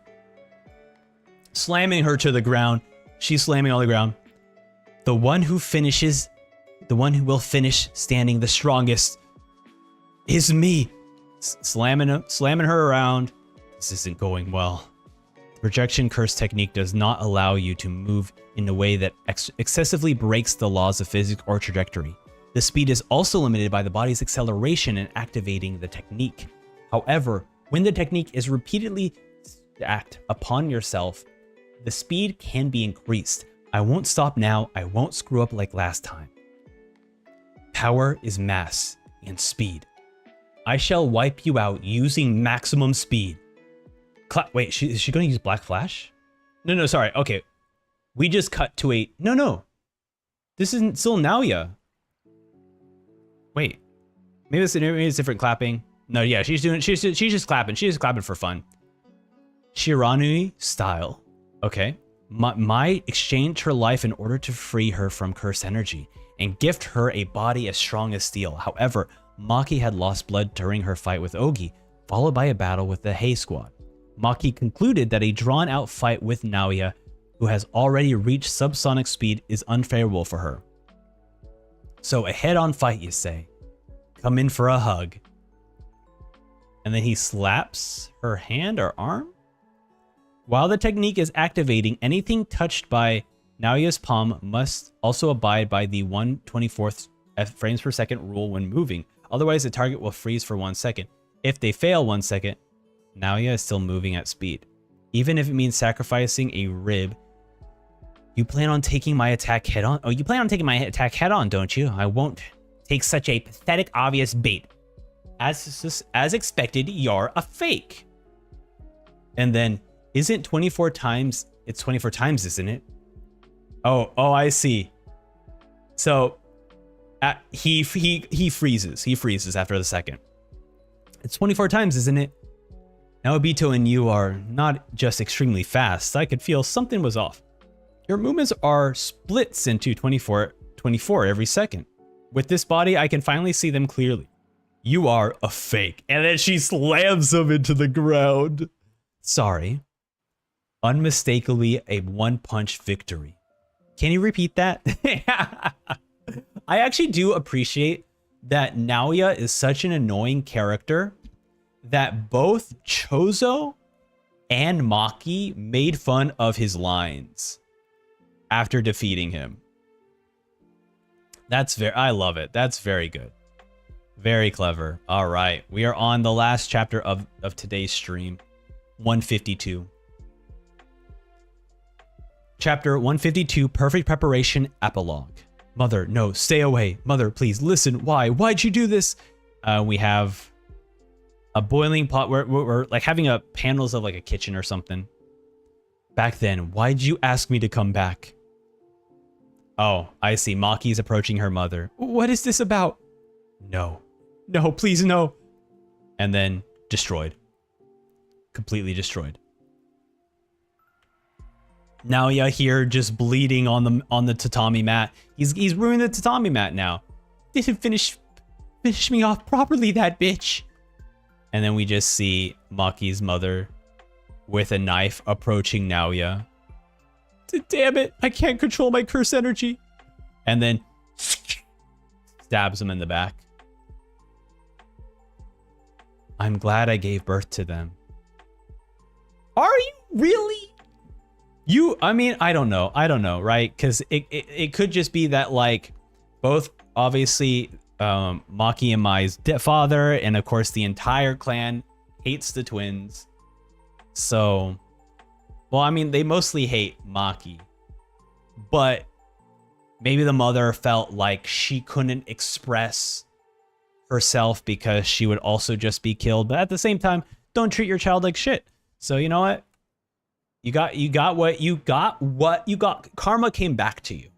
Slamming her to the ground. She's slamming on the ground. The one who will finish standing the strongest is me. Slamming her around. This isn't going well. The projection curse technique does not allow you to move in a way that excessively breaks the laws of physics or trajectory. The speed is also limited by the body's acceleration in activating the technique. However, when the technique is repeatedly stacked upon yourself, the speed can be increased. I won't stop now. I won't screw up like last time. Power is mass and speed. I shall wipe you out using maximum speed. Wait, is she going to use Black Flash? No, sorry. Okay. We just cut to a... No. This isn't still Naoya. Wait. Maybe it's different clapping. No, yeah, she's just clapping. She's just clapping for fun. Shiranui style. Okay. My exchanged her life in order to free her from cursed energy and gift her a body as strong as steel. However, Maki had lost blood during her fight with Ogi, followed by a battle with the Hei Squad. Maki concluded that a drawn-out fight with Naoya, who has already reached subsonic speed, is unfavorable for her. So a head-on fight, you say. Come in for a hug. And then he slaps her hand or arm? While the technique is activating, anything touched by Naoya's palm must also abide by the 1/24th frames per second rule when moving. Otherwise, the target will freeze for 1 second. If they fail 1 second, Naoya is still moving at speed. Even if it means sacrificing a rib, you plan on taking my attack head on? Oh, you plan on taking my attack head on, don't you? I won't take such a pathetic, obvious bait. As expected, you're a fake. And then, isn't 24 times... It's 24 times, isn't it? Oh, I see. So, he freezes. He freezes after the second. It's 24 times, isn't it? Now, Obito and you are not just extremely fast. I could feel something was off. Your movements are splits into 24 every second. With this body, I can finally see them clearly. You are a fake. And then she slams him into the ground. Sorry. Unmistakably a one-punch victory. Can you repeat that? I actually do appreciate that Naoya is such an annoying character that both Chozo and Maki made fun of his lines after defeating him. I love it. That's very good. Very clever. All right. We are on the last chapter of today's stream. 152. Chapter 152, Perfect Preparation Epilogue. Mother, no, stay away. Mother, please, listen. Why? Why'd you do this? We have a boiling pot. We're like having panels of like a kitchen or something. Back then, why'd you ask me to come back? Oh, I see. Maki's approaching her mother. What is this about? No. No, please, no. And then destroyed. Completely destroyed. Naoya here just bleeding on the tatami mat. He's ruined the tatami mat now. Didn't finish me off properly, that bitch. And then we just see Maki's mother with a knife approaching Naoya. Damn it, I can't control my curse energy. And then stabs him in the back. I'm glad I gave birth to them. Are you really? I mean, I don't know, right? Because it could just be that, like, both, obviously, Maki and Mai's father, and of course the entire clan hates the twins. So, well, I mean, they mostly hate Maki. But maybe the mother felt like she couldn't express herself because she would also just be killed. But at the same time, don't treat your child like shit. So you know what? You got what you got. Karma came back to you.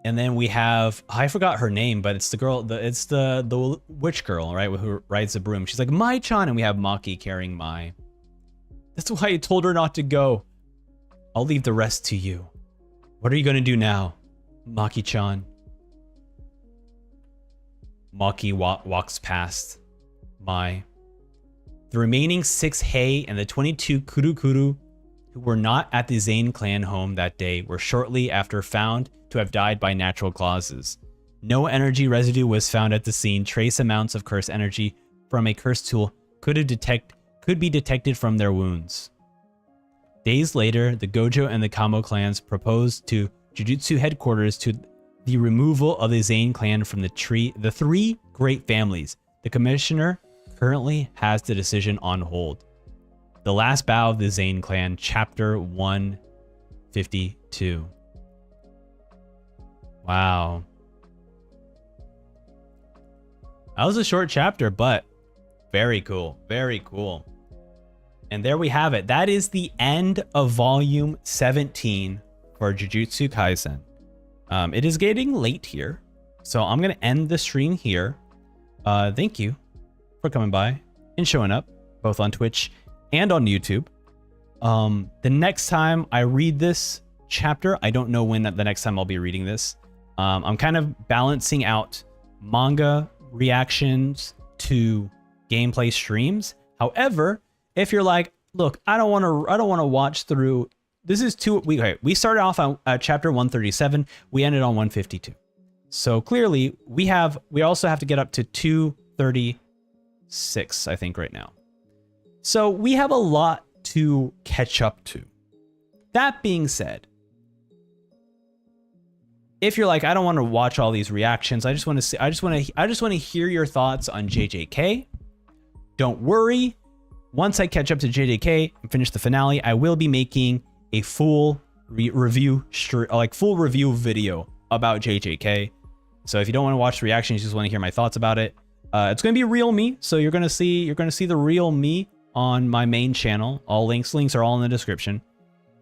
And then we have, I forgot her name, but it's the girl, it's the witch girl, right? Who rides the broom. She's like, Mai-chan, and we have Maki carrying Mai. That's why I told her not to go. I'll leave the rest to you. What are you gonna do now, Maki-chan? Maki walks past Mai. The remaining 6 Hei and the 22 Kurukuru who were not at the Zane clan home that day were shortly after found to have died by natural causes. No energy residue was found at the scene. Trace amounts of curse energy from a curse tool could be detected from their wounds. Days later, the Gojo and the Kamo clans proposed to Jujutsu headquarters to the removal of the Zane clan from the 3 great families. The commissioner currently has the decision on hold. The Last Bow of the Zane clan, chapter 152. Wow. That was a short chapter, but Very cool. Very cool. And there we have it. That is the end of volume 17 for Jujutsu Kaisen. It is getting late here, so I'm going to end the stream here. Thank you for coming by and showing up, both on Twitch and on YouTube. The next time I read this chapter, I don't know when the next time I'll be reading this. I'm kind of balancing out manga reactions to gameplay streams. However, if you're like, look, I don't want to watch through. This is we started off on chapter 137. We ended on 152. So clearly we also have to get up to 236, I think, right now. So we have a lot to catch up to. That being said, if you're like, I don't want to watch all these reactions, I just want to hear your thoughts on JJK. Don't worry. Once I catch up to JJK and finish the finale, I will be making a full review video about JJK. So if you don't want to watch the reactions, you just want to hear my thoughts about it. It's going to be real me. So you're going to see the real me on my main channel. All links are all in the description.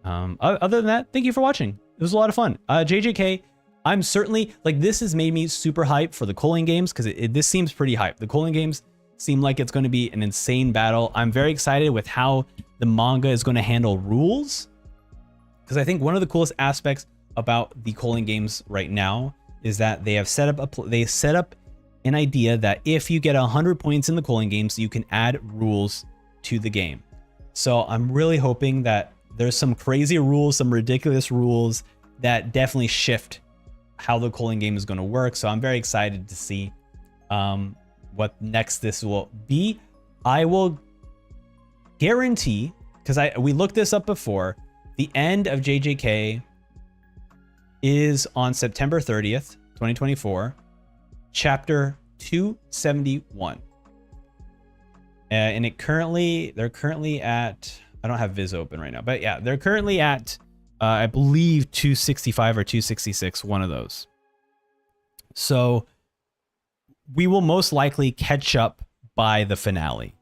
Other than that, thank you for watching. It was a lot of fun. JJK, I'm certainly this has made me super hyped for the Culling games because this seems pretty hype. The Culling games seem like it's going to be an insane battle. I'm very excited with how the manga is going to handle rules, because I think one of the coolest aspects about the Culling games right now is that they have set up an idea that if you get 100 points in the Culling games, you can add rules to the game. So I'm really hoping that there's some crazy rules, some ridiculous rules that definitely shift how the Culling game is going to work. So I'm very excited to see what next this will be. I will guarantee, because we looked this up before, the end of JJK is on September 30th, 2024, chapter 271. And they're currently at, I don't have Viz open right now, but yeah, they're currently at, I believe 265 or 266, one of those. So we will most likely catch up by the finale.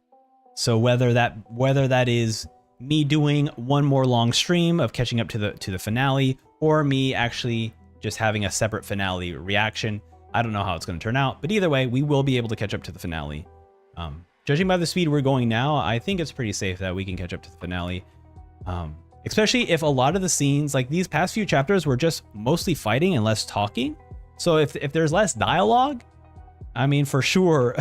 So whether that is me doing one more long stream of catching up to the finale, or me actually just having a separate finale reaction, I don't know how it's going to turn out, but either way, we will be able to catch up to the finale. Judging by the speed we're going now, I think it's pretty safe that we can catch up to the finale. Especially if a lot of the scenes, like these past few chapters, were just mostly fighting and less talking. So if there's less dialogue, I mean, for sure,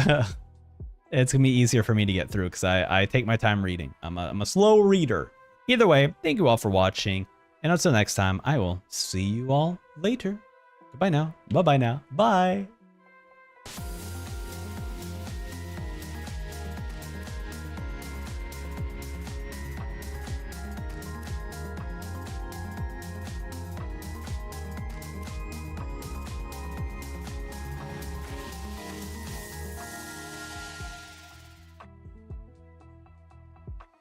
it's gonna be easier for me to get through because I take my time reading. I'm a slow reader. Either way, thank you all for watching, and until next time, I will see you all later. Goodbye now. Bye-bye now. Bye.